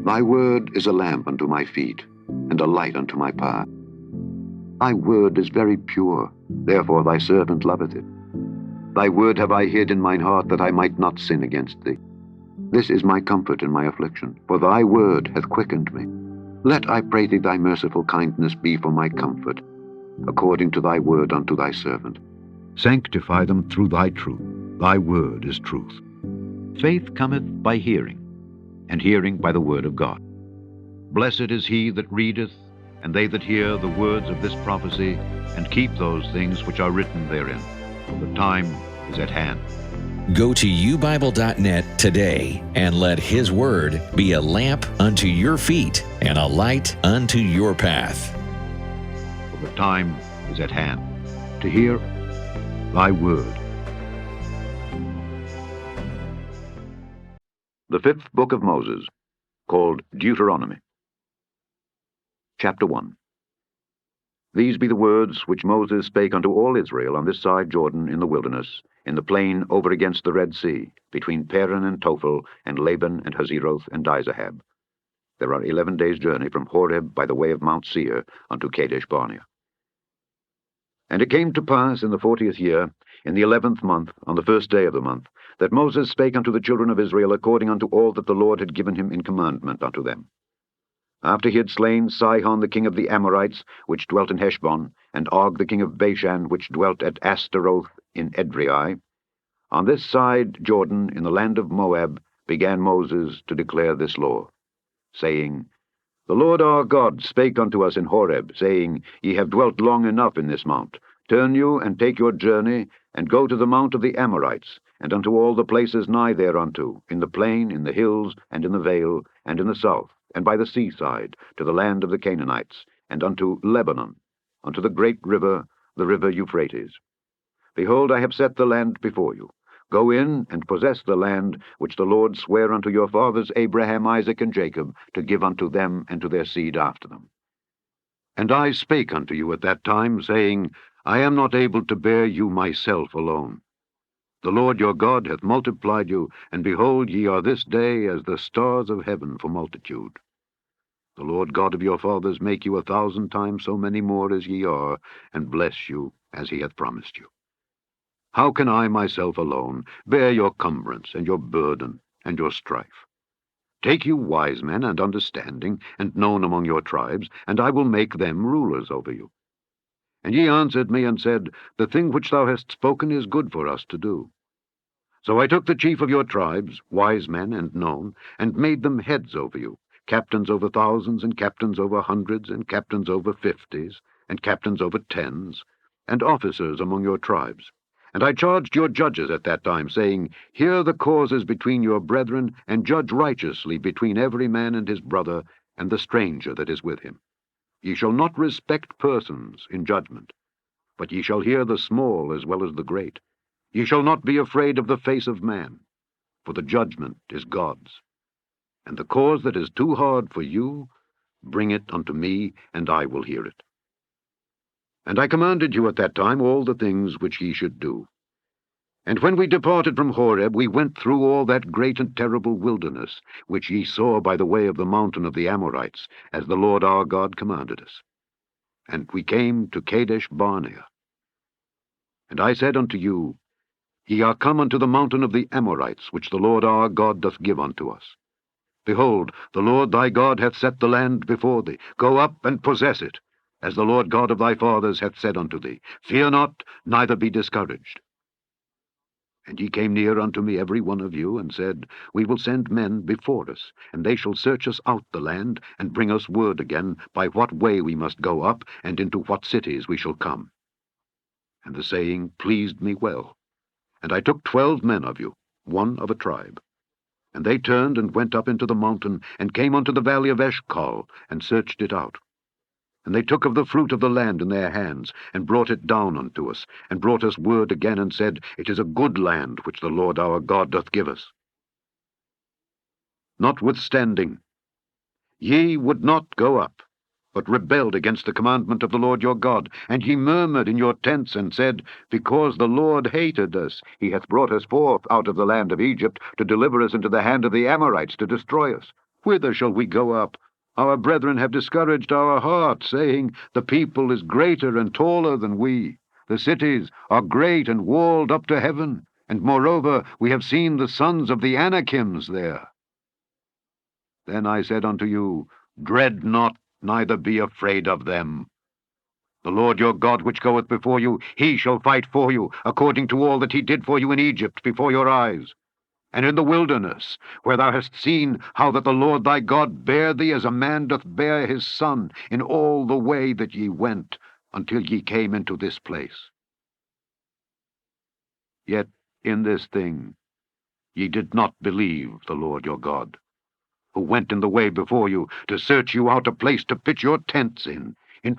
Thy word is a lamp unto my feet, and a light unto my path. Thy word is very pure, therefore thy servant loveth it. Thy word have I hid in mine heart, that I might not sin against thee. This is my comfort in my affliction, for thy word hath quickened me. Let, I pray thee, thy merciful kindness be for my comfort, according to thy word unto thy servant. Sanctify them through thy truth. Thy word is truth. Faith cometh by hearing, and hearing by the word of God. Blessed is he that readeth, and they that hear the words of this prophecy, and keep those things which are written therein, for the time is at hand. Go to ubible.net today and let His Word be a lamp unto your feet and a light unto your path. For the time is at hand to hear thy word. The fifth book of Moses, called Deuteronomy. Chapter 1. These be the words which Moses spake unto all Israel on this side Jordan in the wilderness, in the plain over against the Red Sea, between Paran and Tophel, and Laban and Hazeroth and Dizahab. There are 11 days' journey from Horeb by the way of Mount Seir unto Kadesh Barnea. And it came to pass in the 40th year, in the 11th month, on the first day of the month, that Moses spake unto the children of Israel according unto all that the Lord had given him in commandment unto them. After he had slain Sihon the king of the Amorites, which dwelt in Heshbon, and Og the king of Bashan, which dwelt at Astaroth in Edrei, on this side Jordan, in the land of Moab, began Moses to declare this law, saying, The Lord our God spake unto us in Horeb, saying, Ye have dwelt long enough in this mount. Turn you, and take your journey, and go to the mount of the Amorites, and unto all the places nigh thereunto, in the plain, in the hills, and in the vale, and in the south, and by the seaside, to the land of the Canaanites, and unto Lebanon, unto the great river, the river Euphrates. Behold, I have set the land before you. Go in and possess the land which the Lord sware unto your fathers Abraham, Isaac, and Jacob, to give unto them and to their seed after them. And I spake unto you at that time, saying, I am not able to bear you myself alone. The Lord your God hath multiplied you, and behold, ye are this day as the stars of heaven for multitude. The Lord God of your fathers make you 1,000 times so many more as ye are, and bless you as he hath promised you. How can I myself alone bear your cumbrance, and your burden, and your strife? Take you wise men and understanding, and known among your tribes, and I will make them rulers over you. And ye answered me, and said, The thing which thou hast spoken is good for us to do. So I took the chief of your tribes, wise men and known, and made them heads over you, captains over thousands, and captains over hundreds, and captains over 50s, and captains over 10s, and officers among your tribes. And I charged your judges at that time, saying, Hear the causes between your brethren, and judge righteously between every man and his brother, and the stranger that is with him. Ye shall not respect persons in judgment, but ye shall hear the small as well as the great. Ye shall not be afraid of the face of man, for the judgment is God's. And the cause that is too hard for you, bring it unto me, and I will hear it. And I commanded you at that time all the things which ye should do. And when we departed from Horeb, we went through all that great and terrible wilderness, which ye saw by the way of the mountain of the Amorites, as the Lord our God commanded us. And we came to Kadesh Barnea. And I said unto you, Ye are come unto the mountain of the Amorites, which the Lord our God doth give unto us. Behold, the Lord thy God hath set the land before thee. Go up and possess it, as the Lord God of thy fathers hath said unto thee. Fear not, neither be discouraged. And ye came near unto me every one of you, and said, We will send men before us, and they shall search us out the land, and bring us word again by what way we must go up, and into what cities we shall come. And the saying pleased me well. And I took 12 men of you, one of a tribe. And they turned and went up into the mountain, and came unto the valley of Eshcol, and searched it out. And they took of the fruit of the land in their hands, and brought it down unto us, and brought us word again, and said, It is a good land which the Lord our God doth give us. Notwithstanding, ye would not go up, but rebelled against the commandment of the Lord your God, and ye murmured in your tents, and said, Because the Lord hated us, he hath brought us forth out of the land of Egypt, to deliver us into the hand of the Amorites, to destroy us. Whither shall we go up? Our brethren have discouraged our heart, saying, The people is greater and taller than we. The cities are great and walled up to heaven, and moreover we have seen the sons of the Anakims there. Then I said unto you, Dread not, neither be afraid of them. The Lord your God which goeth before you, he shall fight for you, according to all that he did for you in Egypt before your eyes. And in the wilderness, where thou hast seen how that the Lord thy God bare thee as a man doth bear his son, in all the way that ye went, until ye came into this place. Yet in this thing ye did not believe the Lord your God, who went in the way before you, to search you out a place to pitch your tents in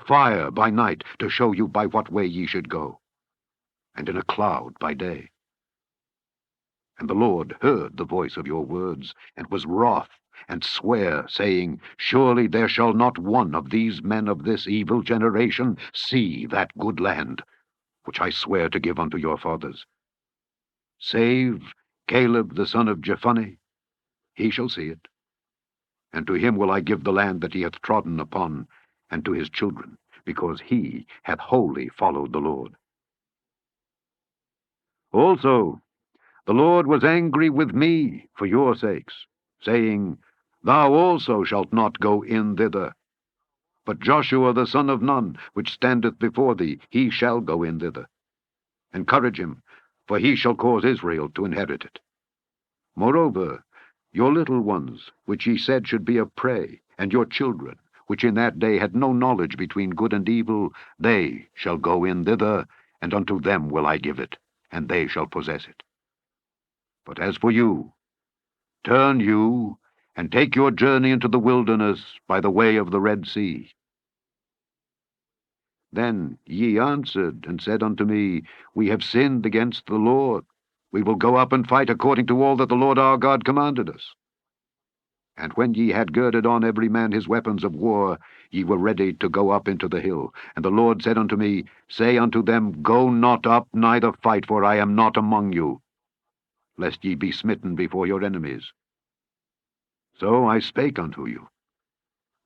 fire by night, to show you by what way ye should go, and in a cloud by day. And the Lord heard the voice of your words, and was wroth, and sware, saying, Surely there shall not one of these men of this evil generation see that good land, which I swear to give unto your fathers. Save Caleb the son of Jephunneh, he shall see it. And to him will I give the land that he hath trodden upon, and to his children, because he hath wholly followed the Lord. Also, the Lord was angry with me for your sakes, saying, Thou also shalt not go in thither. But Joshua the son of Nun, which standeth before thee, he shall go in thither. Encourage him, for he shall cause Israel to inherit it. Moreover, your little ones, which ye said should be a prey, and your children, which in that day had no knowledge between good and evil, they shall go in thither, and unto them will I give it, and they shall possess it. But as for you, turn you, and take your journey into the wilderness by the way of the Red Sea. Then ye answered, and said unto me, We have sinned against the Lord. We will go up and fight according to all that the Lord our God commanded us. And when ye had girded on every man his weapons of war, ye were ready to go up into the hill. And the Lord said unto me, Say unto them, Go not up, neither fight, for I am not among you, lest ye be smitten before your enemies. So I spake unto you.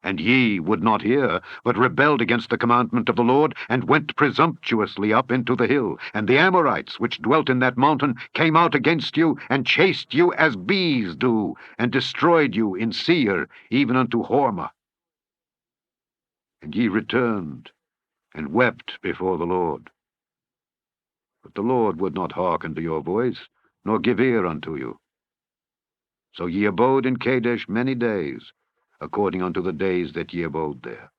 And ye would not hear, but rebelled against the commandment of the Lord, and went presumptuously up into the hill. And the Amorites, which dwelt in that mountain, came out against you, and chased you as bees do, and destroyed you in Seir, even unto Hormah. And ye returned, and wept before the Lord. But the Lord would not hearken to your voice, nor give ear unto you. So ye abode in Kadesh many days, according unto the days that ye abode there.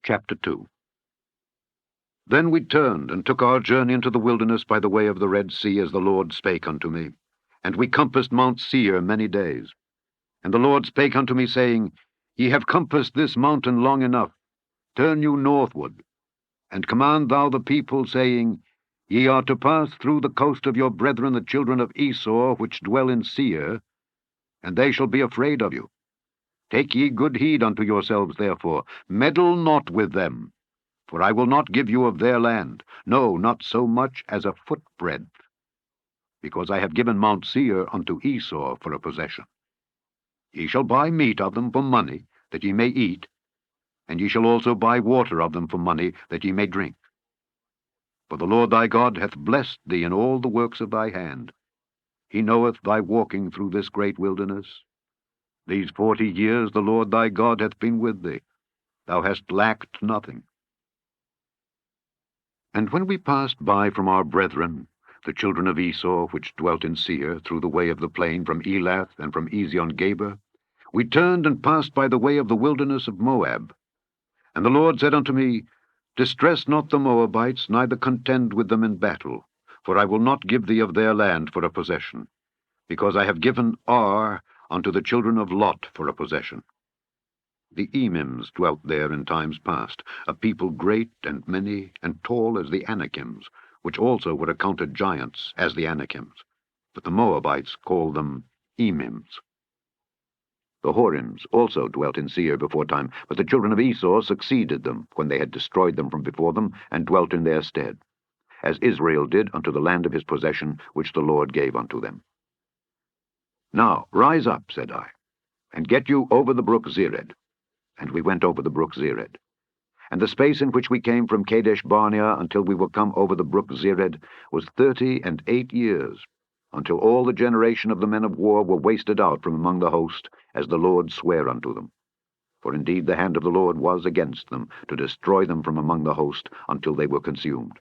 Chapter 2. Then we turned, and took our journey into the wilderness by the way of the Red Sea, as the Lord spake unto me. And we compassed Mount Seir many days. And the Lord spake unto me, saying, Ye have compassed this mountain long enough. Turn you northward, and command thou the people, saying, Ye are to pass through the coast of your brethren the children of Esau, which dwell in Seir, and they shall be afraid of you. Take ye good heed unto yourselves, therefore, meddle not with them, for I will not give you of their land, no, not so much as a footbreadth, because I have given Mount Seir unto Esau for a possession. Ye shall buy meat of them for money, that ye may eat, and ye shall also buy water of them for money, that ye may drink. For the Lord thy God hath blessed thee in all the works of thy hand. He knoweth thy walking through this great wilderness. These 40 years the Lord thy God hath been with thee. Thou hast lacked nothing. And when we passed by from our brethren, the children of Esau, which dwelt in Seir, through the way of the plain from Elath and from Ezion-Geber, we turned and passed by the way of the wilderness of Moab. And the Lord said unto me, Distress not the Moabites, neither contend with them in battle, for I will not give thee of their land for a possession, because I have given Ar unto the children of Lot for a possession. The Emims dwelt there in times past, a people great and many, and tall as the Anakims, which also were accounted giants as the Anakims. But the Moabites called them Emims. The Horims also dwelt in Seir before time, but the children of Esau succeeded them, when they had destroyed them from before them, and dwelt in their stead, as Israel did unto the land of his possession, which the Lord gave unto them. Now rise up, said I, and get you over the brook Zered. And we went over the brook Zered. And the space in which we came from Kadesh Barnea until we were come over the brook Zered was 38 years, until all the generation of the men of war were wasted out from among the host, as the Lord sware unto them. For indeed the hand of the Lord was against them, to destroy them from among the host, until they were consumed.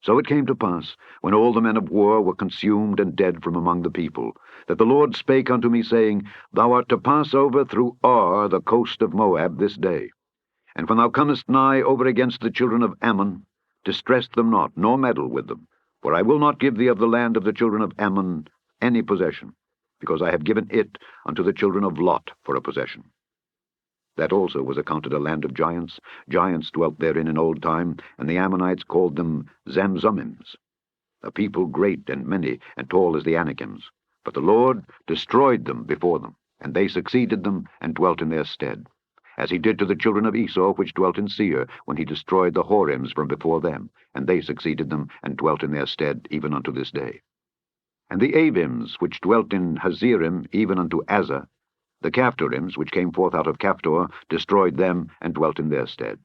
So it came to pass, when all the men of war were consumed and dead from among the people, that the Lord spake unto me, saying, Thou art to pass over through Ar, the coast of Moab, this day. And when thou comest nigh over against the children of Ammon, distress them not, nor meddle with them. For I will not give thee of the land of the children of Ammon any possession, because I have given it unto the children of Lot for a possession. That also was accounted a land of giants. Giants dwelt therein in old time, and the Ammonites called them Zamzummims, a people great and many, and tall as the Anakims. But the Lord destroyed them before them, and they succeeded them, and dwelt in their stead, as he did to the children of Esau which dwelt in Seir, when he destroyed the Horims from before them, and they succeeded them, and dwelt in their stead, even unto this day. And the Avims which dwelt in Hazerim, even unto Azza, the Caphtorims which came forth out of Caphtor, destroyed them, and dwelt in their stead.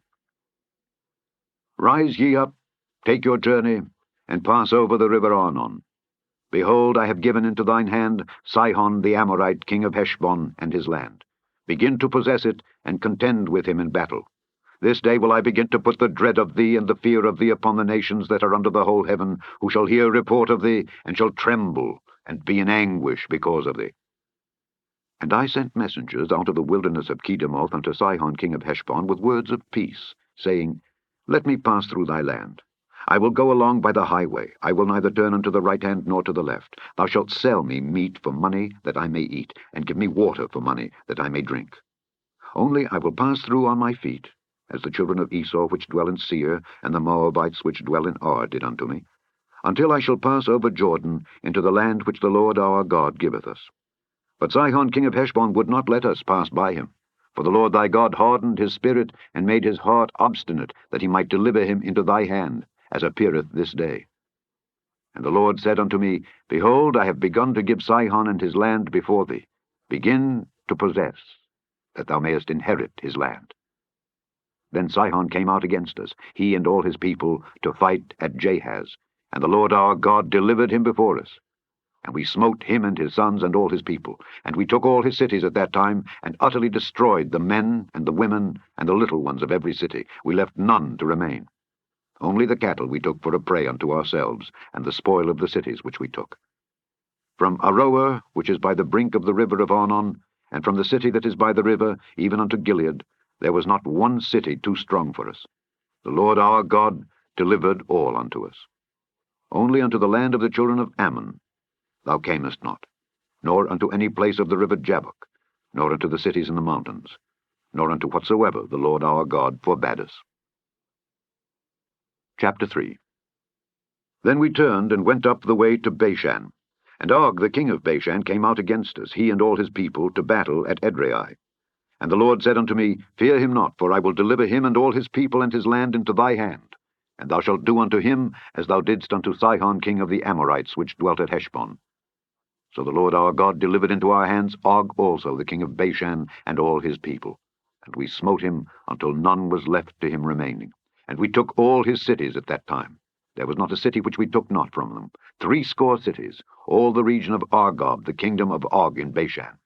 Rise ye up, take your journey, and pass over the river Arnon. Behold, I have given into thine hand Sihon the Amorite, king of Heshbon, and his land. Begin to possess it, and contend with him in battle. This day will I begin to put the dread of thee and the fear of thee upon the nations that are under the whole heaven, who shall hear report of thee, and shall tremble, and be in anguish because of thee. And I sent messengers out of the wilderness of Kedemoth unto Sihon king of Heshbon with words of peace, saying, Let me pass through thy land. I will go along by the highway. I will neither turn unto the right hand nor to the left. Thou shalt sell me meat for money, that I may eat, and give me water for money, that I may drink. Only I will pass through on my feet, as the children of Esau which dwell in Seir, and the Moabites which dwell in Ar did unto me, until I shall pass over Jordan into the land which the Lord our God giveth us. But Sihon king of Heshbon would not let us pass by him. For the Lord thy God hardened his spirit, and made his heart obstinate, that he might deliver him into thy hand, as appeareth this day. And the Lord said unto me, Behold, I have begun to give Sihon and his land before thee. Begin to possess, that thou mayest inherit his land. Then Sihon came out against us, he and all his people, to fight at Jahaz, and the Lord our God delivered him before us. And we smote him and his sons and all his people, and we took all his cities at that time, and utterly destroyed the men and the women and the little ones of every city. We left none to remain. Only the cattle we took for a prey unto ourselves, and the spoil of the cities which we took. From Aroer, which is by the brink of the river of Arnon, and from the city that is by the river, even unto Gilead, there was not one city too strong for us. The Lord our God delivered all unto us. Only unto the land of the children of Ammon thou camest not, nor unto any place of the river Jabbok, nor unto the cities in the mountains, nor unto whatsoever the Lord our God forbade us. Chapter 3. Then we turned and went up the way to Bashan, and Og the king of Bashan came out against us, he and all his people, to battle at Edrei. And the Lord said unto me, Fear him not, for I will deliver him and all his people and his land into thy hand, and thou shalt do unto him as thou didst unto Sihon king of the Amorites, which dwelt at Heshbon. So the Lord our God delivered into our hands Og also, the king of Bashan, and all his people. And we smote him until none was left to him remaining. And we took all his cities at that time. There was not a city which we took not from them. 80 cities, all the region of Argob, the kingdom of Og in Bashan.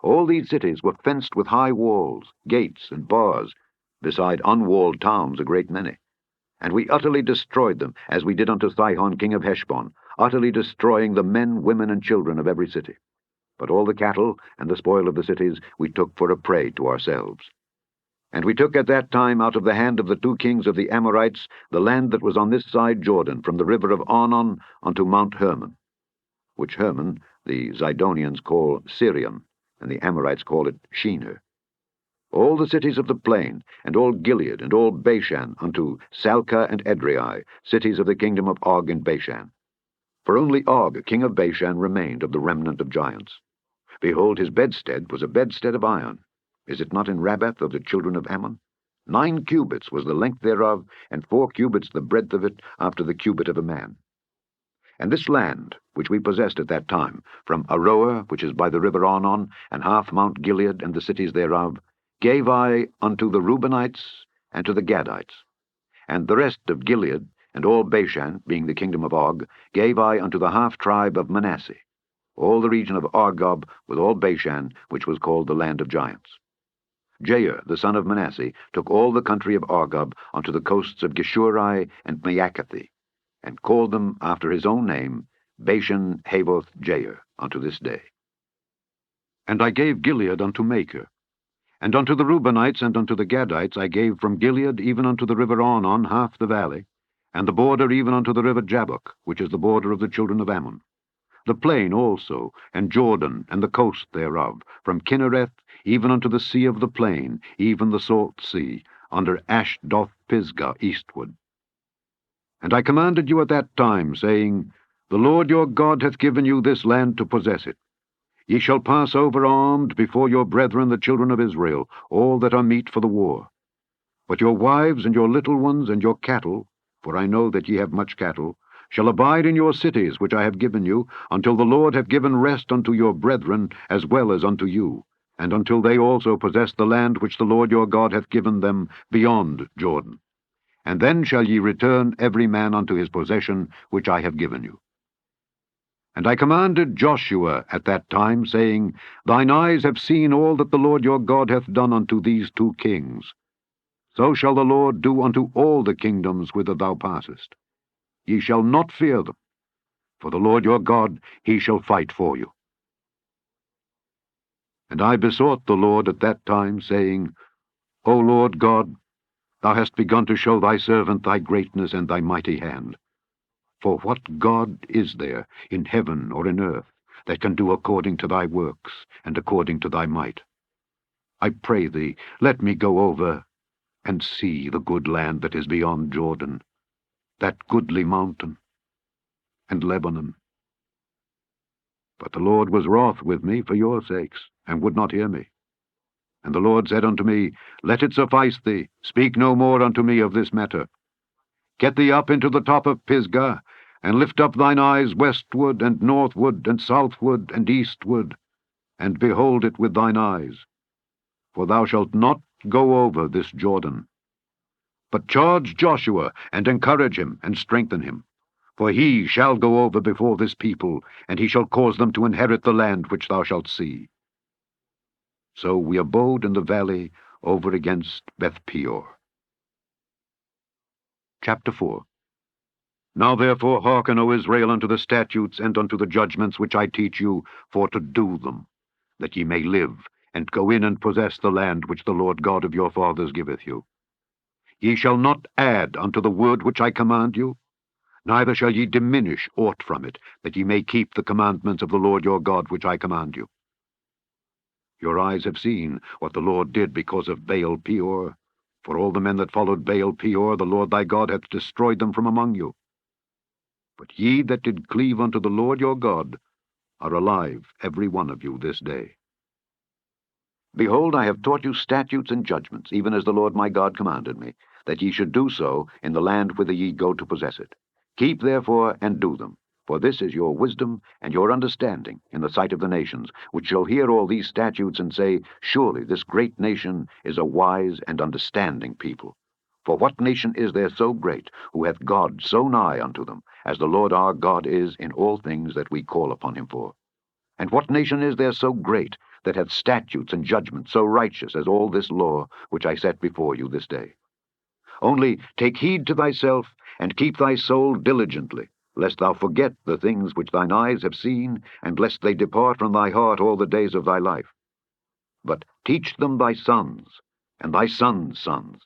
All these cities were fenced with high walls, gates, and bars, beside unwalled towns a great many. And we utterly destroyed them, as we did unto Sihon king of Heshbon, utterly destroying the men, women, and children of every city. But all the cattle and the spoil of the cities we took for a prey to ourselves. And we took at that time out of the hand of the 2 kings of the Amorites the land that was on this side Jordan, from the river of Arnon unto Mount Hermon, which Hermon the Zidonians call Sirion, and the Amorites call it Shinir. All the cities of the plain, and all Gilead, and all Bashan, unto Salcah and Edrei, cities of the kingdom of Og in Bashan. For only Og, king of Bashan, remained of the remnant of giants. Behold, his bedstead was a bedstead of iron. Is it not in Rabbath of the children of Ammon? 9 cubits was the length thereof, and 4 cubits the breadth of it, after the cubit of a man. And this land, which we possessed at that time, from Aroer, which is by the river Arnon, and half Mount Gilead and the cities thereof, gave I unto the Reubenites and to the Gadites. And the rest of Gilead, and all Bashan, being the kingdom of Og, gave I unto the half-tribe of Manasseh, all the region of Argob, with all Bashan, which was called the land of giants. Jair, the son of Manasseh, took all the country of Argob unto the coasts of Geshuri and Maacathi, and called them after his own name, Bashan Havoth Jair, unto this day. And I gave Gilead unto Machir. And unto the Reubenites and unto the Gadites I gave from Gilead even unto the river Arnon half the valley, and the border even unto the river Jabbok, which is the border of the children of Ammon. The plain also, and Jordan, and the coast thereof, from Kinnereth even unto the sea of the plain, even the salt sea, under Ashdoth Pisgah eastward. And I commanded you at that time, saying, The Lord your God hath given you this land to possess it. Ye shall pass over armed before your brethren the children of Israel, all that are meet for the war. But your wives and your little ones and your cattle, for I know that ye have much cattle, shall abide in your cities which I have given you, until the Lord have given rest unto your brethren as well as unto you, and until they also possess the land which the Lord your God hath given them beyond Jordan. And then shall ye return every man unto his possession which I have given you. And I commanded Joshua at that time, saying, Thine eyes have seen all that the Lord your God hath done unto these two kings. So shall the Lord do unto all the kingdoms whither thou passest. Ye shall not fear them, for the Lord your God, he shall fight for you. And I besought the Lord at that time, saying, O Lord God, thou hast begun to show thy servant thy greatness and thy mighty hand. For what God is there, in heaven or in earth, that can do according to thy works, and according to thy might? I pray thee, let me go over and see the good land that is beyond Jordan, that goodly mountain, and Lebanon. But the Lord was wroth with me for your sakes, and would not hear me. And the Lord said unto me, Let it suffice thee, speak no more unto me of this matter. Get thee up into the top of Pisgah, and lift up thine eyes westward, and northward, and southward, and eastward, and behold it with thine eyes. For thou shalt not go over this Jordan. But charge Joshua, and encourage him, and strengthen him. For he shall go over before this people, and he shall cause them to inherit the land which thou shalt see. So we abode in the valley over against Beth-peor. Chapter 4. Now therefore hearken, O Israel, unto the statutes and unto the judgments which I teach you, for to do them, that ye may live, and go in and possess the land which the Lord God of your fathers giveth you. Ye shall not add unto the word which I command you, neither shall ye diminish aught from it, that ye may keep the commandments of the Lord your God which I command you. Your eyes have seen what the Lord did because of Baal-peor. For all the men that followed Baal-peor, the Lord thy God hath destroyed them from among you. But ye that did cleave unto the Lord your God are alive, every one of you, this day. Behold, I have taught you statutes and judgments, even as the Lord my God commanded me, that ye should do so in the land whither ye go to possess it. Keep therefore and do them, for this is your wisdom and your understanding in the sight of the nations, which shall hear all these statutes and say, Surely this great nation is a wise and understanding people. For what nation is there so great, who hath God so nigh unto them, as the Lord our God is in all things that we call upon him for? And what nation is there so great, that hath statutes and judgments so righteous as all this law which I set before you this day? Only take heed to thyself, and keep thy soul diligently, lest thou forget the things which thine eyes have seen, and lest they depart from thy heart all the days of thy life. But teach them thy sons, and thy sons' sons,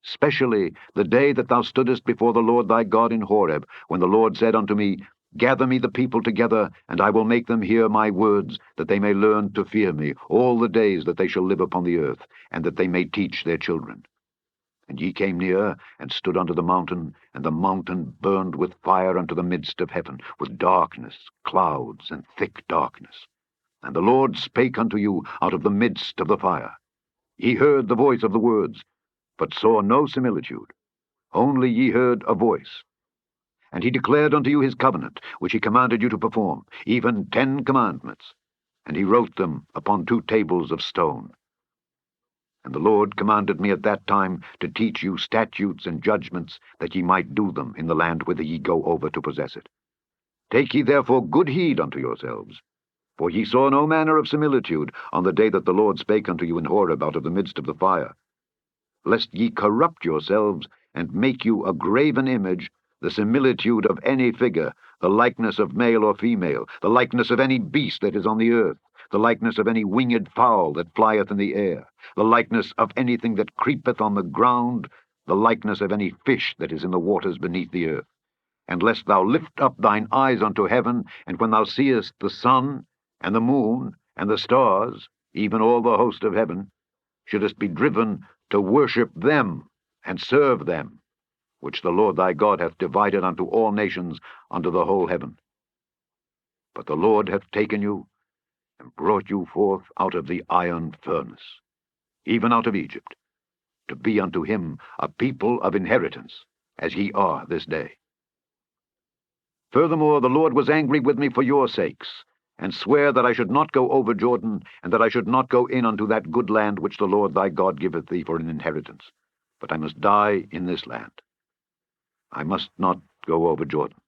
specially the day that thou stoodest before the Lord thy God in Horeb, when the Lord said unto me, Gather me the people together, and I will make them hear my words, that they may learn to fear me all the days that they shall live upon the earth, and that they may teach their children. And ye came near, and stood under the mountain, and the mountain burned with fire unto the midst of heaven, with darkness, clouds, and thick darkness. And the Lord spake unto you out of the midst of the fire. Ye heard the voice of the words, but saw no similitude, only ye heard a voice. And he declared unto you his covenant, which he commanded you to perform, even 10 commandments. And he wrote them upon 2 tables of stone. And the Lord commanded me at that time to teach you statutes and judgments, that ye might do them in the land whither ye go over to possess it. Take ye therefore good heed unto yourselves, for ye saw no manner of similitude on the day that the Lord spake unto you in Horeb out of the midst of the fire, lest ye corrupt yourselves, and make you a graven image, the similitude of any figure, the likeness of male or female, the likeness of any beast that is on the earth, the likeness of any winged fowl that flieth in the air, the likeness of anything that creepeth on the ground, the likeness of any fish that is in the waters beneath the earth. And lest thou lift up thine eyes unto heaven, and when thou seest the sun, and the moon, and the stars, even all the host of heaven, shouldest be driven to worship them, and serve them, which the Lord thy God hath divided unto all nations under the whole heaven. But the Lord hath taken you, and brought you forth out of the iron furnace, even out of Egypt, to be unto him a people of inheritance, as ye are this day. Furthermore, the Lord was angry with me for your sakes, and sware that I should not go over Jordan, and that I should not go in unto that good land which the Lord thy God giveth thee for an inheritance, but I must die in this land. I must not go over Jordan,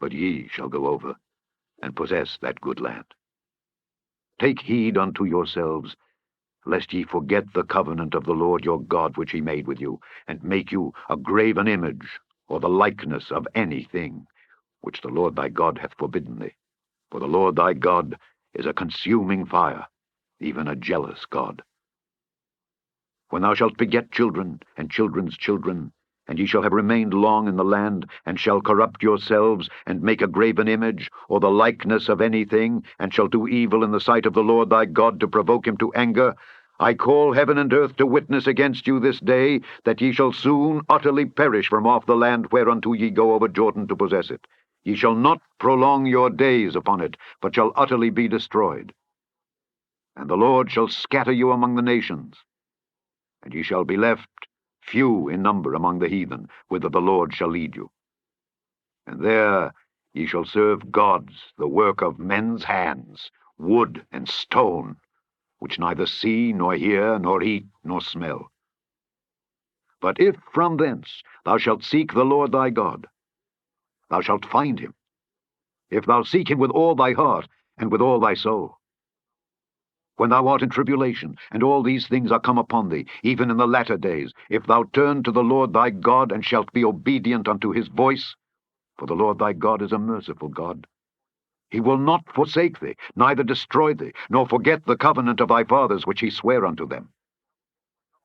but ye shall go over, and possess that good land. Take heed unto yourselves, lest ye forget the covenant of the Lord your God which he made with you, and make you a graven image, or the likeness of anything, which the Lord thy God hath forbidden thee. For the Lord thy God is a consuming fire, even a jealous God. When thou shalt beget children, and children's children, and ye shall have remained long in the land, and shall corrupt yourselves, and make a graven image, or the likeness of anything, and shall do evil in the sight of the Lord thy God to provoke him to anger, I call heaven and earth to witness against you this day, that ye shall soon utterly perish from off the land whereunto ye go over Jordan to possess it. Ye shall not prolong your days upon it, but shall utterly be destroyed. And the Lord shall scatter you among the nations, and ye shall be left few in number among the heathen, whither the Lord shall lead you. And there ye shall serve gods, the work of men's hands, wood and stone, which neither see, nor hear, nor eat, nor smell. But if from thence thou shalt seek the Lord thy God, thou shalt find him, if thou seek him with all thy heart and with all thy soul. When thou art in tribulation, and all these things are come upon thee, even in the latter days, if thou turn to the Lord thy God, and shalt be obedient unto his voice, for the Lord thy God is a merciful God. He will not forsake thee, neither destroy thee, nor forget the covenant of thy fathers which he sware unto them.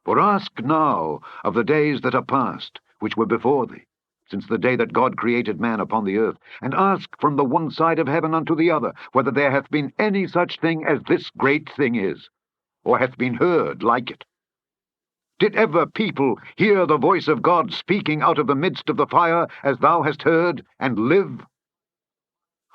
For ask now of the days that are past, which were before thee, since the day that God created man upon the earth, and ask from the one side of heaven unto the other, whether there hath been any such thing as this great thing is, or hath been heard like it. Did ever people hear the voice of God speaking out of the midst of the fire, as thou hast heard, and live?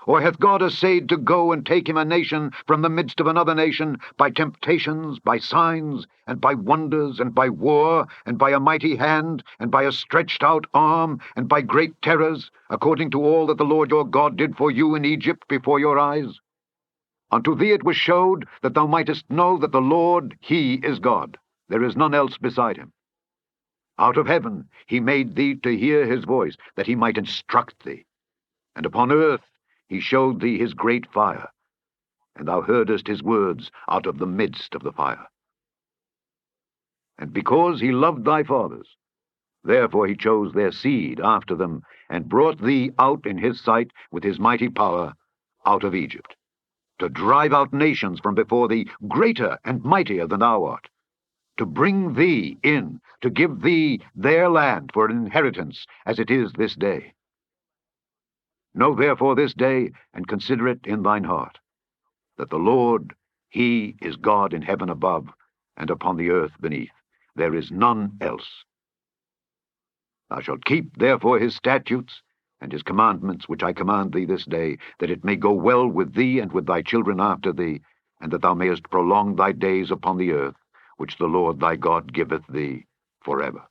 Or hath God essayed to go and take him a nation from the midst of another nation, by temptations, by signs, and by wonders, and by war, and by a mighty hand, and by a stretched out arm, and by great terrors, according to all that the Lord your God did for you in Egypt before your eyes? Unto thee it was showed, that thou mightest know that the Lord, he is God. There is none else beside him. Out of heaven he made thee to hear his voice, that he might instruct thee. And upon earth he showed thee his great fire, and thou heardest his words out of the midst of the fire. And because he loved thy fathers, therefore he chose their seed after them, and brought thee out in his sight with his mighty power out of Egypt, to drive out nations from before thee, greater and mightier than thou art, to bring thee in, to give thee their land for an inheritance, as it is this day. Know therefore this day, and consider it in thine heart, that the Lord, he is God in heaven above, and upon the earth beneath. There is none else. Thou shalt keep therefore his statutes and his commandments, which I command thee this day, that it may go well with thee and with thy children after thee, and that thou mayest prolong thy days upon the earth, which the Lord thy God giveth thee forever.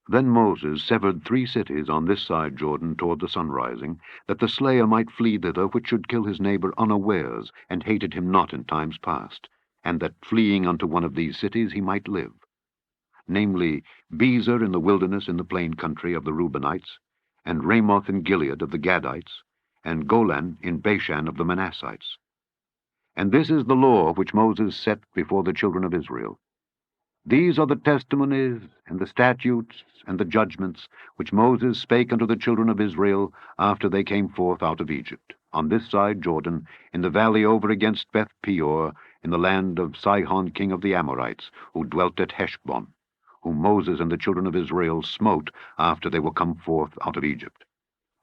Then Moses severed 3 cities on this side Jordan toward the sunrising, that the slayer might flee thither which should kill his neighbor unawares, and hated him not in times past, and that fleeing unto one of these cities he might live. Namely, Bezer in the wilderness in the plain country of the Reubenites, and Ramoth in Gilead of the Gadites, and Golan in Bashan of the Manassites. And this is the law which Moses set before the children of Israel. These are the testimonies, and the statutes, and the judgments, which Moses spake unto the children of Israel after they came forth out of Egypt, on this side Jordan, in the valley over against Beth Peor, in the land of Sihon king of the Amorites, who dwelt at Heshbon, whom Moses and the children of Israel smote after they were come forth out of Egypt.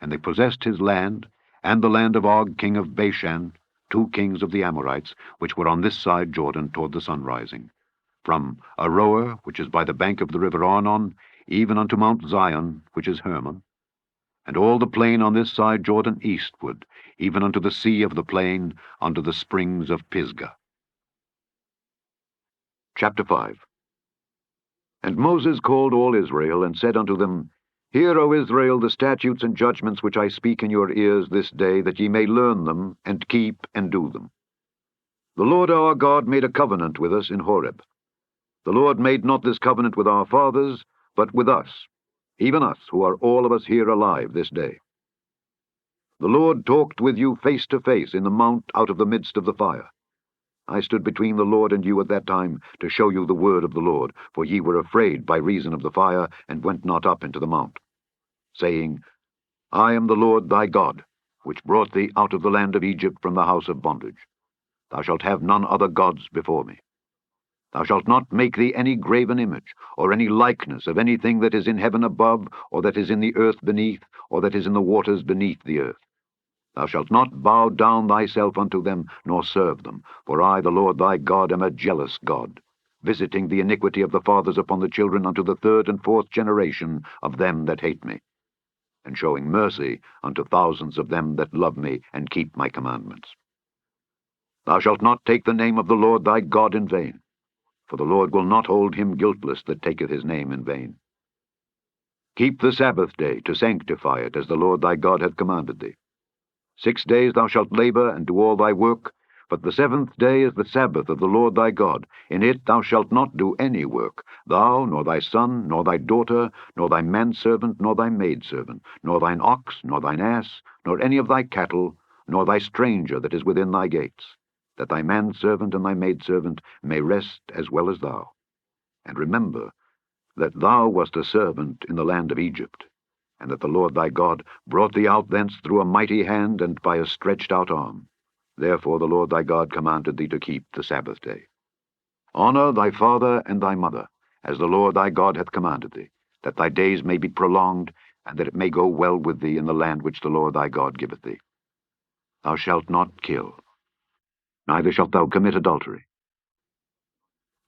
And they possessed his land, and the land of Og king of Bashan, 2 kings of the Amorites, which were on this side Jordan toward the sunrising, from Aroer, which is by the bank of the river Arnon, even unto Mount Zion, which is Hermon, and all the plain on this side Jordan eastward, even unto the sea of the plain, unto the springs of Pisgah. Chapter 5. And Moses called all Israel, and said unto them, Hear, O Israel, the statutes and judgments which I speak in your ears this day, that ye may learn them, and keep and do them. The Lord our God made a covenant with us in Horeb. The Lord made not this covenant with our fathers, but with us, even us, who are all of us here alive this day. The Lord talked with you face to face in the mount out of the midst of the fire. I stood between the Lord and you at that time, to show you the word of the Lord, for ye were afraid by reason of the fire, and went not up into the mount, saying, I am the Lord thy God, which brought thee out of the land of Egypt from the house of bondage. Thou shalt have none other gods before me. Thou shalt not make thee any graven image, or any likeness of anything that is in heaven above, or that is in the earth beneath, or that is in the waters beneath the earth. Thou shalt not bow down thyself unto them, nor serve them, for I, the Lord thy God, am a jealous God, visiting the iniquity of the fathers upon the children unto the 3rd and 4th generation of them that hate me, and showing mercy unto thousands of them that love me and keep my commandments. Thou shalt not take the name of the Lord thy God in vain, for the Lord will not hold him guiltless that taketh his name in vain. Keep the Sabbath day to sanctify it, as the Lord thy God hath commanded thee. 6 days thou shalt labor and do all thy work, but the 7th day is the Sabbath of the Lord thy God. In it thou shalt not do any work, thou, nor thy son, nor thy daughter, nor thy manservant, nor thy maidservant, nor thine ox, nor thine ass, nor any of thy cattle, nor thy stranger that is within thy gates, that thy manservant and thy maidservant may rest as well as thou. And remember that thou wast a servant in the land of Egypt, and that the Lord thy God brought thee out thence through a mighty hand and by a stretched out arm. Therefore the Lord thy God commanded thee to keep the Sabbath day. Honor thy father and thy mother, as the Lord thy God hath commanded thee, that thy days may be prolonged, and that it may go well with thee in the land which the Lord thy God giveth thee. Thou shalt not kill, neither shalt thou commit adultery,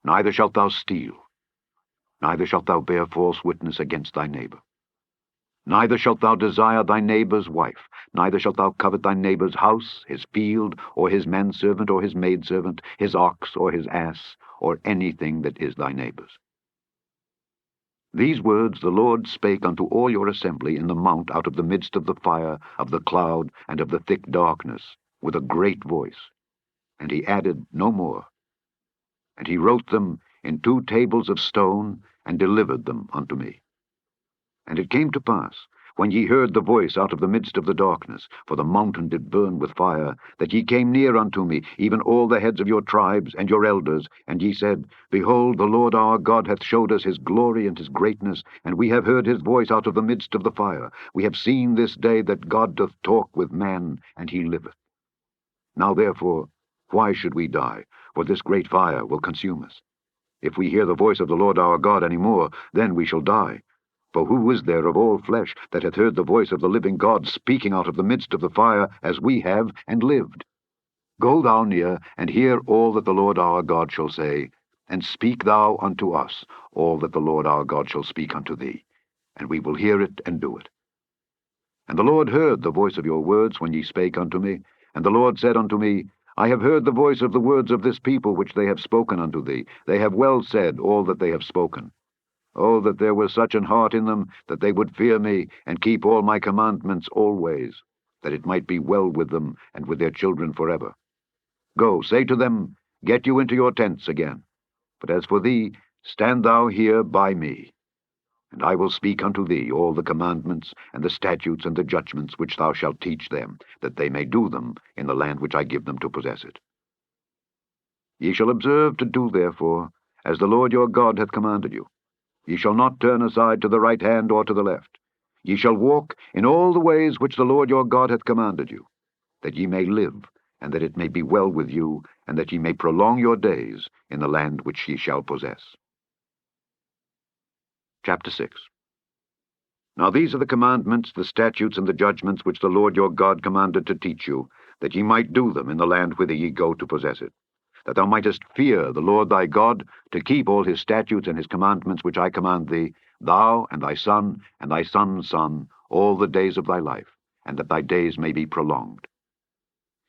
neither shalt thou steal, neither shalt thou bear false witness against thy neighbor. Neither shalt thou desire thy neighbor's wife, neither shalt thou covet thy neighbor's house, his field, or his manservant, or his maidservant, his ox, or his ass, or anything that is thy neighbor's. These words the Lord spake unto all your assembly in the mount out of the midst of the fire, of the cloud, and of the thick darkness, with a great voice. And he added no more. And he wrote them in 2 tables of stone, and delivered them unto me. And it came to pass, when ye heard the voice out of the midst of the darkness, for the mountain did burn with fire, that ye came near unto me, even all the heads of your tribes and your elders, and ye said, Behold, the Lord our God hath showed us his glory and his greatness, and we have heard his voice out of the midst of the fire. We have seen this day that God doth talk with man, and he liveth. Now therefore, why should we die? For this great fire will consume us. If we hear the voice of the Lord our God any more, then we shall die. For who is there of all flesh that hath heard the voice of the living God speaking out of the midst of the fire, as we have, and lived? Go thou near, and hear all that the Lord our God shall say, and speak thou unto us all that the Lord our God shall speak unto thee, and we will hear it and do it. And the Lord heard the voice of your words when ye spake unto me, and the Lord said unto me, I have heard the voice of the words of this people which they have spoken unto thee. They have well said all that they have spoken. Oh, that there was such an heart in them, that they would fear me, and keep all my commandments always, that it might be well with them, and with their children forever. Go, say to them, Get you into your tents again. But as for thee, stand thou here by me. And I will speak unto thee all the commandments, and the statutes, and the judgments which thou shalt teach them, that they may do them in the land which I give them to possess it. Ye shall observe to do therefore, as the Lord your God hath commanded you. Ye shall not turn aside to the right hand or to the left. Ye shall walk in all the ways which the Lord your God hath commanded you, that ye may live, and that it may be well with you, and that ye may prolong your days in the land which ye shall possess. Chapter 6. Now these are the commandments, the statutes, and the judgments which the Lord your God commanded to teach you, that ye might do them in the land whither ye go to possess it, that thou mightest fear the Lord thy God, to keep all his statutes and his commandments which I command thee, thou and thy son and thy son's son, all the days of thy life, and that thy days may be prolonged.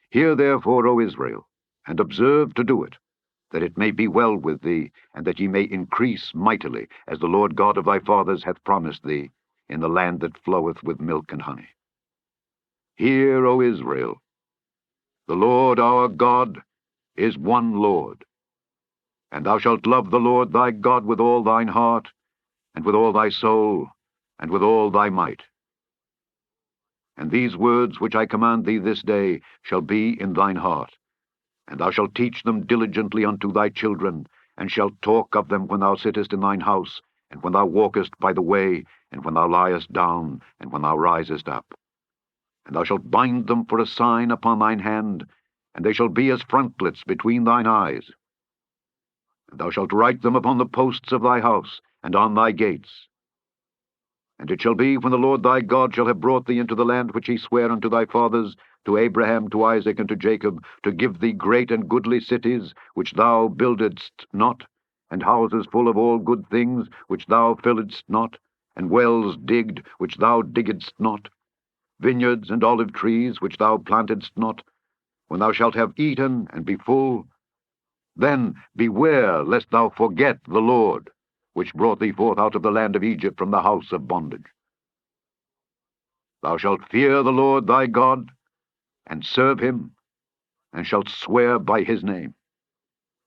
Hear therefore, O Israel, and observe to do it, that it may be well with thee, and that ye may increase mightily, as the Lord God of thy fathers hath promised thee, in the land that floweth with milk and honey. Hear, O Israel, the Lord our God is one Lord, and thou shalt love the Lord thy God with all thine heart, and with all thy soul, and with all thy might. And these words which I command thee this day shall be in thine heart, and thou shalt teach them diligently unto thy children, and shalt talk of them when thou sittest in thine house, and when thou walkest by the way, and when thou liest down, and when thou risest up. And thou shalt bind them for a sign upon thine hand, and they shall be as frontlets between thine eyes. And thou shalt write them upon the posts of thy house, and on thy gates. And it shall be, when the Lord thy God shall have brought thee into the land which he sware unto thy fathers, to Abraham, to Isaac, and to Jacob, to give thee great and goodly cities, which thou buildedst not, and houses full of all good things, which thou filledst not, and wells digged, which thou diggedst not, vineyards and olive trees, which thou plantedst not, when thou shalt have eaten and be full, then beware lest thou forget the Lord, which brought thee forth out of the land of Egypt from the house of bondage. Thou shalt fear the Lord thy God, and serve him, and shalt swear by his name.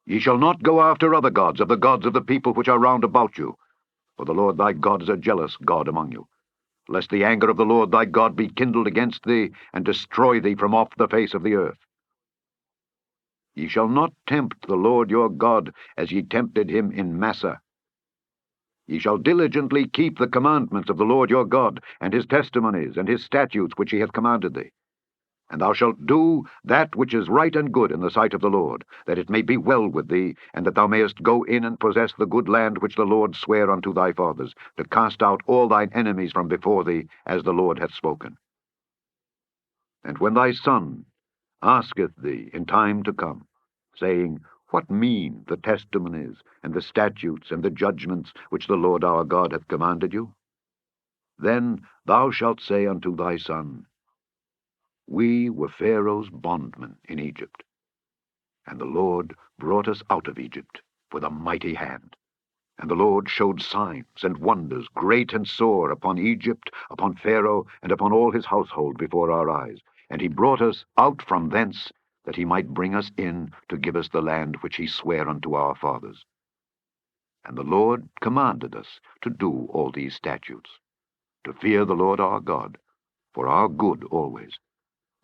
Ye shall not go after other gods, of the gods of the people which are round about you, for the Lord thy God is a jealous God among you, lest the anger of the Lord thy God be kindled against thee, and destroy thee from off the face of the earth. Ye shall not tempt the Lord your God, as ye tempted him in Massah. Ye shall diligently keep the commandments of the Lord your God, and his testimonies, and his statutes which he hath commanded thee. And thou shalt do that which is right and good in the sight of the Lord, that it may be well with thee, and that thou mayest go in and possess the good land which the Lord sware unto thy fathers, to cast out all thine enemies from before thee, as the Lord hath spoken. And when thy son asketh thee in time to come, saying, What mean the testimonies, and the statutes, and the judgments which the Lord our God hath commanded you? Then thou shalt say unto thy son, We were Pharaoh's bondmen in Egypt, and the Lord brought us out of Egypt with a mighty hand. And the Lord showed signs and wonders great and sore upon Egypt, upon Pharaoh, and upon all his household before our eyes. And he brought us out from thence, that he might bring us in to give us the land which he sware unto our fathers. And the Lord commanded us to do all these statutes, to fear the Lord our God, for our good always,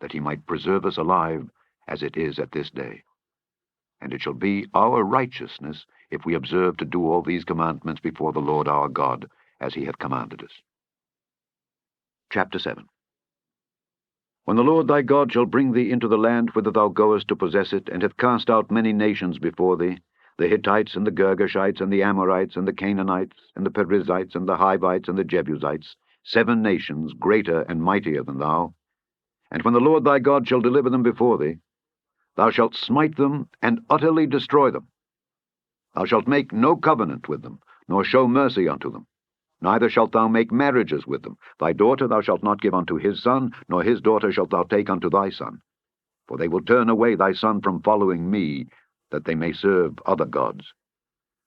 that he might preserve us alive, as it is at this day. And it shall be our righteousness, if we observe to do all these commandments before the Lord our God, as he hath commanded us. Chapter 7. When the Lord thy God shall bring thee into the land whither thou goest to possess it, and hath cast out many nations before thee, the Hittites, and the Girgashites, and the Amorites, and the Canaanites, and the Perizzites, and the Hivites, and the Jebusites, 7 nations greater and mightier than thou, and when the Lord thy God shall deliver them before thee, thou shalt smite them and utterly destroy them. Thou shalt make no covenant with them, nor show mercy unto them. Neither shalt thou make marriages with them. Thy daughter thou shalt not give unto his son, nor his daughter shalt thou take unto thy son. For they will turn away thy son from following me, that they may serve other gods.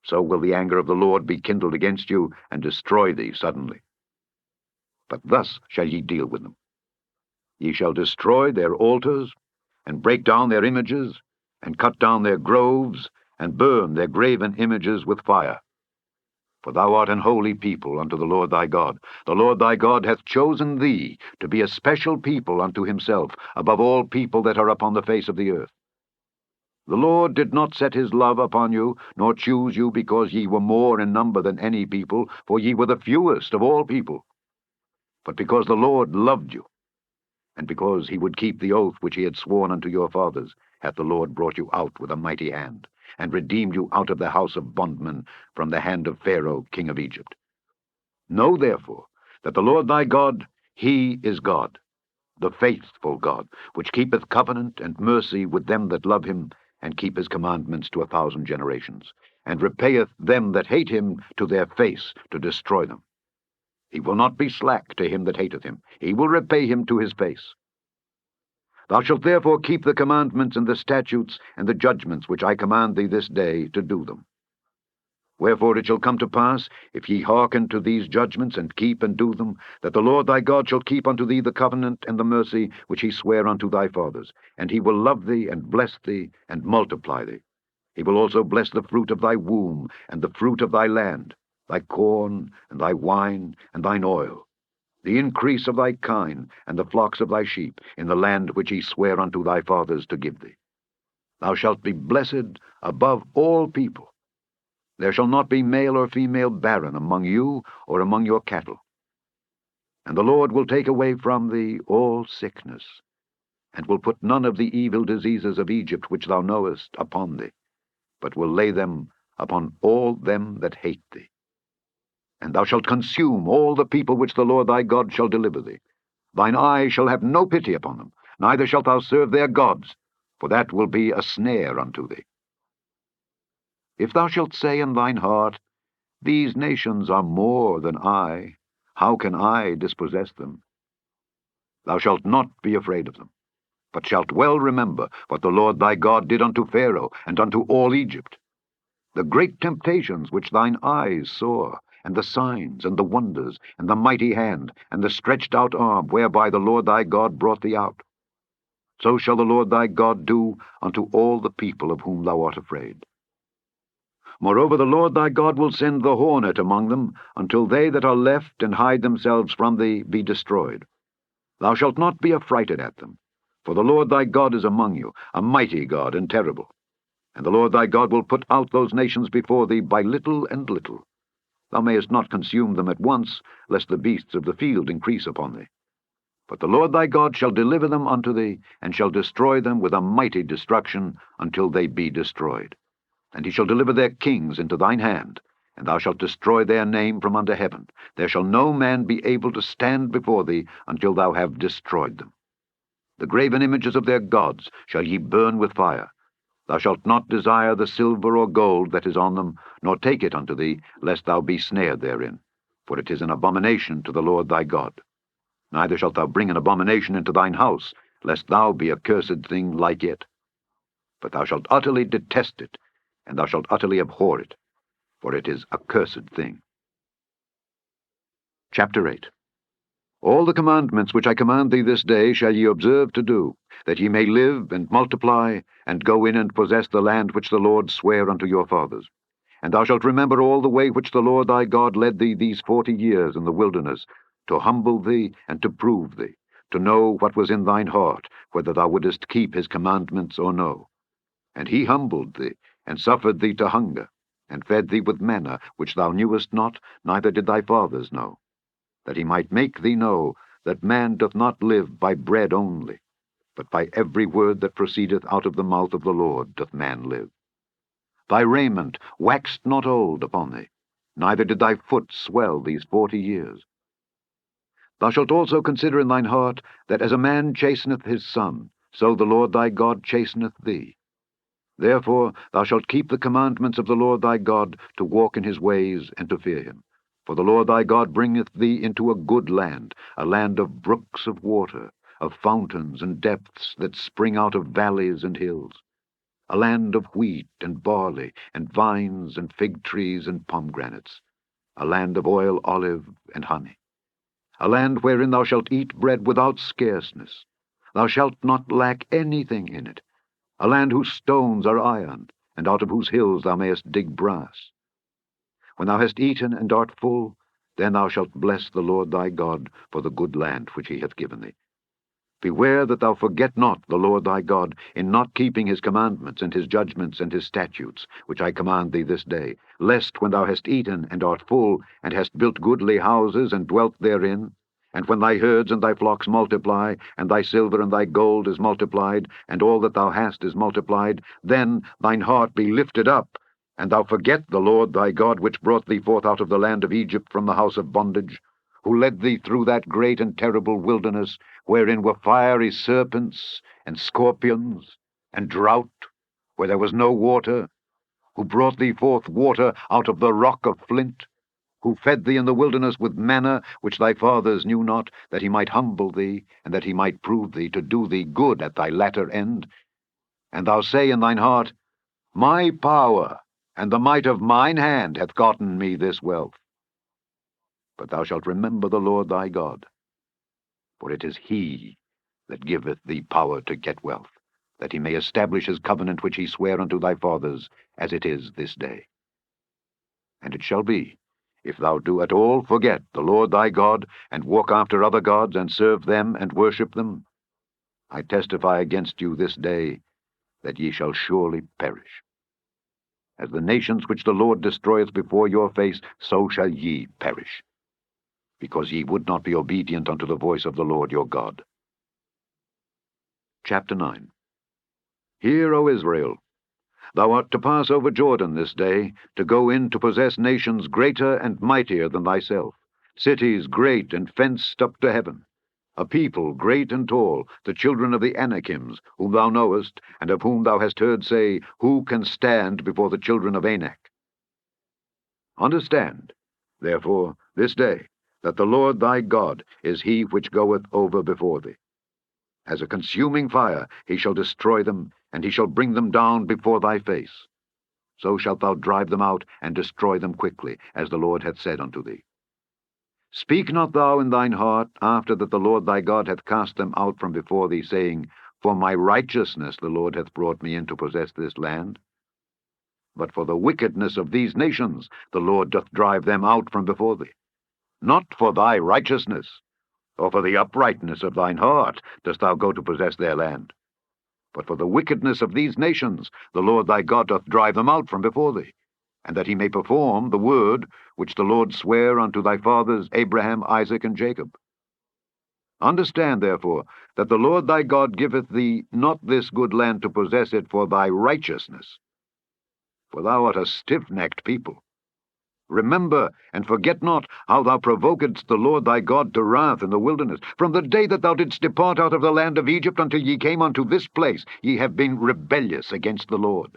so will the anger of the Lord be kindled against you, and destroy thee suddenly. But thus shall ye deal with them. Ye shall destroy their altars, and break down their images, and cut down their groves, and burn their graven images with fire. For thou art an holy people unto the Lord thy God. The Lord thy God hath chosen thee to be a special people unto himself, above all people that are upon the face of the earth. The Lord did not set his love upon you, nor choose you because ye were more in number than any people, for ye were the fewest of all people. But because the Lord loved you, and because he would keep the oath which he had sworn unto your fathers, hath the Lord brought you out with a mighty hand, and redeemed you out of the house of bondmen, from the hand of Pharaoh king of Egypt. Know therefore that the Lord thy God, he is God, the faithful God, which keepeth covenant and mercy with them that love him, and keep his commandments to 1,000 generations, and repayeth them that hate him to their face, to destroy them. He will not be slack to him that hateth him. He will repay him to his face. Thou shalt therefore keep the commandments and the statutes and the judgments which I command thee this day to do them. Wherefore it shall come to pass, if ye hearken to these judgments, and keep and do them, that the Lord thy God shall keep unto thee the covenant and the mercy which he sware unto thy fathers, and he will love thee, and bless thee, and multiply thee. He will also bless the fruit of thy womb, and the fruit of thy land, thy corn, and thy wine, and thine oil, the increase of thy kine, and the flocks of thy sheep, in the land which he sware unto thy fathers to give thee. Thou shalt be blessed above all people. There shall not be male or female barren among you or among your cattle. And the Lord will take away from thee all sickness, and will put none of the evil diseases of Egypt which thou knowest upon thee, but will lay them upon all them that hate thee. And thou shalt consume all the people which the Lord thy God shall deliver thee. Thine eye shall have no pity upon them, neither shalt thou serve their gods, for that will be a snare unto thee. If thou shalt say in thine heart, These nations are more than I, how can I dispossess them? Thou shalt not be afraid of them, but shalt well remember what the Lord thy God did unto Pharaoh and unto all Egypt, the great temptations which thine eyes saw, and the signs, and the wonders, and the mighty hand, and the stretched out arm, whereby the Lord thy God brought thee out. So shall the Lord thy God do unto all the people of whom thou art afraid. Moreover, the Lord thy God will send the hornet among them, until they that are left and hide themselves from thee be destroyed. Thou shalt not be affrighted at them, for the Lord thy God is among you, a mighty God and terrible. And the Lord thy God will put out those nations before thee by little and little. Thou mayest not consume them at once, lest the beasts of the field increase upon thee. But the Lord thy God shall deliver them unto thee, and shall destroy them with a mighty destruction, until they be destroyed. And he shall deliver their kings into thine hand, and thou shalt destroy their name from under heaven. There shall no man be able to stand before thee until thou have destroyed them. The graven images of their gods shall ye burn with fire. Thou shalt not desire the silver or gold that is on them, nor take it unto thee, lest thou be snared therein, for it is an abomination to the Lord thy God. Neither shalt thou bring an abomination into thine house, lest thou be a cursed thing like it. But thou shalt utterly detest it, and thou shalt utterly abhor it, for it is a cursed thing. Chapter 8. All the commandments which I command thee this day shall ye observe to do, that ye may live and multiply, and go in and possess the land which the Lord sware unto your fathers. And thou shalt remember all the way which the Lord thy God led thee these 40 years in the wilderness, to humble thee and to prove thee, to know what was in thine heart, whether thou wouldest keep his commandments or no. And he humbled thee, and suffered thee to hunger, and fed thee with manna, which thou knewest not, neither did thy fathers know, that he might make thee know that man doth not live by bread only, but by every word that proceedeth out of the mouth of the Lord doth man live. Thy raiment waxed not old upon thee, neither did thy foot swell these 40 years. Thou shalt also consider in thine heart, that as a man chasteneth his son, so the Lord thy God chasteneth thee. Therefore thou shalt keep the commandments of the Lord thy God, to walk in his ways, and to fear him. For the Lord thy God bringeth thee into a good land, a land of brooks of water, of fountains and depths that spring out of valleys and hills. a land of wheat and barley, and vines and fig trees and pomegranates, a land of oil, olive, and honey, a land wherein thou shalt eat bread without scarceness. Thou shalt not lack anything in it, a land whose stones are iron, and out of whose hills thou mayest dig brass. When thou hast eaten and art full, then thou shalt bless the Lord thy God for the good land which he hath given thee. Beware that thou forget not the Lord thy God in not keeping his commandments and his judgments and his statutes, which I command thee this day, lest when thou hast eaten and art full, and hast built goodly houses and dwelt therein, and when thy herds and thy flocks multiply, and thy silver and thy gold is multiplied, and all that thou hast is multiplied, then thine heart be lifted up, and thou forget the Lord thy God, which brought thee forth out of the land of Egypt from the house of bondage, who led thee through that great and terrible wilderness, wherein were fiery serpents, and scorpions, and drought, where there was no water, who brought thee forth water out of the rock of flint, who fed thee in the wilderness with manna, which thy fathers knew not, that he might humble thee, and that he might prove thee, to do thee good at thy latter end. And thou say in thine heart, My power and the might of mine hand hath gotten me this wealth. But thou shalt remember the Lord thy God, for it is he that giveth thee power to get wealth, that he may establish his covenant which he sware unto thy fathers, as it is this day. And it shall be, if thou do at all forget the Lord thy God, and walk after other gods, and serve them, and worship them, I testify against you this day, that ye shall surely perish. As the nations which the Lord destroyeth before your face, so shall ye perish, because ye would not be obedient unto the voice of the Lord your God. Chapter 9. Hear, O Israel, thou art to pass over Jordan this day, to go in to possess nations greater and mightier than thyself, cities great and fenced up to heaven, a people great and tall, the children of the Anakims, whom thou knowest, and of whom thou hast heard say, Who can stand before the children of Anak? Understand, therefore, this day, that the Lord thy God is he which goeth over before thee. As a consuming fire he shall destroy them, and he shall bring them down before thy face. So shalt thou drive them out, and destroy them quickly, as the Lord hath said unto thee. Speak not thou in thine heart, after that the Lord thy God hath cast them out from before thee, saying, For my righteousness the Lord hath brought me in to possess this land. But for the wickedness of these nations the Lord doth drive them out from before thee. Not for thy righteousness, or for the uprightness of thine heart dost thou go to possess their land. But for the wickedness of these nations the Lord thy God doth drive them out from before thee, and that he may perform the word which the Lord sware unto thy fathers Abraham, Isaac, and Jacob. Understand, therefore, that the Lord thy God giveth thee not this good land to possess it for thy righteousness, for thou art a stiff-necked people. Remember, and forget not how thou provokedst the Lord thy God to wrath in the wilderness. From the day that thou didst depart out of the land of Egypt until ye came unto this place, ye have been rebellious against the Lord.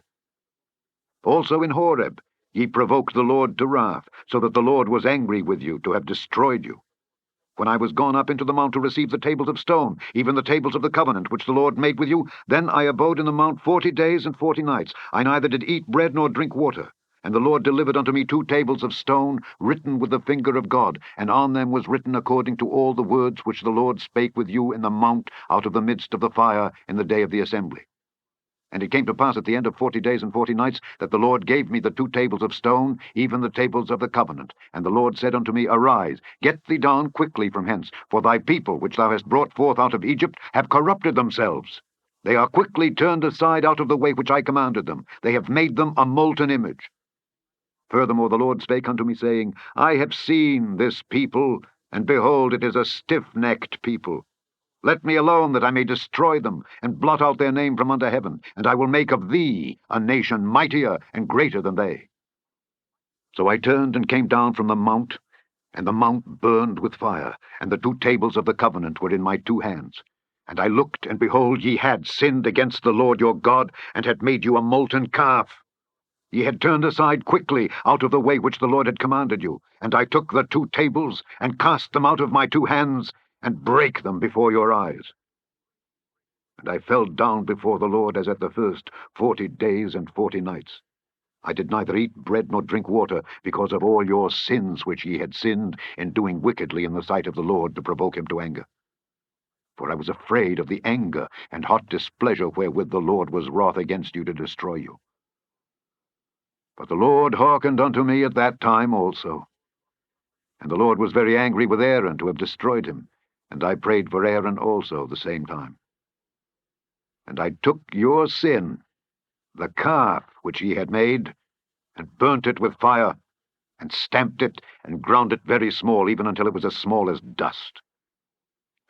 Also in Horeb ye provoked the Lord to wrath, so that the Lord was angry with you to have destroyed you. When I was gone up into the mount to receive the tables of stone, even the tables of the covenant which the Lord made with you, then I abode in the mount 40 days and 40 nights. I neither did eat bread nor drink water. And the Lord delivered unto me 2 tables of stone, written with the finger of God, and on them was written according to all the words which the Lord spake with you in the mount out of the midst of the fire in the day of the assembly. And it came to pass at the end of 40 days and 40 nights, that the Lord gave me the 2 tables of stone, even the tables of the covenant. And the Lord said unto me, Arise, get thee down quickly from hence, for thy people which thou hast brought forth out of Egypt have corrupted themselves. They are quickly turned aside out of the way which I commanded them. They have made them a molten image. Furthermore the Lord spake unto me, saying, I have seen this people, and behold, it is a stiff-necked people. Let me alone, that I may destroy them, and blot out their name from under heaven, and I will make of thee a nation mightier and greater than they. So I turned and came down from the mount, and the mount burned with fire, and the 2 tables of the covenant were in my 2 hands. And I looked, and behold, ye had sinned against the Lord your God, and had made you a molten calf. Ye had turned aside quickly out of the way which the Lord had commanded you. And I took the 2 tables, and cast them out of my 2 hands, and brake them before your eyes. And I fell down before the Lord as at the first 40 days and 40 nights. I did neither eat bread nor drink water, because of all your sins which ye had sinned in doing wickedly in the sight of the Lord to provoke him to anger. For I was afraid of the anger and hot displeasure wherewith the Lord was wroth against you to destroy you. But the Lord hearkened unto me at that time also. And the Lord was very angry with Aaron to have destroyed him, and I prayed for Aaron also the same time. And I took your sin, the calf which ye had made, and burnt it with fire, and stamped it, and ground it very small, even until it was as small as dust.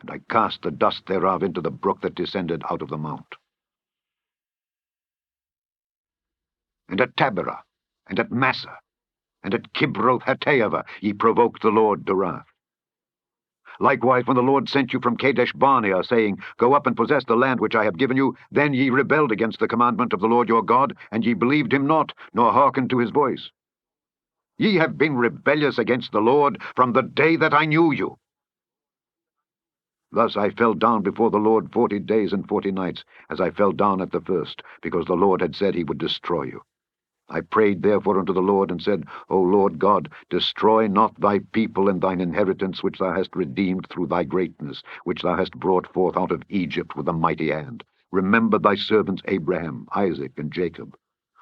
And I cast the dust thereof into the brook that descended out of the mount. And at Taberah, and at Massa, and at Kibroth-Hattaavah ye provoked the Lord to wrath. Likewise, when the Lord sent you from Kadesh-barnea, saying, Go up and possess the land which I have given you, then ye rebelled against the commandment of the Lord your God, and ye believed him not, nor hearkened to his voice. Ye have been rebellious against the Lord from the day that I knew you. Thus I fell down before the Lord 40 days and 40 nights, as I fell down at the first, because the Lord had said he would destroy you. I prayed therefore unto the Lord, and said, O Lord God, destroy not thy people and thine inheritance, which thou hast redeemed through thy greatness, which thou hast brought forth out of Egypt with a mighty hand. Remember thy servants Abraham, Isaac, and Jacob.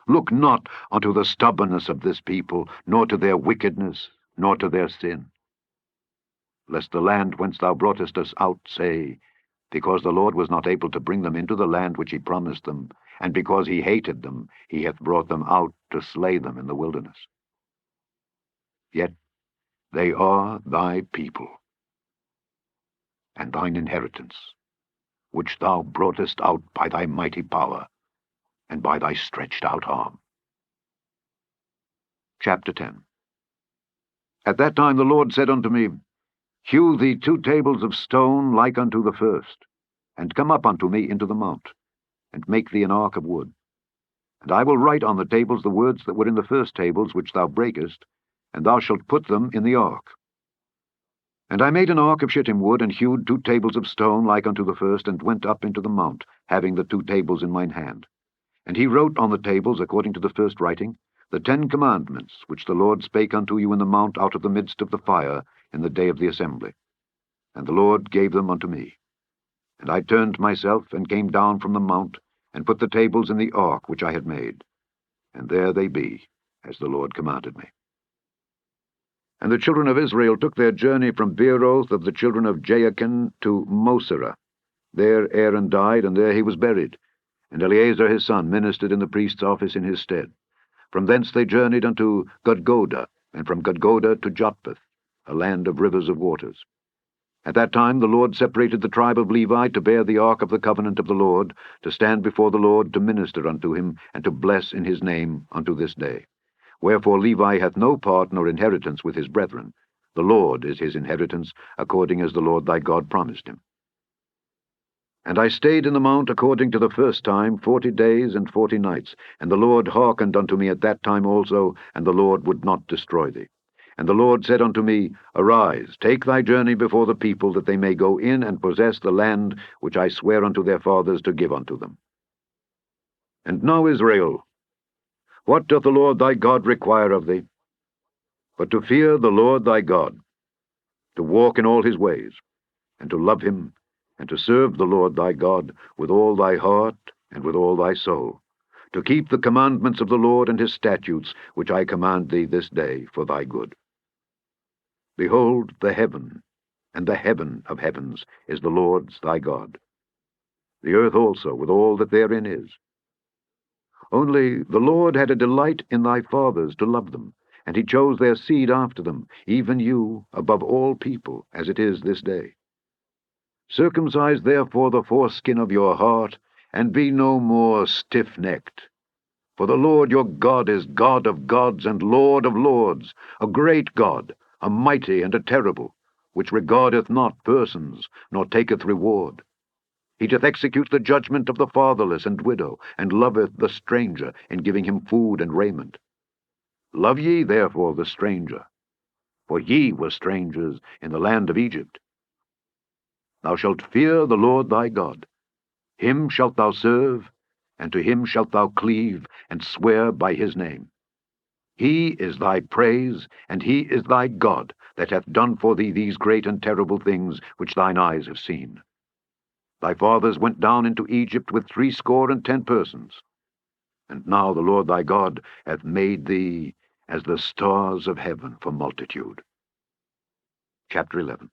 Look not unto the stubbornness of this people, nor to their wickedness, nor to their sin. Lest the land whence thou broughtest us out say, Because the Lord was not able to bring them into the land which he promised them, and because he hated them, he hath brought them out to slay them in the wilderness. Yet they are thy people, and thine inheritance, which thou broughtest out by thy mighty power, and by thy stretched out arm. Chapter 10. At that time the Lord said unto me, Hew thee 2 tables of stone like unto the first, and come up unto me into the mount, and make thee an ark of wood. And I will write on the tables the words that were in the first tables which thou breakest, and thou shalt put them in the ark. And I made an ark of shittim wood, and hewed 2 tables of stone like unto the first, and went up into the mount, having the 2 tables in mine hand. And he wrote on the tables, according to the first writing, the 10 commandments, which the Lord spake unto you in the mount out of the midst of the fire in the day of the assembly. And the Lord gave them unto me. And I turned myself, and came down from the mount, and put the tables in the ark which I had made. And there they be, as the Lord commanded me. And the children of Israel took their journey from Beeroth of the children of Jaachin to Moserah. There Aaron died, and there he was buried. And Eleazar his son ministered in the priest's office in his stead. From thence they journeyed unto Gudgodah, and from Gudgodah to Jotbath, a land of rivers of waters. At that time the Lord separated the tribe of Levi to bear the ark of the covenant of the Lord, to stand before the Lord, to minister unto him, and to bless in his name unto this day. Wherefore Levi hath no part nor inheritance with his brethren. The Lord is his inheritance, according as the Lord thy God promised him. And I stayed in the mount according to the first time 40 days and 40 nights, and the Lord hearkened unto me at that time also, and the Lord would not destroy thee. And the Lord said unto me, Arise, take thy journey before the people, that they may go in and possess the land which I swear unto their fathers to give unto them. And now, Israel, what doth the Lord thy God require of thee? But to fear the Lord thy God, to walk in all his ways, and to love him, and to serve the Lord thy God with all thy heart and with all thy soul, to keep the commandments of the Lord and his statutes, which I command thee this day for thy good. Behold, the heaven, and the heaven of heavens, is the Lord's thy God. The earth also, with all that therein is. Only the Lord had a delight in thy fathers to love them, and he chose their seed after them, even you, above all people, as it is this day. Circumcise therefore the foreskin of your heart, and be no more stiff-necked. For the Lord your God is God of gods and Lord of lords, a great God, a mighty and a terrible, which regardeth not persons, nor taketh reward. He doth execute the judgment of the fatherless and widow, and loveth the stranger, in giving him food and raiment. Love ye therefore the stranger, for ye were strangers in the land of Egypt. Thou shalt fear the Lord thy God, Him shalt thou serve, and to him shalt thou cleave, and swear by his name. He is thy praise, and he is thy God, that hath done for thee these great and terrible things which thine eyes have seen. Thy fathers went down into Egypt with 70 persons, and now the Lord thy God hath made thee as the stars of heaven for multitude. Chapter 11.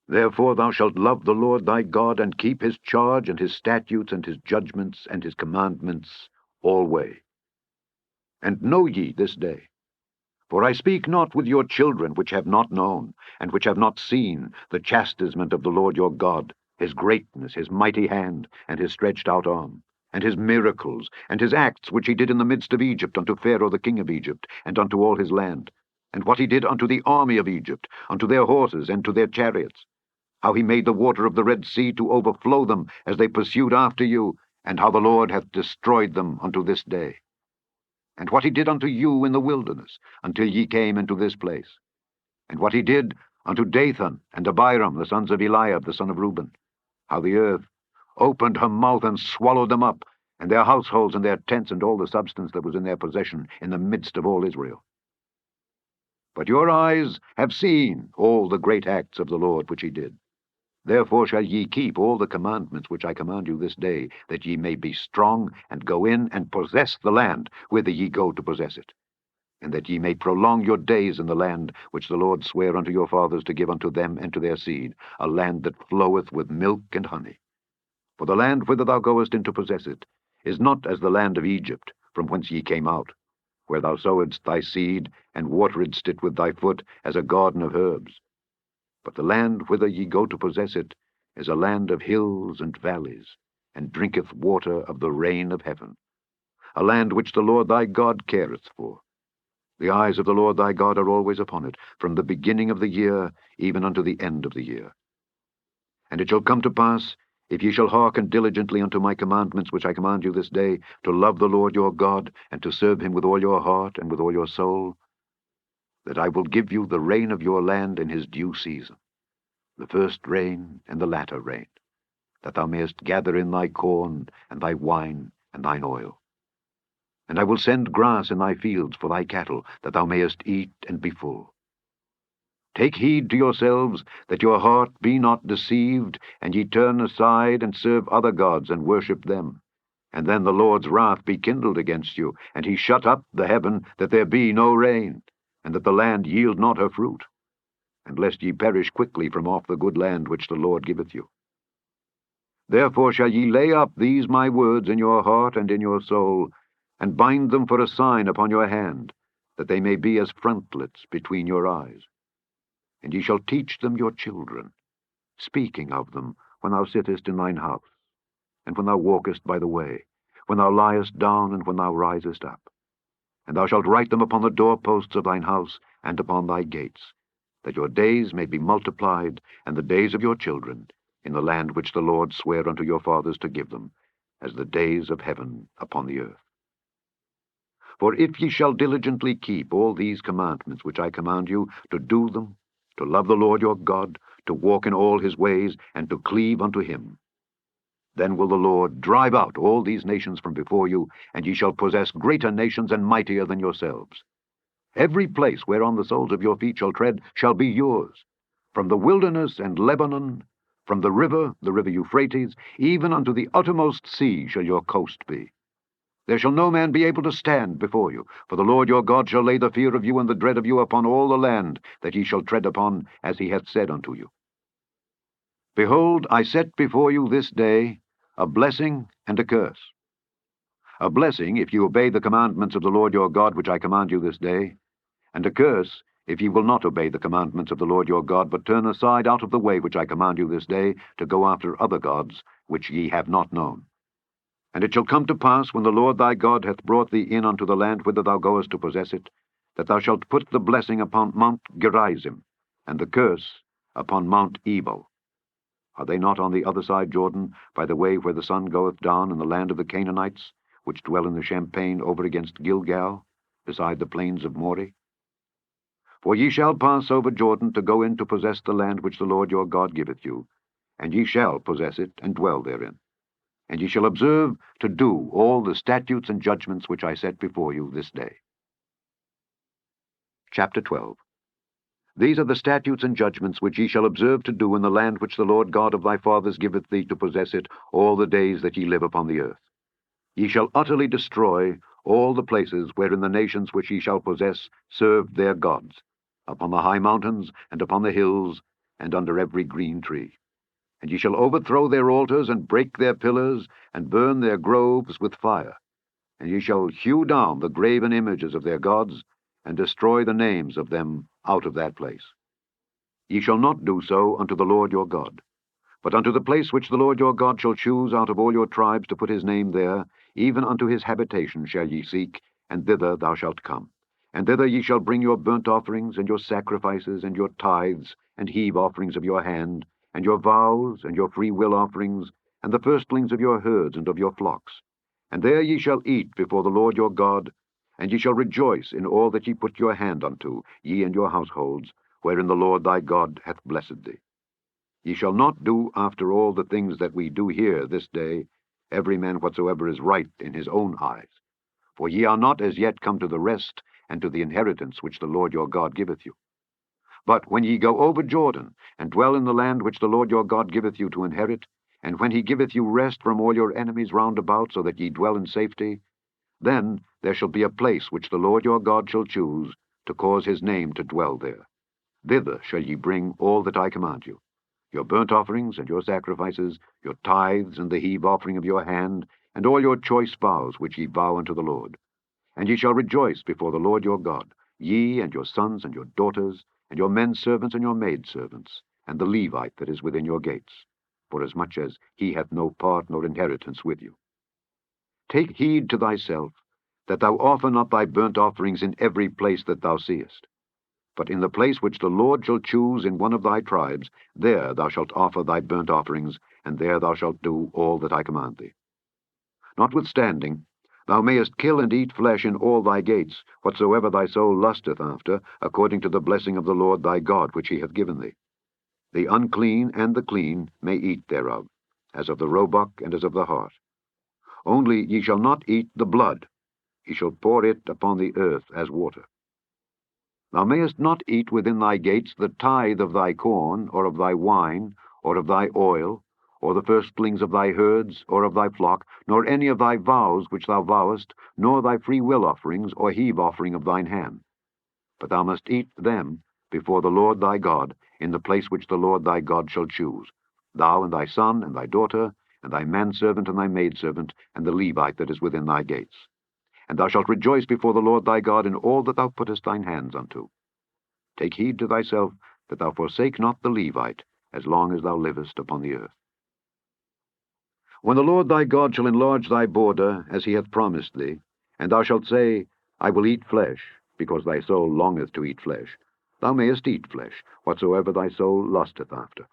Therefore thou shalt love the Lord thy God, and keep his charge, and his statutes, and his judgments, and his commandments alway. And know ye this day, for I speak not with your children which have not known, and which have not seen the chastisement of the Lord your God, his greatness, his mighty hand, and his stretched out arm, and his miracles, and his acts which he did in the midst of Egypt unto Pharaoh the king of Egypt, and unto all his land, and what he did unto the army of Egypt, unto their horses, and to their chariots, how he made the water of the Red Sea to overflow them as they pursued after you, and how the Lord hath destroyed them unto this day. And what he did unto you in the wilderness, until ye came into this place. And what he did unto Dathan and Abiram, the sons of Eliab, the son of Reuben, how the earth opened her mouth and swallowed them up, and their households and their tents and all the substance that was in their possession in the midst of all Israel. But your eyes have seen all the great acts of the Lord which he did. Therefore shall ye keep all the commandments which I command you this day, that ye may be strong, and go in and possess the land, whither ye go to possess it, and that ye may prolong your days in the land which the Lord sware unto your fathers to give unto them and to their seed, a land that floweth with milk and honey. For the land whither thou goest in to possess it is not as the land of Egypt, from whence ye came out, where thou sowedst thy seed, and wateredst it with thy foot as a garden of herbs. But the land whither ye go to possess it is a land of hills and valleys, and drinketh water of the rain of heaven, a land which the Lord thy God careth for. The eyes of the Lord thy God are always upon it, from the beginning of the year even unto the end of the year. And it shall come to pass, if ye shall hearken diligently unto my commandments which I command you this day, to love the Lord your God, and to serve him with all your heart and with all your soul, that I will give you the rain of your land in his due season, the first rain and the latter rain, that thou mayest gather in thy corn, and thy wine, and thine oil. And I will send grass in thy fields for thy cattle, that thou mayest eat and be full. Take heed to yourselves, that your heart be not deceived, and ye turn aside and serve other gods, and worship them. And then the Lord's wrath be kindled against you, and he shut up the heaven, that there be no rain, and that the land yield not her fruit, and lest ye perish quickly from off the good land which the Lord giveth you. Therefore shall ye lay up these my words in your heart and in your soul, and bind them for a sign upon your hand, that they may be as frontlets between your eyes. And ye shall teach them your children, speaking of them when thou sittest in thine house, and when thou walkest by the way, when thou liest down, and when thou risest up. And thou shalt write them upon the doorposts of thine house, and upon thy gates, that your days may be multiplied, and the days of your children, in the land which the Lord sware unto your fathers to give them, as the days of heaven upon the earth. For if ye shall diligently keep all these commandments which I command you, to do them, to love the Lord your God, to walk in all his ways, and to cleave unto him, then will the Lord drive out all these nations from before you, and ye shall possess greater nations and mightier than yourselves. Every place whereon the soles of your feet shall tread shall be yours, from the wilderness and Lebanon, from the river Euphrates, even unto the uttermost sea shall your coast be. There shall no man be able to stand before you, for the Lord your God shall lay the fear of you and the dread of you upon all the land that ye shall tread upon, as he hath said unto you. Behold, I set before you this day a blessing and a curse. A blessing, if ye obey the commandments of the Lord your God which I command you this day, and a curse, if ye will not obey the commandments of the Lord your God, but turn aside out of the way which I command you this day, to go after other gods which ye have not known. And it shall come to pass, when the Lord thy God hath brought thee in unto the land whither thou goest to possess it, that thou shalt put the blessing upon Mount Gerizim, and the curse upon Mount Ebal. Are they not on the other side Jordan, by the way where the sun goeth down, in the land of the Canaanites, which dwell in the champaign over against Gilgal, beside the plains of Moreh? For ye shall pass over Jordan to go in to possess the land which the Lord your God giveth you, and ye shall possess it and dwell therein. And ye shall observe to do all the statutes and judgments which I set before you this day. Chapter 12. These are the statutes and judgments which ye shall observe to do in the land which the Lord God of thy fathers giveth thee to possess it all the days that ye live upon the earth. Ye shall utterly destroy all the places wherein the nations which ye shall possess served their gods, upon the high mountains, and upon the hills, and under every green tree. And ye shall overthrow their altars, and break their pillars, and burn their groves with fire. And ye shall hew down the graven images of their gods, and destroy the names of them out of that place. Ye shall not do so unto the Lord your God. But unto the place which the Lord your God shall choose out of all your tribes to put his name there, even unto his habitation shall ye seek, and thither thou shalt come. And thither ye shall bring your burnt offerings, and your sacrifices, and your tithes, and heave offerings of your hand, and your vows, and your free will offerings, and the firstlings of your herds and of your flocks. And there ye shall eat before the Lord your God, and ye shall rejoice in all that ye put your hand unto, ye and your households, wherein the Lord thy God hath blessed thee. Ye shall not do after all the things that we do here this day, every man whatsoever is right in his own eyes. For ye are not as yet come to the rest and to the inheritance which the Lord your God giveth you. But when ye go over Jordan, and dwell in the land which the Lord your God giveth you to inherit, and when he giveth you rest from all your enemies round about, so that ye dwell in safety, then there shall be a place which the Lord your God shall choose, to cause his name to dwell there. Thither shall ye bring all that I command you, your burnt offerings and your sacrifices, your tithes and the heave offering of your hand, and all your choice vows which ye vow unto the Lord. And ye shall rejoice before the Lord your God, ye and your sons and your daughters, and your men servants and your maid servants, and the Levite that is within your gates, forasmuch as he hath no part nor inheritance with you. Take heed to thyself, that thou offer not thy burnt offerings in every place that thou seest. But in the place which the Lord shall choose in one of thy tribes, there thou shalt offer thy burnt offerings, and there thou shalt do all that I command thee. Notwithstanding, thou mayest kill and eat flesh in all thy gates, whatsoever thy soul lusteth after, according to the blessing of the Lord thy God which he hath given thee. The unclean and the clean may eat thereof, as of the roebuck and as of the hart. Only ye shall not eat the blood, ye shall pour it upon the earth as water. Thou mayest not eat within thy gates the tithe of thy corn, or of thy wine, or of thy oil, or the firstlings of thy herds, or of thy flock, nor any of thy vows which thou vowest, nor thy free will offerings, or heave offering of thine hand. But thou must eat them before the Lord thy God, in the place which the Lord thy God shall choose, thou and thy son and thy daughter, and thy manservant and thy maidservant, and the Levite that is within thy gates. And thou shalt rejoice before the Lord thy God in all that thou puttest thine hands unto. Take heed to thyself that thou forsake not the Levite, as long as thou livest upon the earth. When the Lord thy God shall enlarge thy border, as he hath promised thee, and thou shalt say, I will eat flesh, because thy soul longeth to eat flesh, thou mayest eat flesh, whatsoever thy soul lusteth after.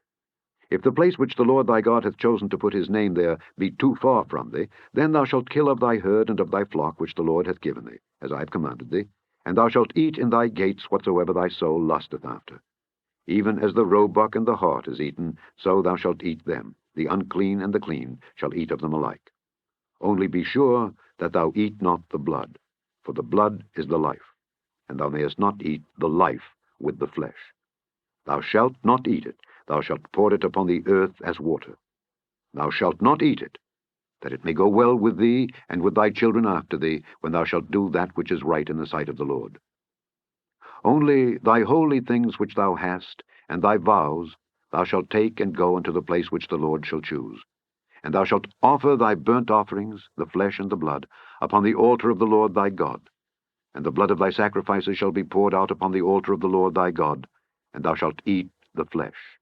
If the place which the Lord thy God hath chosen to put his name there be too far from thee, then thou shalt kill of thy herd and of thy flock which the Lord hath given thee, as I have commanded thee, and thou shalt eat in thy gates whatsoever thy soul lusteth after. Even as the roebuck and the hart is eaten, so thou shalt eat them. The unclean and the clean shall eat of them alike. Only be sure that thou eat not the blood, for the blood is the life, and thou mayest not eat the life with the flesh. Thou shalt not eat it, thou shalt pour it upon the earth as water. Thou shalt not eat it, that it may go well with thee and with thy children after thee, when thou shalt do that which is right in the sight of the Lord. Only thy holy things which thou hast, and thy vows, thou shalt take and go unto the place which the Lord shall choose. And thou shalt offer thy burnt offerings, the flesh and the blood, upon the altar of the Lord thy God. And the blood of thy sacrifices shall be poured out upon the altar of the Lord thy God, and thou shalt eat the flesh.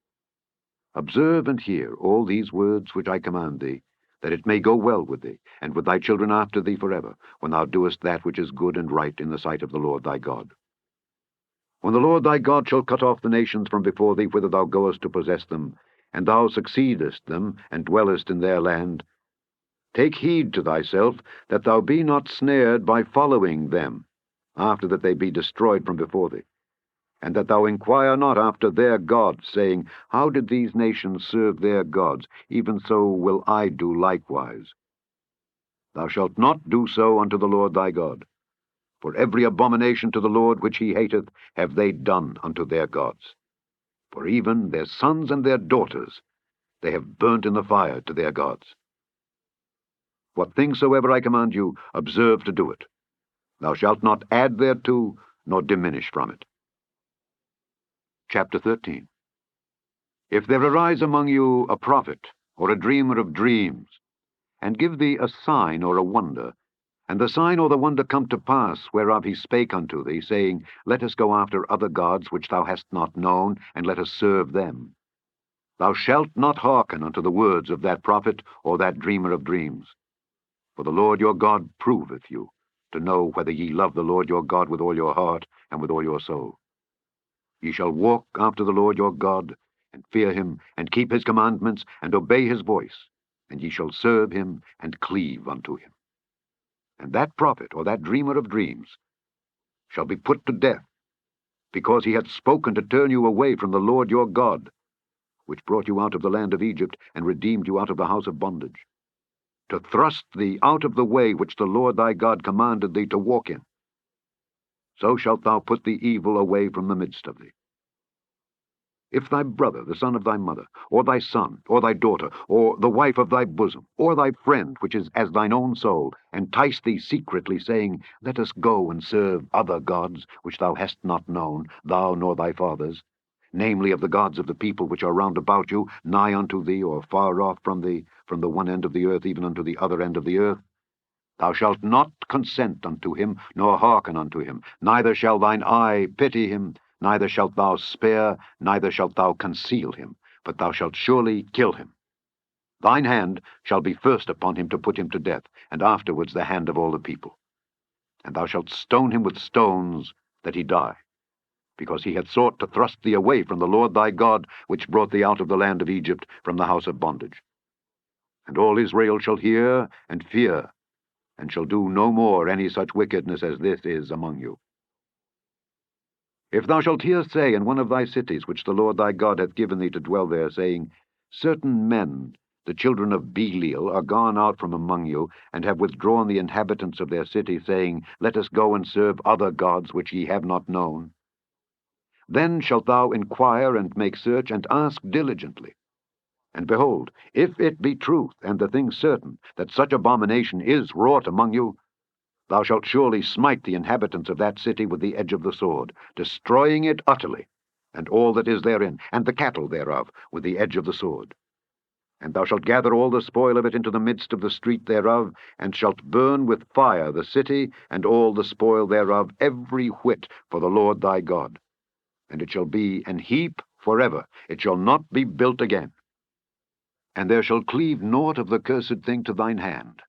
Observe and hear all these words which I command thee, that it may go well with thee, and with thy children after thee forever, when thou doest that which is good and right in the sight of the Lord thy God. When the Lord thy God shall cut off the nations from before thee whither thou goest to possess them, and thou succeedest them, and dwellest in their land, take heed to thyself that thou be not snared by following them, after that they be destroyed from before thee. and that thou inquire not after their gods, saying, How did these nations serve their gods? Even so will I do likewise. Thou shalt not do so unto the Lord thy God. For every abomination to the Lord which he hateth have they done unto their gods. For even their sons and their daughters they have burnt in the fire to their gods. What things soever I command you, observe to do it. Thou shalt not add thereto, nor diminish from it. Chapter 13. If there arise among you a prophet, or a dreamer of dreams, and give thee a sign or a wonder, and the sign or the wonder come to pass, whereof he spake unto thee, saying, Let us go after other gods which thou hast not known, and let us serve them. Thou shalt not hearken unto the words of that prophet or that dreamer of dreams. For the Lord your God proveth you, to know whether ye love the Lord your God with all your heart and with all your soul. Ye shall walk after the Lord your God, and fear him, and keep his commandments, and obey his voice, and ye shall serve him, and cleave unto him. And that prophet or that dreamer of dreams shall be put to death, because he hath spoken to turn you away from the Lord your God, which brought you out of the land of Egypt, and redeemed you out of the house of bondage, to thrust thee out of the way which the Lord thy God commanded thee to walk in. So shalt thou put the evil away from the midst of thee. If thy brother, the son of thy mother, or thy son, or thy daughter, or the wife of thy bosom, or thy friend, which is as thine own soul, entice thee secretly, saying, Let us go and serve other gods, which thou hast not known, thou nor thy fathers, namely of the gods of the people which are round about you, nigh unto thee, or far off from thee, from the one end of the earth even unto the other end of the earth, thou shalt not consent unto him, nor hearken unto him, neither shall thine eye pity him, neither shalt thou spare, neither shalt thou conceal him, but thou shalt surely kill him. Thine hand shall be first upon him to put him to death, and afterwards the hand of all the people. And thou shalt stone him with stones, that he die, because he hath sought to thrust thee away from the Lord thy God, which brought thee out of the land of Egypt, from the house of bondage. And all Israel shall hear and fear, and shall do no more any such wickedness as this is among you. If thou shalt hear say in one of thy cities, which the Lord thy God hath given thee to dwell there, saying, Certain men, the children of Belial, are gone out from among you, and have withdrawn the inhabitants of their city, saying, Let us go and serve other gods which ye have not known. Then shalt thou inquire and make search, and ask diligently. And behold, if it be truth, and the thing certain, that such abomination is wrought among you, thou shalt surely smite the inhabitants of that city with the edge of the sword, destroying it utterly, and all that is therein, and the cattle thereof, with the edge of the sword. And thou shalt gather all the spoil of it into the midst of the street thereof, and shalt burn with fire the city, and all the spoil thereof, every whit, for the Lord thy God. And it shall be an heap forever, it shall not be built again. And there shall cleave naught of the cursed thing to thine hand,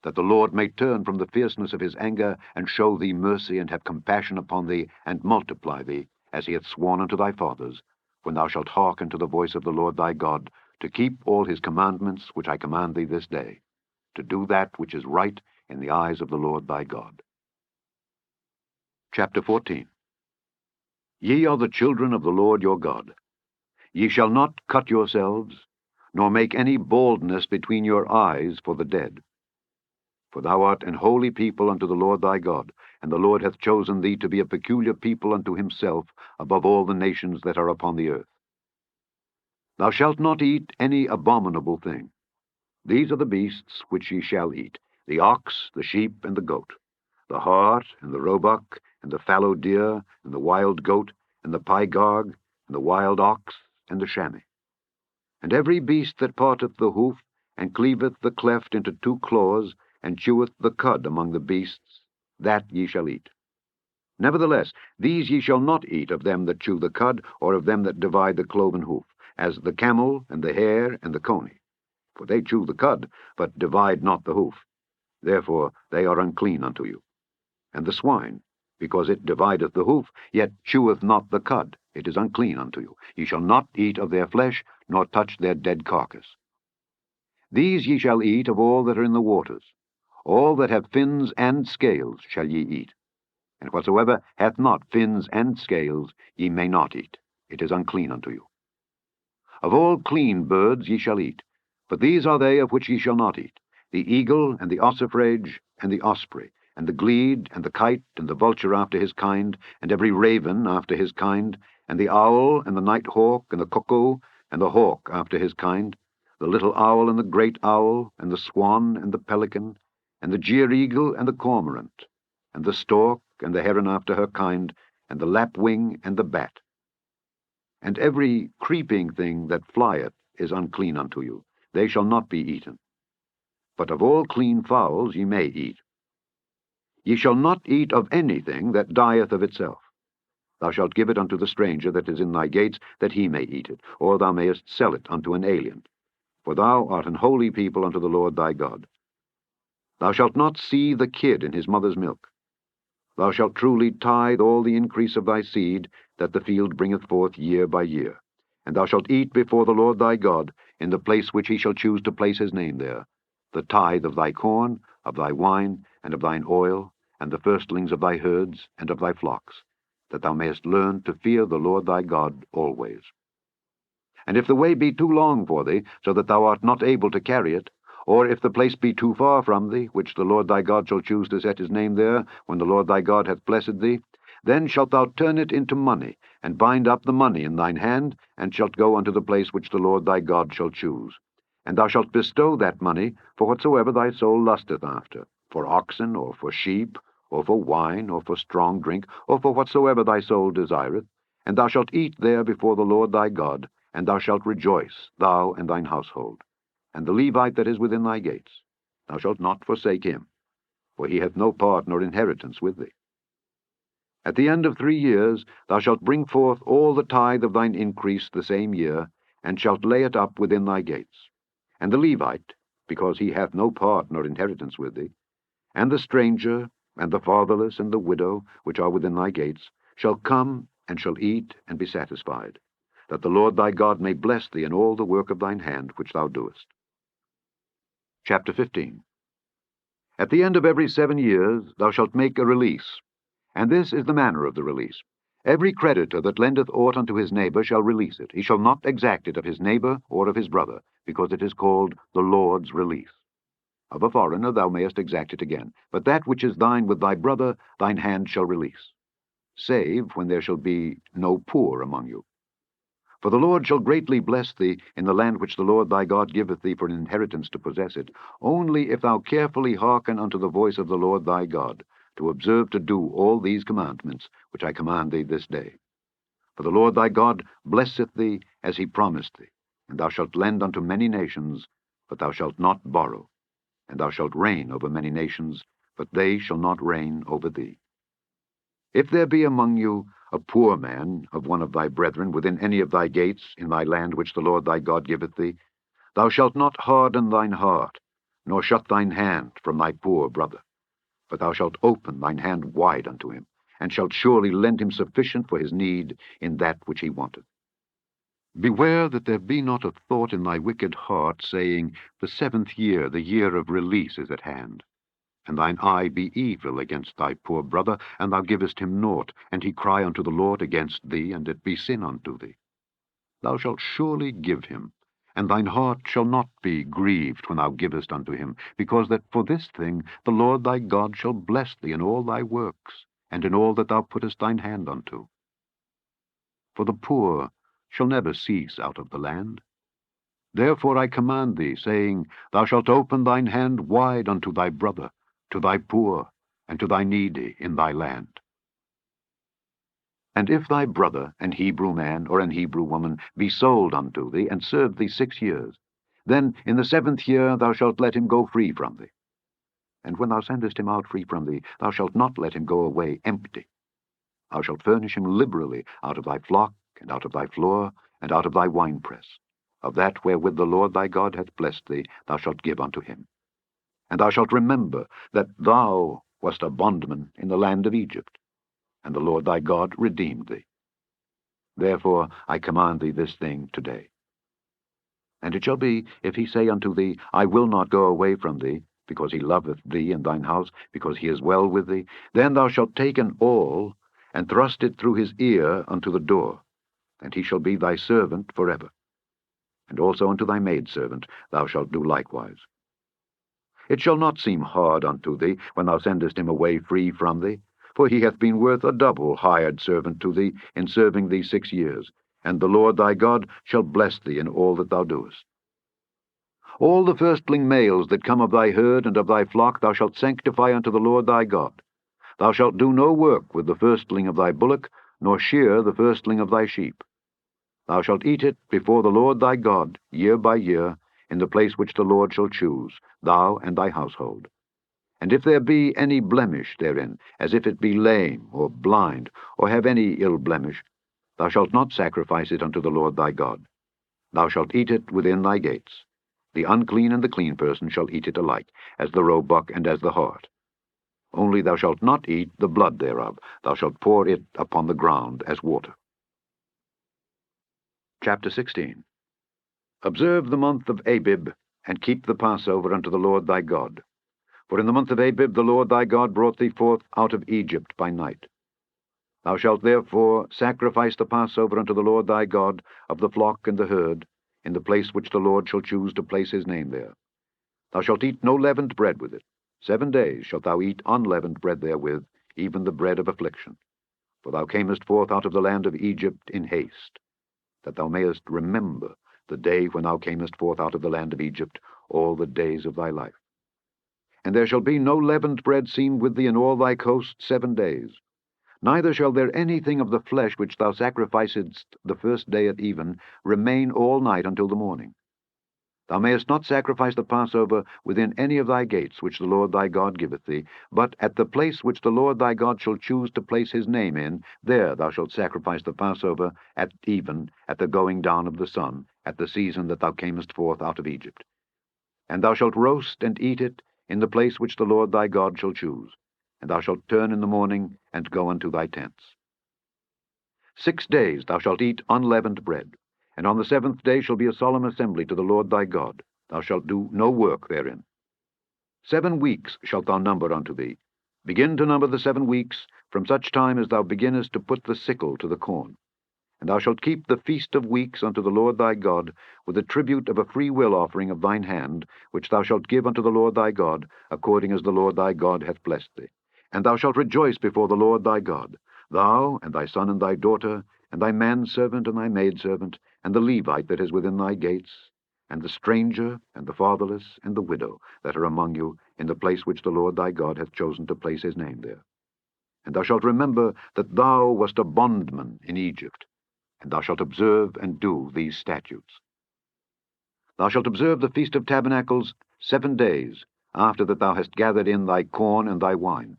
that the Lord may turn from the fierceness of his anger, and show thee mercy, and have compassion upon thee, and multiply thee, as he hath sworn unto thy fathers, when thou shalt hearken to the voice of the Lord thy God, to keep all his commandments which I command thee this day, to do that which is right in the eyes of the Lord thy God. Chapter 14. Ye are the children of the Lord your God. Ye shall not cut yourselves, nor make any baldness between your eyes for the dead. For thou art an holy people unto the Lord thy God, and the Lord hath chosen thee to be a peculiar people unto himself above all the nations that are upon the earth. Thou shalt not eat any abominable thing. These are the beasts which ye shall eat, the ox, the sheep, and the goat, the hart, and the roebuck, and the fallow deer, and the wild goat, and the pygarg, and the wild ox, and the chamois. And every beast that parteth the hoof, and cleaveth the cleft into two claws, and cheweth the cud among the beasts, that ye shall eat. Nevertheless, these ye shall not eat of them that chew the cud, or of them that divide the cloven hoof, as the camel, and the hare, and the coney. For they chew the cud, but divide not the hoof. Therefore they are unclean unto you. And the swine, because it divideth the hoof, yet cheweth not the cud, it is unclean unto you. Ye shall not eat of their flesh, nor touch their dead carcass. These ye shall eat of all that are in the waters. All that have fins and scales shall ye eat. And whatsoever hath not fins and scales ye may not eat. It is unclean unto you. Of all clean birds ye shall eat, but these are they of which ye shall not eat: the eagle, and the ossifrage, and the osprey, and the glede, and the kite, and the vulture after his kind, and every raven after his kind, and the owl, and the night hawk, and the cuckoo, and the hawk after his kind, the little owl, and the great owl, and the swan, and the pelican, and the jeer-eagle, and the cormorant, and the stork, and the heron after her kind, and the lapwing, and the bat. And every creeping thing that flieth is unclean unto you. They shall not be eaten. But of all clean fowls ye may eat. Ye shall not eat of anything that dieth of itself. Thou shalt give it unto the stranger that is in thy gates, that he may eat it, or thou mayest sell it unto an alien. For thou art an holy people unto the Lord thy God. Thou shalt not see the kid in his mother's milk. Thou shalt truly tithe all the increase of thy seed, that the field bringeth forth year by year. And thou shalt eat before the Lord thy God, in the place which he shall choose to place his name there, the tithe of thy corn, of thy wine, and of thine oil, and the firstlings of thy herds, and of thy flocks, that thou mayest learn to fear the Lord thy God always. And if the way be too long for thee, so that thou art not able to carry it, or if the place be too far from thee, which the Lord thy God shall choose to set his name there, when the Lord thy God hath blessed thee, then shalt thou turn it into money, and bind up the money in thine hand, and shalt go unto the place which the Lord thy God shall choose. And thou shalt bestow that money for whatsoever thy soul lusteth after, for oxen, or for sheep, or for wine, or for strong drink, or for whatsoever thy soul desireth, and thou shalt eat there before the Lord thy God, and thou shalt rejoice, thou and thine household. And the Levite that is within thy gates, thou shalt not forsake him, for he hath no part nor inheritance with thee. At the end of 3 years thou shalt bring forth all the tithe of thine increase the same year, and shalt lay it up within thy gates. And the Levite, because he hath no part nor inheritance with thee, and the stranger, and the fatherless, and the widow, which are within thy gates, shall come, and shall eat, and be satisfied, that the Lord thy God may bless thee in all the work of thine hand which thou doest. Chapter 15. At the end of every 7 years thou shalt make a release, and this is the manner of the release. Every creditor that lendeth aught unto his neighbor shall release it. He shall not exact it of his neighbor or of his brother, because it is called the Lord's release. Of a foreigner thou mayest exact it again, but that which is thine with thy brother thine hand shall release, save when there shall be no poor among you. For the Lord shall greatly bless thee in the land which the Lord thy God giveth thee for an inheritance to possess it, only if thou carefully hearken unto the voice of the Lord thy God, to observe to do all these commandments which I command thee this day. For the Lord thy God blesseth thee as he promised thee, and thou shalt lend unto many nations, but thou shalt not borrow, and thou shalt reign over many nations, but they shall not reign over thee. If there be among you a poor man of one of thy brethren within any of thy gates in thy land which the Lord thy God giveth thee, thou shalt not harden thine heart, nor shut thine hand from thy poor brother, but thou shalt open thine hand wide unto him, and shalt surely lend him sufficient for his need in that which he wanteth. Beware that there be not a thought in thy wicked heart, saying, The 7th year, the year of release, is at hand. And thine eye be evil against thy poor brother, and thou givest him naught, and he cry unto the Lord against thee, and it be sin unto thee. Thou shalt surely give him, and thine heart shall not be grieved when thou givest unto him, because that for this thing the Lord thy God shall bless thee in all thy works, and in all that thou puttest thine hand unto. For the poor shall never cease out of the land. Therefore I command thee, saying, Thou shalt open thine hand wide unto thy brother, to thy poor, and to thy needy in thy land. And if thy brother, an Hebrew man or an Hebrew woman, be sold unto thee, and serve thee 6 years, then in the 7th year thou shalt let him go free from thee. And when thou sendest him out free from thee, thou shalt not let him go away empty. Thou shalt furnish him liberally out of thy flock, and out of thy floor, and out of thy winepress. Of that wherewith the Lord thy God hath blessed thee, thou shalt give unto him. And thou shalt remember that thou wast a bondman in the land of Egypt, and the Lord thy God redeemed thee. Therefore I command thee this thing today. And it shall be, if he say unto thee, I will not go away from thee, because he loveth thee and thine house, because he is well with thee, then thou shalt take an awl, and thrust it through his ear unto the door, and he shall be thy servant forever. And also unto thy maidservant thou shalt do likewise. It shall not seem hard unto thee, when thou sendest him away free from thee, for he hath been worth a double hired servant to thee in serving thee 6 years, and the Lord thy God shall bless thee in all that thou doest. All the firstling males that come of thy herd and of thy flock thou shalt sanctify unto the Lord thy God. Thou shalt do no work with the firstling of thy bullock, nor shear the firstling of thy sheep. Thou shalt eat it before the Lord thy God, year by year, in the place which the Lord shall choose, thou and thy household. And if there be any blemish therein, as if it be lame, or blind, or have any ill blemish, thou shalt not sacrifice it unto the Lord thy God. Thou shalt eat it within thy gates. The unclean and the clean person shall eat it alike, as the roebuck and as the hart. Only thou shalt not eat the blood thereof. Thou shalt pour it upon the ground as water. Chapter 16. Observe the month of Abib, and keep the Passover unto the Lord thy God. For in the month of Abib the Lord thy God brought thee forth out of Egypt by night. Thou shalt therefore sacrifice the Passover unto the Lord thy God of the flock and the herd, in the place which the Lord shall choose to place his name there. Thou shalt eat no leavened bread with it. 7 days shalt thou eat unleavened bread therewith, even the bread of affliction. For thou camest forth out of the land of Egypt in haste, that thou mayest remember the day when thou camest forth out of the land of Egypt all the days of thy life. And there shall be no leavened bread seen with thee in all thy coast 7 days. Neither shall there anything of the flesh which thou sacrificedst the first day at even remain all night until the morning. Thou mayest not sacrifice the Passover within any of thy gates which the Lord thy God giveth thee, but at the place which the Lord thy God shall choose to place his name in, there thou shalt sacrifice the Passover at even, at the going down of the sun, at the season that thou camest forth out of Egypt. And thou shalt roast and eat it in the place which the Lord thy God shall choose, and thou shalt turn in the morning and go unto thy tents. 6 days thou shalt eat unleavened bread, and on the 7th day shall be a solemn assembly to the Lord thy God. Thou shalt do no work therein. 7 weeks shalt thou number unto thee. Begin to number the 7 weeks, from such time as thou beginnest to put the sickle to the corn. And thou shalt keep the feast of weeks unto the Lord thy God, with a tribute of a free will offering of thine hand, which thou shalt give unto the Lord thy God, according as the Lord thy God hath blessed thee. And thou shalt rejoice before the Lord thy God, thou, and thy son and thy daughter, and thy manservant and thy maidservant, and the Levite that is within thy gates, and the stranger, and the fatherless, and the widow that are among you, in the place which the Lord thy God hath chosen to place his name there. And thou shalt remember that thou wast a bondman in Egypt, and thou shalt observe and do these statutes. Thou shalt observe the Feast of Tabernacles 7 days, after that thou hast gathered in thy corn and thy wine.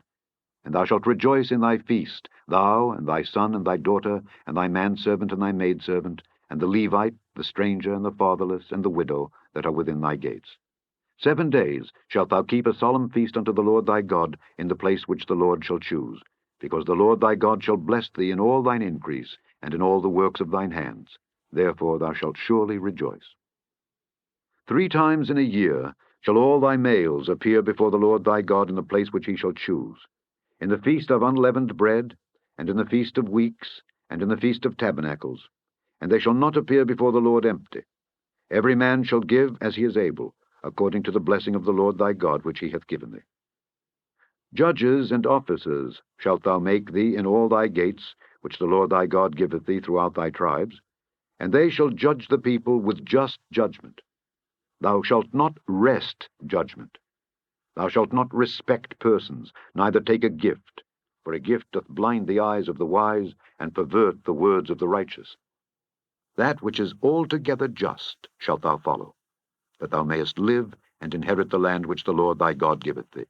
And thou shalt rejoice in thy feast, thou, and thy son, and thy daughter, and thy manservant, and thy maidservant, and the Levite, the stranger, and the fatherless, and the widow, that are within thy gates. 7 days shalt thou keep a solemn feast unto the Lord thy God, in the place which the Lord shall choose, because the Lord thy God shall bless thee in all thine increase, and in all the works of thine hands. Therefore thou shalt surely rejoice. 3 times in a year shall all thy males appear before the Lord thy God in the place which he shall choose, in the feast of unleavened bread, and in the feast of weeks, and in the feast of tabernacles. And they shall not appear before the Lord empty. Every man shall give as he is able, according to the blessing of the Lord thy God which he hath given thee. Judges and officers shalt thou make thee in all thy gates, which the Lord thy God giveth thee throughout thy tribes, and they shall judge the people with just judgment. Thou shalt not wrest judgment. Thou shalt not respect persons, neither take a gift, for a gift doth blind the eyes of the wise, and pervert the words of the righteous. That which is altogether just shalt thou follow, that thou mayest live and inherit the land which the Lord thy God giveth thee.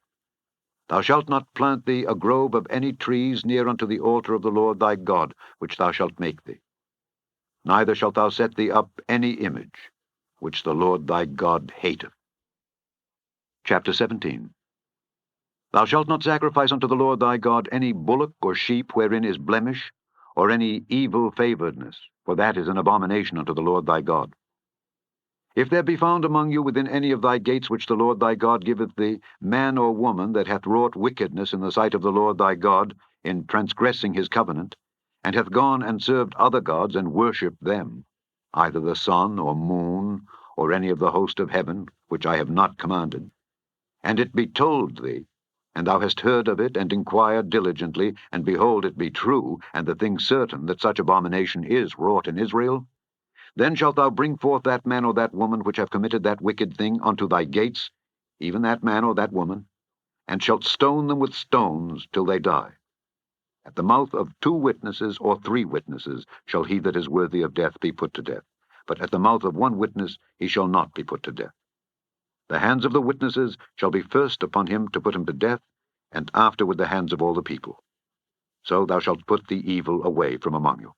Thou shalt not plant thee a grove of any trees near unto the altar of the Lord thy God, which thou shalt make thee. Neither shalt thou set thee up any image, which the Lord thy God hateth. Chapter 17. Thou shalt not sacrifice unto the Lord thy God any bullock or sheep wherein is blemish, or any evil favoredness, for that is an abomination unto the Lord thy God. If there be found among you within any of thy gates which the Lord thy God giveth thee, man or woman that hath wrought wickedness in the sight of the Lord thy God, in transgressing his covenant, and hath gone and served other gods and worshipped them, either the sun or moon, or any of the host of heaven, which I have not commanded, and it be told thee, and thou hast heard of it, and inquired diligently, and behold, it be true, and the thing certain, that such abomination is wrought in Israel, then shalt thou bring forth that man or that woman which have committed that wicked thing unto thy gates, even that man or that woman, and shalt stone them with stones till they die. At the mouth of 2 witnesses or 3 witnesses shall he that is worthy of death be put to death, but at the mouth of 1 witness he shall not be put to death. The hands of the witnesses shall be first upon him to put him to death, and afterward the hands of all the people. So thou shalt put the evil away from among you.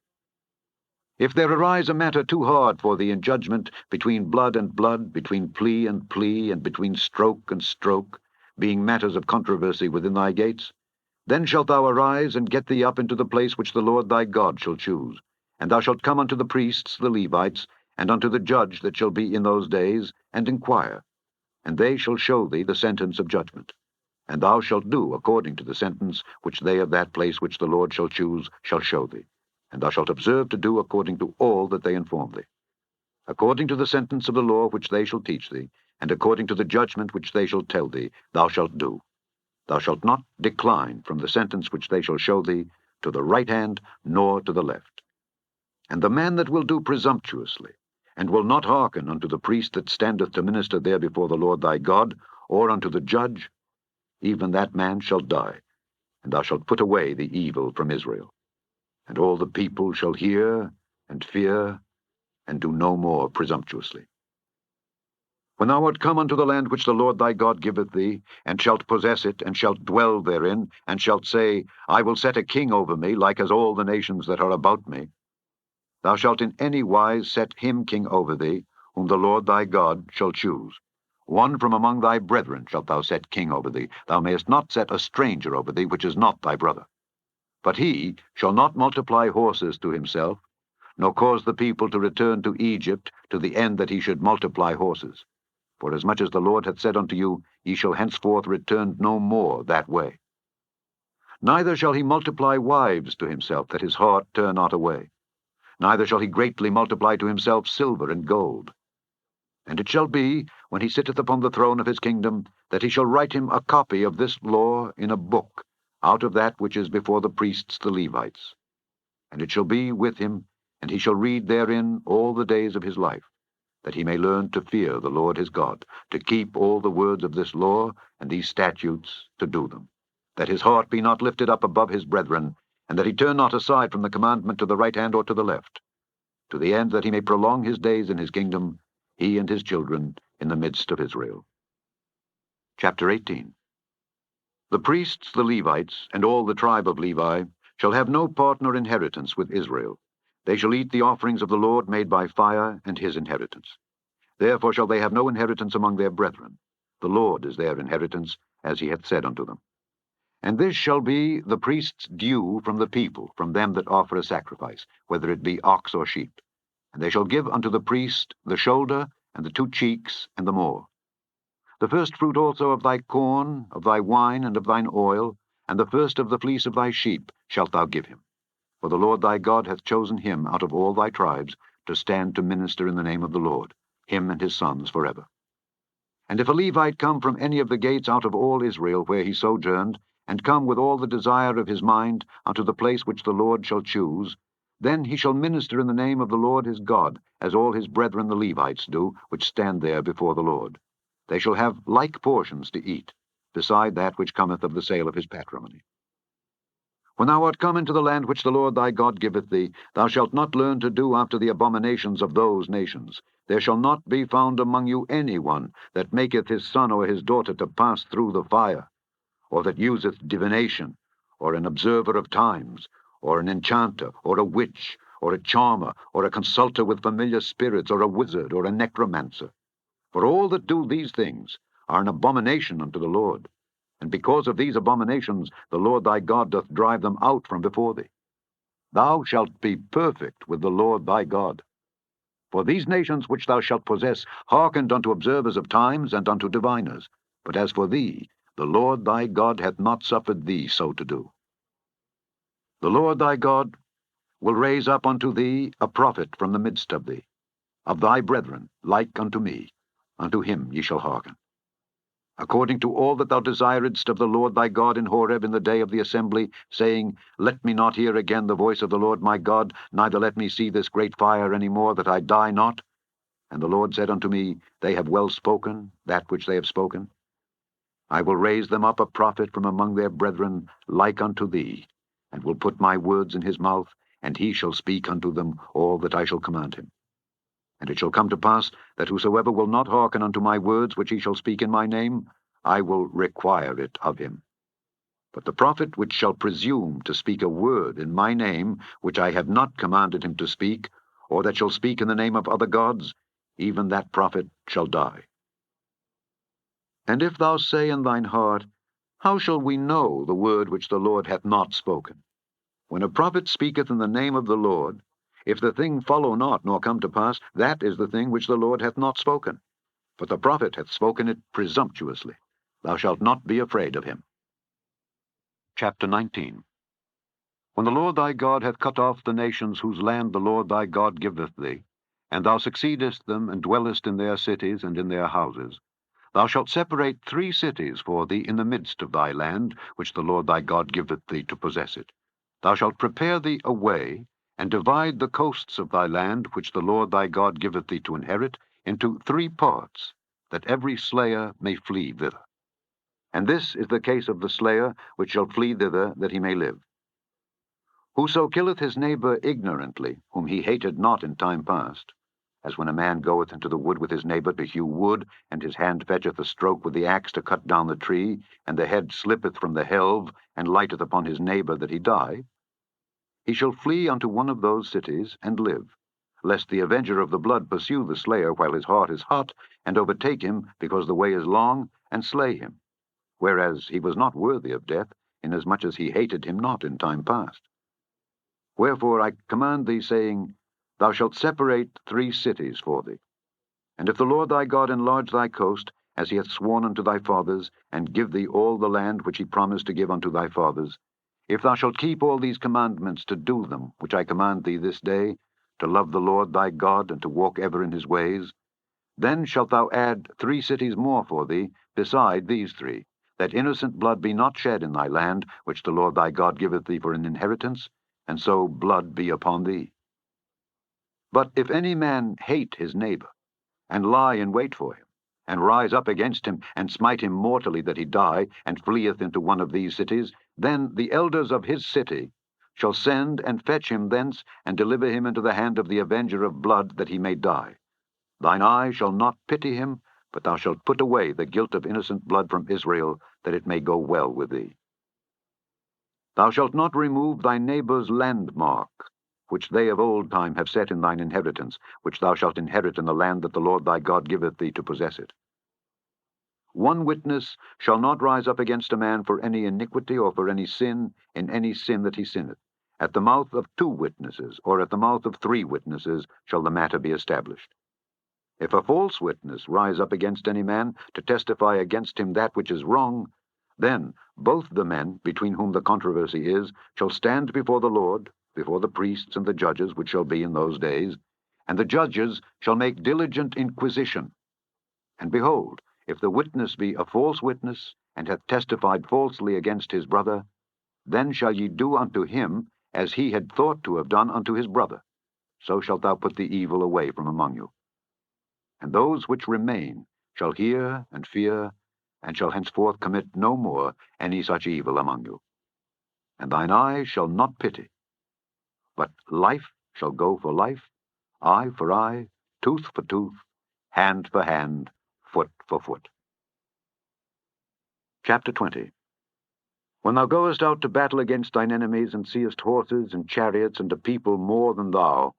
If there arise a matter too hard for thee in judgment, between blood and blood, between plea and plea, and between stroke and stroke, being matters of controversy within thy gates, then shalt thou arise and get thee up into the place which the Lord thy God shall choose. And thou shalt come unto the priests, the Levites, and unto the judge that shall be in those days, and inquire. And they shall show thee the sentence of judgment. And thou shalt do according to the sentence which they of that place which the Lord shall choose shall show thee. And thou shalt observe to do according to all that they inform thee. According to the sentence of the law which they shall teach thee, and according to the judgment which they shall tell thee, thou shalt do. Thou shalt not decline from the sentence which they shall show thee, to the right hand, nor to the left. And the man that will do presumptuously, and will not hearken unto the priest that standeth to minister there before the Lord thy God, or unto the judge, even that man shall die, and thou shalt put away the evil from Israel. And all the people shall hear and fear, and do no more presumptuously. When thou art come unto the land which the Lord thy God giveth thee, and shalt possess it, and shalt dwell therein, and shalt say, I will set a king over me, like as all the nations that are about me, thou shalt in any wise set him king over thee, whom the Lord thy God shall choose. One from among thy brethren shalt thou set king over thee. Thou mayest not set a stranger over thee, which is not thy brother. But he shall not multiply horses to himself, nor cause the people to return to Egypt, to the end that he should multiply horses. For as much as the Lord hath said unto you, ye shall henceforth return no more that way. Neither shall he multiply wives to himself, that his heart turn not away. Neither shall he greatly multiply to himself silver and gold. And it shall be, when he sitteth upon the throne of his kingdom, that he shall write him a copy of this law in a book, out of that which is before the priests the Levites. And it shall be with him, and he shall read therein all the days of his life, that he may learn to fear the Lord his God, to keep all the words of this law and these statutes, to do them, that his heart be not lifted up above his brethren, and that he turn not aside from the commandment to the right hand or to the left, to the end that he may prolong his days in his kingdom, he and his children, in the midst of Israel. Chapter 18. The priests, the Levites, and all the tribe of Levi, shall have no part nor inheritance with Israel. They shall eat the offerings of the Lord made by fire, and his inheritance. Therefore shall they have no inheritance among their brethren. The Lord is their inheritance, as he hath said unto them. And this shall be the priest's due from the people, from them that offer a sacrifice, whether it be ox or sheep. And they shall give unto the priest the shoulder, and the 2 cheeks, and the more. The first fruit also of thy corn, of thy wine, and of thine oil, and the first of the fleece of thy sheep shalt thou give him. For the Lord thy God hath chosen him out of all thy tribes to stand to minister in the name of the Lord, him and his sons forever. And if a Levite come from any of the gates out of all Israel where he sojourned, and come with all the desire of his mind unto the place which the Lord shall choose, then he shall minister in the name of the Lord his God, as all his brethren the Levites do, which stand there before the Lord. They shall have like portions to eat, beside that which cometh of the sale of his patrimony. When thou art come into the land which the Lord thy God giveth thee, thou shalt not learn to do after the abominations of those nations. There shall not be found among you any one that maketh his son or his daughter to pass through the fire, or that useth divination, or an observer of times, or an enchanter, or a witch, or a charmer, or a consulter with familiar spirits, or a wizard, or a necromancer. For all that do these things are an abomination unto the Lord. And because of these abominations the Lord thy God doth drive them out from before thee. Thou shalt be perfect with the Lord thy God. For these nations which thou shalt possess hearkened unto observers of times and unto diviners. But as for thee, the Lord thy God hath not suffered thee so to do. The Lord thy God will raise up unto thee a prophet from the midst of thee, of thy brethren, like unto me. Unto him ye shall hearken. According to all that thou desiredst of the Lord thy God in Horeb in the day of the assembly, saying, Let me not hear again the voice of the Lord my God, neither let me see this great fire any more, that I die not. And the Lord said unto me, They have well spoken, that which they have spoken. I will raise them up a prophet from among their brethren, like unto thee, and will put my words in his mouth, and he shall speak unto them all that I shall command him. And it shall come to pass, that whosoever will not hearken unto my words which he shall speak in my name, I will require it of him. But the prophet which shall presume to speak a word in my name, which I have not commanded him to speak, or that shall speak in the name of other gods, even that prophet shall die. And if thou say in thine heart, How shall we know the word which the Lord hath not spoken? When a prophet speaketh in the name of the Lord, if the thing follow not, nor come to pass, that is the thing which the Lord hath not spoken. But the prophet hath spoken it presumptuously. Thou shalt not be afraid of him. Chapter 19. When the Lord thy God hath cut off the nations whose land the Lord thy God giveth thee, and thou succeedest them, and dwellest in their cities and in their houses, thou shalt separate 3 cities for thee in the midst of thy land, which the Lord thy God giveth thee to possess it. Thou shalt prepare thee a way, and divide the coasts of thy land, which the Lord thy God giveth thee to inherit, into 3 parts, that every slayer may flee thither. And this is the case of the slayer, which shall flee thither, that he may live. Whoso killeth his neighbor ignorantly, whom he hated not in time past, as when a man goeth into the wood with his neighbor to hew wood, and his hand fetcheth a stroke with the axe to cut down the tree, and the head slippeth from the helve, and lighteth upon his neighbor that he die, he shall flee unto one of those cities, and live, lest the avenger of the blood pursue the slayer while his heart is hot, and overtake him, because the way is long, and slay him, whereas he was not worthy of death, inasmuch as he hated him not in time past. Wherefore I command thee, saying, Thou shalt separate 3 cities for thee. And if the Lord thy God enlarge thy coast, as he hath sworn unto thy fathers, and give thee all the land which he promised to give unto thy fathers, if thou shalt keep all these commandments to do them, which I command thee this day, to love the Lord thy God, and to walk ever in his ways, then shalt thou add 3 cities more for thee, beside these 3, that innocent blood be not shed in thy land, which the Lord thy God giveth thee for an inheritance, and so blood be upon thee. But if any man hate his neighbor, and lie in wait for him, and rise up against him, and smite him mortally that he die, and fleeth into one of these cities, then the elders of his city shall send and fetch him thence, and deliver him into the hand of the avenger of blood, that he may die. Thine eye shall not pity him, but thou shalt put away the guilt of innocent blood from Israel, that it may go well with thee. Thou shalt not remove thy neighbor's landmark, which they of old time have set in thine inheritance, which thou shalt inherit in the land that the Lord thy God giveth thee to possess it. One witness shall not rise up against a man for any iniquity or for any sin, in any sin that he sinneth. At the mouth of 2 witnesses, or at the mouth of 3 witnesses, shall the matter be established. If a false witness rise up against any man to testify against him that which is wrong, then both the men, between whom the controversy is, shall stand before the Lord, before the priests and the judges which shall be in those days, and the judges shall make diligent inquisition. And behold, if the witness be a false witness, and hath testified falsely against his brother, then shall ye do unto him as he had thought to have done unto his brother. So shalt thou put the evil away from among you. And those which remain shall hear and fear, and shall henceforth commit no more any such evil among you. And thine eye shall not pity, but life shall go for life, eye for eye, tooth for tooth, hand for hand, foot for foot. Chapter 20. When thou goest out to battle against thine enemies, and seest horses and chariots, and a people more than thou,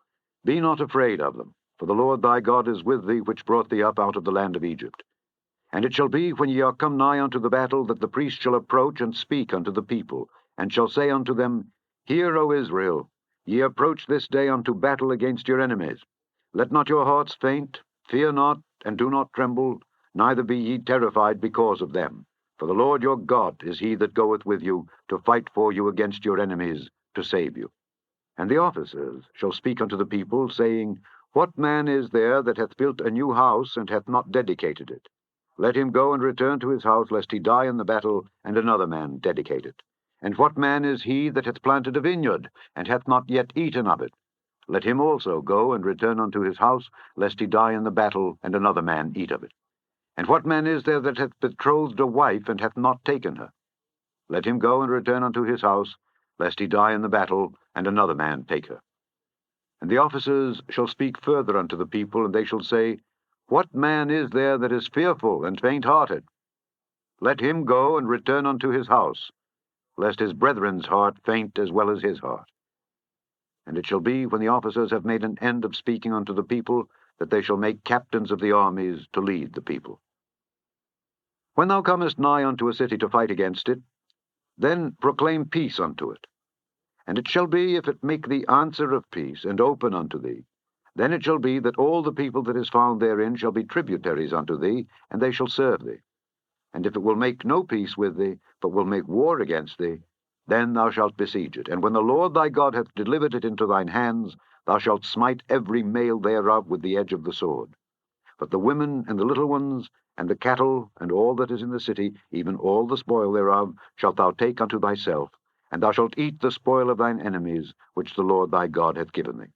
be not afraid of them, for the Lord thy God is with thee, which brought thee up out of the land of Egypt. And it shall be, when ye are come nigh unto the battle, that the priest shall approach and speak unto the people, and shall say unto them, Hear, O Israel, ye approach this day unto battle against your enemies. Let not your hearts faint, fear not, and do not tremble, neither be ye terrified because of them. For the Lord your God is he that goeth with you, to fight for you against your enemies, to save you. And the officers shall speak unto the people, saying, What man is there that hath built a new house, and hath not dedicated it? Let him go and return to his house, lest he die in the battle, and another man dedicate it. And what man is he that hath planted a vineyard, and hath not yet eaten of it? Let him also go and return unto his house, lest he die in the battle, and another man eat of it. And what man is there that hath betrothed a wife, and hath not taken her? Let him go and return unto his house, lest he die in the battle, and another man take her. And the officers shall speak further unto the people, and they shall say, What man is there that is fearful and faint-hearted? Let him go and return unto his house, lest his brethren's heart faint as well as his heart. And it shall be, when the officers have made an end of speaking unto the people, that they shall make captains of the armies to lead the people. When thou comest nigh unto a city to fight against it, then proclaim peace unto it. And it shall be, if it make thee answer of peace, and open unto thee, then it shall be that all the people that is found therein shall be tributaries unto thee, and they shall serve thee. And if it will make no peace with thee, but will make war against thee, then thou shalt besiege it. And when the Lord thy God hath delivered it into thine hands, thou shalt smite every male thereof with the edge of the sword. But the women and the little ones, and the cattle, and all that is in the city, even all the spoil thereof, shalt thou take unto thyself, and thou shalt eat the spoil of thine enemies, which the Lord thy God hath given thee.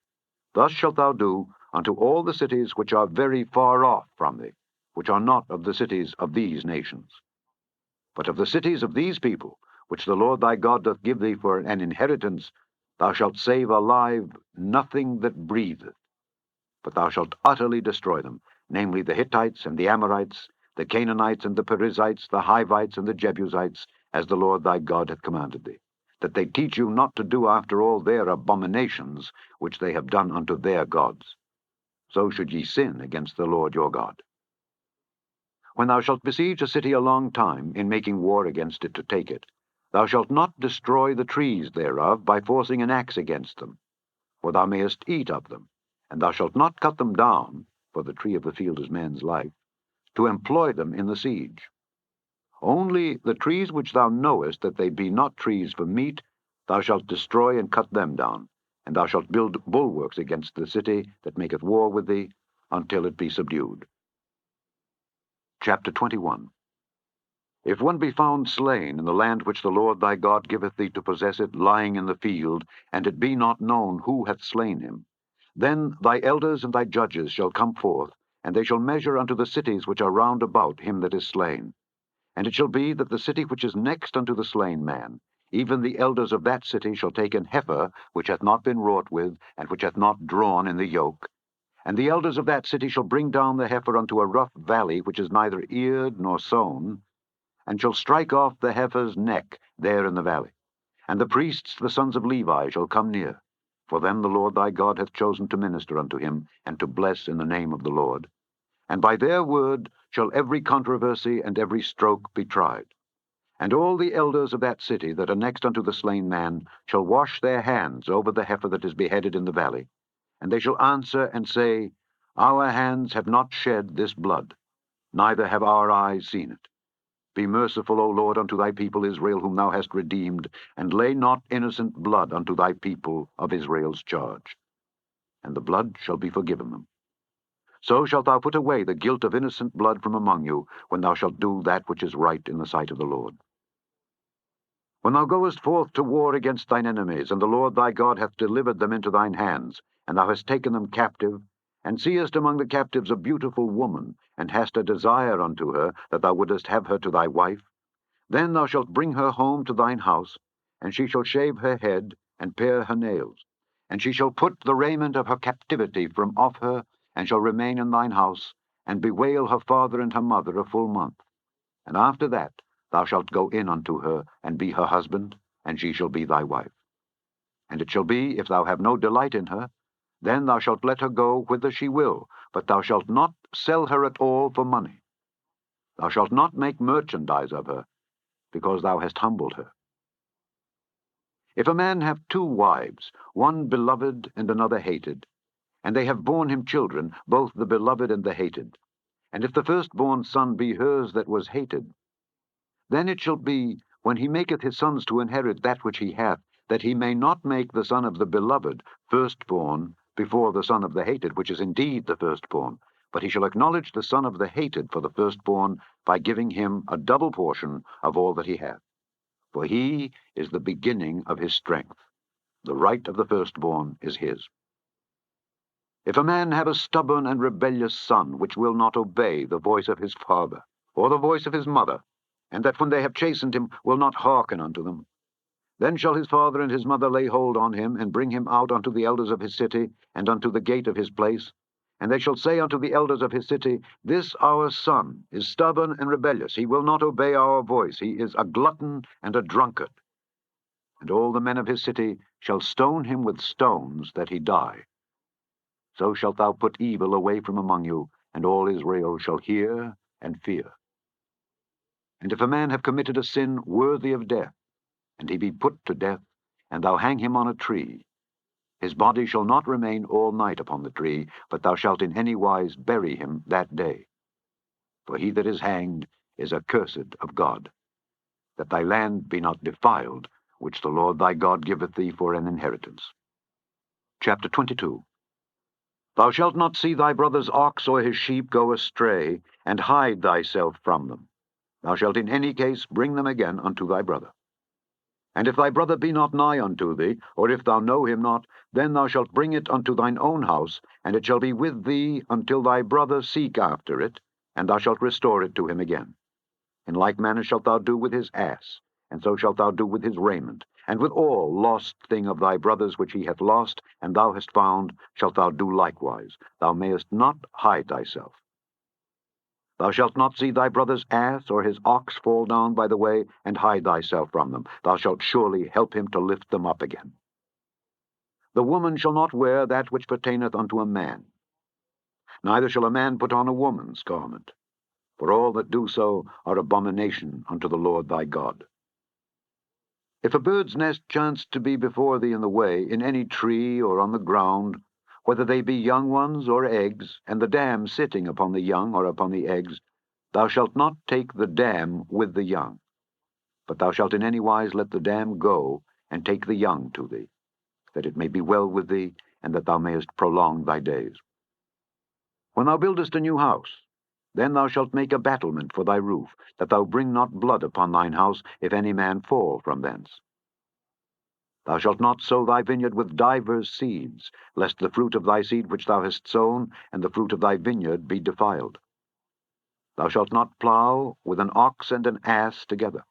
Thus shalt thou do unto all the cities which are very far off from thee, which are not of the cities of these nations. But of the cities of these people, which the Lord thy God doth give thee for an inheritance, thou shalt save alive nothing that breatheth, but thou shalt utterly destroy them, namely the Hittites and the Amorites, the Canaanites and the Perizzites, the Hivites and the Jebusites, as the Lord thy God hath commanded thee, that they teach you not to do after all their abominations which they have done unto their gods. So should ye sin against the Lord your God. When thou shalt besiege a city a long time, in making war against it to take it, thou shalt not destroy the trees thereof by forcing an axe against them, for thou mayest eat of them, and thou shalt not cut them down, for the tree of the field is man's life, to employ them in the siege. Only the trees which thou knowest that they be not trees for meat, thou shalt destroy and cut them down, and thou shalt build bulwarks against the city that maketh war with thee, until it be subdued. Chapter 21. If one be found slain in the land which the Lord thy God giveth thee to possess it, lying in the field, and it be not known who hath slain him, then thy elders and thy judges shall come forth, and they shall measure unto the cities which are round about him that is slain. And it shall be that the city which is next unto the slain man, even the elders of that city shall take an heifer which hath not been wrought with, and which hath not drawn in the yoke. And the elders of that city shall bring down the heifer unto a rough valley which is neither eared nor sown, and shall strike off the heifer's neck there in the valley. And the priests, the sons of Levi, shall come near, for them the Lord thy God hath chosen to minister unto him, and to bless in the name of the Lord. And by their word shall every controversy and every stroke be tried. And all the elders of that city that are next unto the slain man shall wash their hands over the heifer that is beheaded in the valley. And they shall answer and say, Our hands have not shed this blood, neither have our eyes seen it. Be merciful, O Lord, unto thy people Israel, whom thou hast redeemed, and lay not innocent blood unto thy people of Israel's charge. And the blood shall be forgiven them. So shalt thou put away the guilt of innocent blood from among you, when thou shalt do that which is right in the sight of the Lord. When thou goest forth to war against thine enemies, and the Lord thy God hath delivered them into thine hands, and thou hast taken them captive, and seest among the captives a beautiful woman, and hast a desire unto her, that thou wouldest have her to thy wife, then thou shalt bring her home to thine house, and she shall shave her head, and pare her nails. And she shall put the raiment of her captivity from off her, and shall remain in thine house, and bewail her father and her mother a full month. And after that thou shalt go in unto her, and be her husband, and she shall be thy wife. And it shall be, if thou have no delight in her, then thou shalt let her go whither she will, but thou shalt not sell her at all for money. Thou shalt not make merchandise of her, because thou hast humbled her. If a man have two wives, one beloved and another hated, and they have borne him children, both the beloved and the hated. And if the firstborn son be hers that was hated, then it shall be, when he maketh his sons to inherit that which he hath, that he may not make the son of the beloved firstborn before the son of the hated, which is indeed the firstborn, but he shall acknowledge the son of the hated for the firstborn by giving him a double portion of all that he hath. For he is the beginning of his strength. The right of the firstborn is his. If a man have a stubborn and rebellious son, which will not obey the voice of his father, or the voice of his mother, and that when they have chastened him will not hearken unto them, then shall his father and his mother lay hold on him, and bring him out unto the elders of his city, and unto the gate of his place. And they shall say unto the elders of his city, This our son is stubborn and rebellious. He will not obey our voice. He is a glutton and a drunkard. And all the men of his city shall stone him with stones, that he die. So shalt thou put evil away from among you, and all Israel shall hear and fear. And if a man have committed a sin worthy of death, and he be put to death, and thou hang him on a tree, his body shall not remain all night upon the tree, but thou shalt in any wise bury him that day. For he that is hanged is accursed of God, that thy land be not defiled, which the Lord thy God giveth thee for an inheritance. Chapter 22. Thou shalt not see thy brother's ox or his sheep go astray, and hide thyself from them. Thou shalt in any case bring them again unto thy brother. And if thy brother be not nigh unto thee, or if thou know him not, then thou shalt bring it unto thine own house, and it shall be with thee until thy brother seek after it, and thou shalt restore it to him again. In like manner shalt thou do with his ass, and so shalt thou do with his raiment, and with all lost thing of thy brother's which he hath lost, and thou hast found, shalt thou do likewise. Thou mayest not hide thyself. Thou shalt not see thy brother's ass or his ox fall down by the way, and hide thyself from them. Thou shalt surely help him to lift them up again. The woman shall not wear that which pertaineth unto a man, neither shall a man put on a woman's garment, for all that do so are abomination unto the Lord thy God. If a bird's nest chance to be before thee in the way, in any tree or on the ground, whether they be young ones or eggs, and the dam sitting upon the young or upon the eggs, thou shalt not take the dam with the young, but thou shalt in any wise let the dam go, and take the young to thee, that it may be well with thee, and that thou mayest prolong thy days. When thou buildest a new house, then thou shalt make a battlement for thy roof, that thou bring not blood upon thine house, if any man fall from thence. Thou shalt not sow thy vineyard with divers seeds, lest the fruit of thy seed which thou hast sown, and the fruit of thy vineyard be defiled. Thou shalt not plow with an ox and an ass together.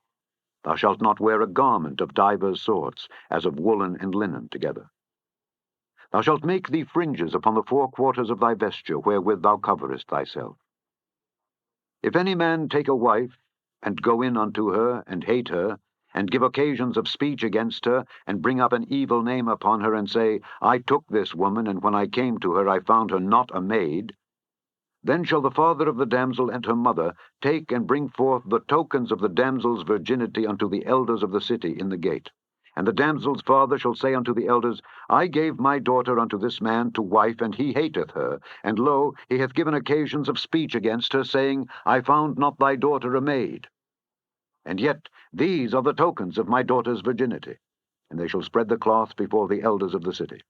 Thou shalt not wear a garment of divers sorts, as of woolen and linen together. Thou shalt make thee fringes upon the four quarters of thy vesture, wherewith thou coverest thyself. If any man take a wife, and go in unto her, and hate her, and give occasions of speech against her, and bring up an evil name upon her, and say, I took this woman, and when I came to her I found her not a maid, then shall the father of the damsel and her mother take and bring forth the tokens of the damsel's virginity unto the elders of the city in the gate. And the damsel's father shall say unto the elders, I gave my daughter unto this man to wife, and he hateth her. And lo, he hath given occasions of speech against her, saying, I found not thy daughter a maid. And yet these are the tokens of my daughter's virginity. And they shall spread the cloth before the elders of the city.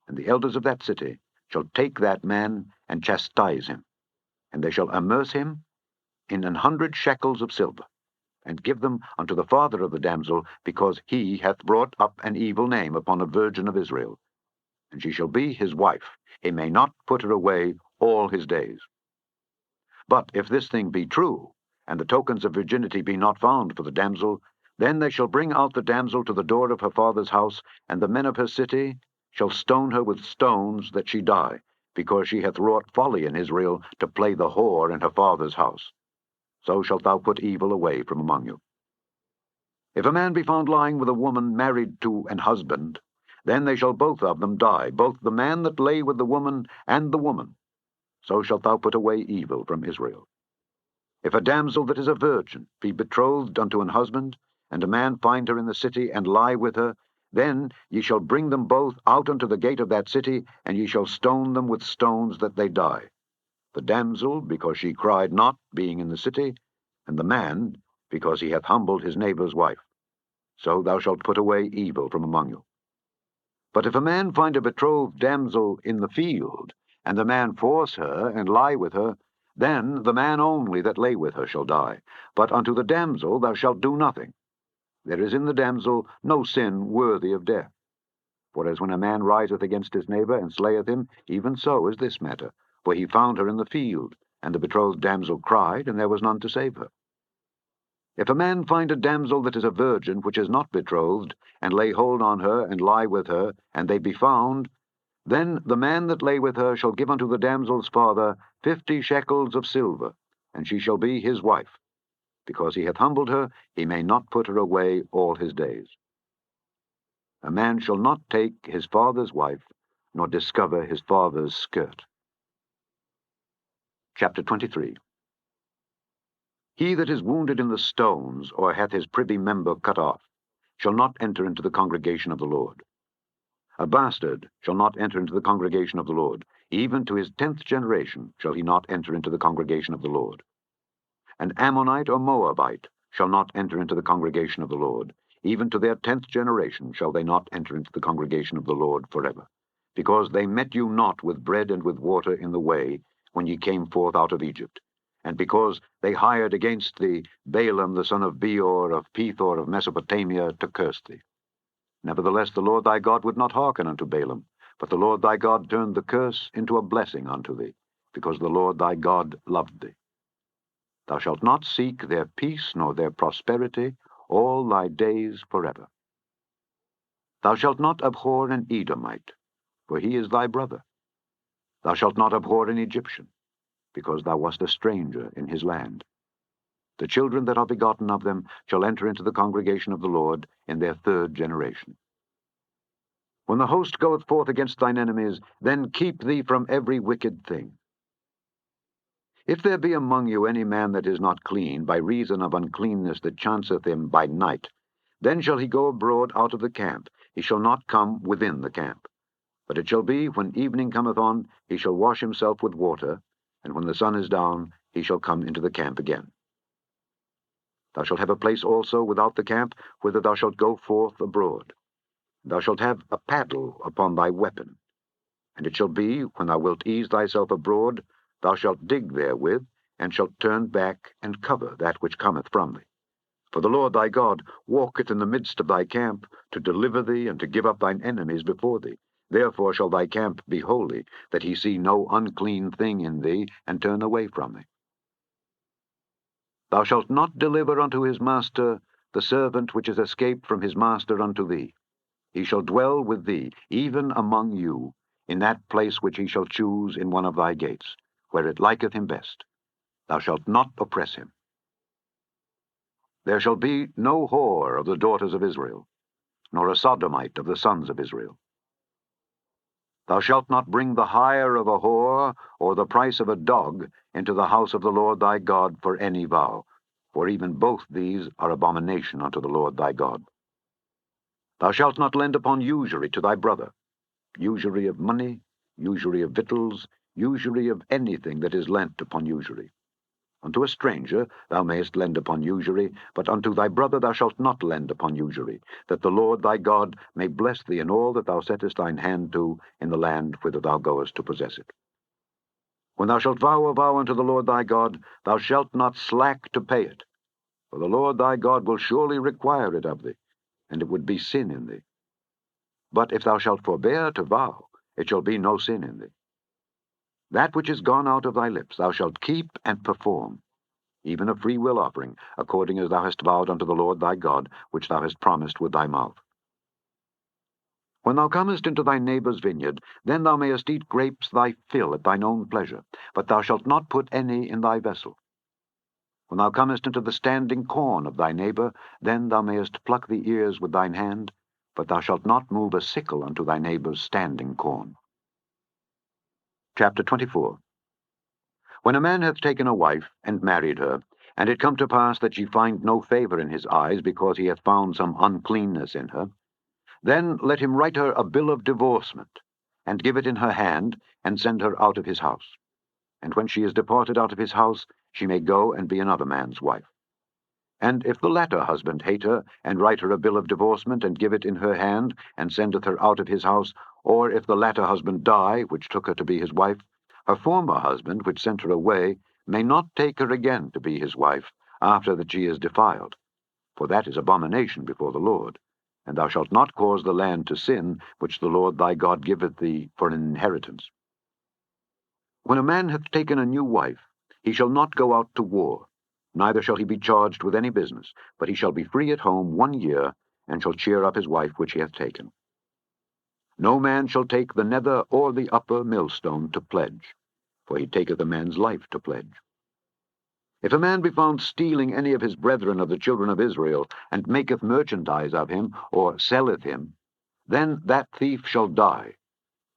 And the elders of that city shall take that man and chastise him. And they shall amerce him in 100 shekels of silver, and give them unto the father of the damsel, because he hath brought up an evil name upon a virgin of Israel. And she shall be his wife. He may not put her away all his days. But if this thing be true, and the tokens of virginity be not found for the damsel, then they shall bring out the damsel to the door of her father's house, and the men of her city shall stone her with stones, that she die, because she hath wrought folly in Israel, to play the whore in her father's house. So shalt thou put evil away from among you. If a man be found lying with a woman married to an husband, then they shall both of them die, both the man that lay with the woman and the woman. So shalt thou put away evil from Israel. If a damsel that is a virgin be betrothed unto an husband, and a man find her in the city, and lie with her, Then ye shall bring them both out unto the gate of that city, and ye shall stone them with stones that they die. The damsel, because she cried not, being in the city, and the man, because he hath humbled his neighbour's wife. So thou shalt put away evil from among you. But if a man find a betrothed damsel in the field, and the man force her, and lie with her, then the man only that lay with her shall die. But unto the damsel thou shalt do nothing. There is in the damsel no sin worthy of death. For as when a man riseth against his neighbour, and slayeth him, even so is this matter. For he found her in the field, and the betrothed damsel cried, and there was none to save her. If a man find a damsel that is a virgin, which is not betrothed, and lay hold on her, and lie with her, and they be found, then the man that lay with her shall give unto the damsel's father 50 shekels of silver, and she shall be his wife. Because he hath humbled her, he may not put her away all his days. A man shall not take his father's wife, nor discover his father's skirt. Chapter 23. He that is wounded in the stones, or hath his privy member cut off, shall not enter into the congregation of the Lord. A bastard shall not enter into the congregation of the Lord. Even to his 10th generation shall he not enter into the congregation of the Lord. An Ammonite or Moabite shall not enter into the congregation of the Lord. Even to their 10th generation shall they not enter into the congregation of the Lord forever. Because they met you not with bread and with water in the way, when ye came forth out of Egypt. And because they hired against thee Balaam the son of Beor of Pethor of Mesopotamia to curse thee. Nevertheless the Lord thy God would not hearken unto Balaam, but the Lord thy God turned the curse into a blessing unto thee, because the Lord thy God loved thee. Thou shalt not seek their peace nor their prosperity all thy days forever. Thou shalt not abhor an Edomite, for he is thy brother. Thou shalt not abhor an Egyptian, because thou wast a stranger in his land. The children that are begotten of them shall enter into the congregation of the Lord in their 3rd generation. When the host goeth forth against thine enemies, then keep thee from every wicked thing. If there be among you any man that is not clean, by reason of uncleanness that chanceth him by night, then shall he go abroad out of the camp. He shall not come within the camp. But it shall be, when evening cometh on, he shall wash himself with water, and when the sun is down, he shall come into the camp again. Thou shalt have a place also without the camp, whither thou shalt go forth abroad. Thou shalt have a paddle upon thy weapon. And it shall be, when thou wilt ease thyself abroad, thou shalt dig therewith, and shalt turn back and cover that which cometh from thee. For the Lord thy God walketh in the midst of thy camp, to deliver thee, and to give up thine enemies before thee. Therefore shall thy camp be holy, that he see no unclean thing in thee, and turn away from thee. Thou shalt not deliver unto his master the servant which is escaped from his master unto thee. He shall dwell with thee, even among you, in that place which he shall choose in one of thy gates, where it liketh him best. Thou shalt not oppress him. There shall be no whore of the daughters of Israel, nor a sodomite of the sons of Israel. Thou shalt not bring the hire of a whore, or the price of a dog, into the house of the Lord thy God for any vow, for even both these are abomination unto the Lord thy God. Thou shalt not lend upon usury to thy brother, usury of money, usury of victuals, usury of anything that is lent upon usury. Unto a stranger thou mayest lend upon usury, but unto thy brother thou shalt not lend upon usury, that the Lord thy God may bless thee in all that thou settest thine hand to in the land whither thou goest to possess it. When thou shalt vow a vow unto the Lord thy God, thou shalt not slack to pay it, for the Lord thy God will surely require it of thee, and it would be sin in thee. But if thou shalt forbear to vow, it shall be no sin in thee. That which is gone out of thy lips thou shalt keep and perform, even a free will offering, according as thou hast vowed unto the Lord thy God, which thou hast promised with thy mouth. When thou comest into thy neighbour's vineyard, then thou mayest eat grapes thy fill at thine own pleasure, but thou shalt not put any in thy vessel. When thou comest into the standing corn of thy neighbour, then thou mayest pluck the ears with thine hand, but thou shalt not move a sickle unto thy neighbour's standing corn. Chapter 24. When a man hath taken a wife, and married her, and it come to pass that she find no favour in his eyes, because he hath found some uncleanness in her, Then let him write her a bill of divorcement, and give it in her hand, and send her out of his house. And when she is departed out of his house, she may go and be another man's wife. And if the latter husband hate her, and write her a bill of divorcement, and give it in her hand, and sendeth her out of his house, or if the latter husband die, which took her to be his wife, her former husband, which sent her away, may not take her again to be his wife, after that she is defiled. For that is abomination before the Lord. And thou shalt not cause the land to sin, which the Lord thy God giveth thee for an inheritance. When a man hath taken a new wife, he shall not go out to war, neither shall he be charged with any business, but he shall be free at home 1 year, and shall cheer up his wife which he hath taken. No man shall take the nether or the upper millstone to pledge, for he taketh a man's life to pledge. If a man be found stealing any of his brethren of the children of Israel, and maketh merchandise of him, or selleth him, then that thief shall die,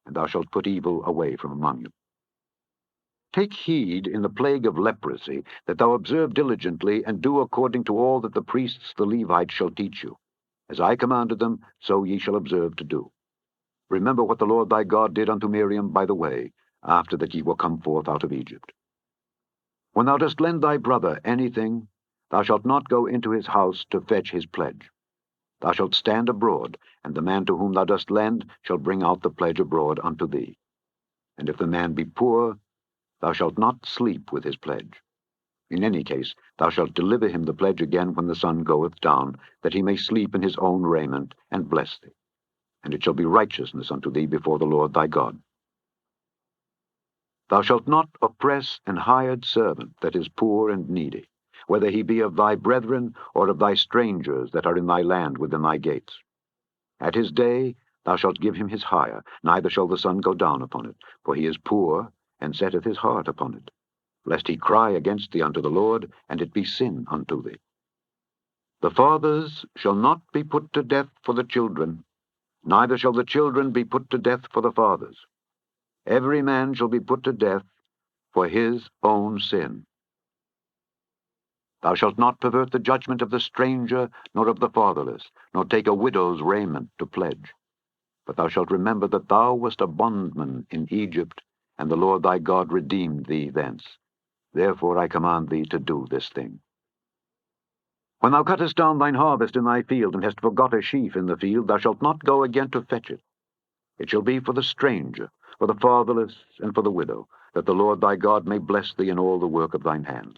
and thou shalt put evil away from among you. Take heed in the plague of leprosy, that thou observe diligently, and do according to all that the priests the Levites shall teach you. As I commanded them, so ye shall observe to do. Remember what the Lord thy God did unto Miriam by the way, after that ye were come forth out of Egypt. When thou dost lend thy brother anything, thou shalt not go into his house to fetch his pledge. Thou shalt stand abroad, and the man to whom thou dost lend shall bring out the pledge abroad unto thee. And if the man be poor, thou shalt not sleep with his pledge. In any case, thou shalt deliver him the pledge again when the sun goeth down, that he may sleep in his own raiment, and bless thee. And it shall be righteousness unto thee before the Lord thy God. Thou shalt not oppress an hired servant that is poor and needy, whether he be of thy brethren or of thy strangers that are in thy land within thy gates. At his day thou shalt give him his hire, neither shall the sun go down upon it, for he is poor, and setteth his heart upon it, lest he cry against thee unto the Lord, and it be sin unto thee. The fathers shall not be put to death for the children, neither shall the children be put to death for the fathers. Every man shall be put to death for his own sin. Thou shalt not pervert the judgment of the stranger, nor of the fatherless, nor take a widow's raiment to pledge. But thou shalt remember that thou wast a bondman in Egypt, and the Lord thy God redeemed thee thence. Therefore I command thee to do this thing. When thou cuttest down thine harvest in thy field, and hast forgot a sheaf in the field, thou shalt not go again to fetch it. It shall be for the stranger, for the fatherless, and for the widow, that the Lord thy God may bless thee in all the work of thine hands.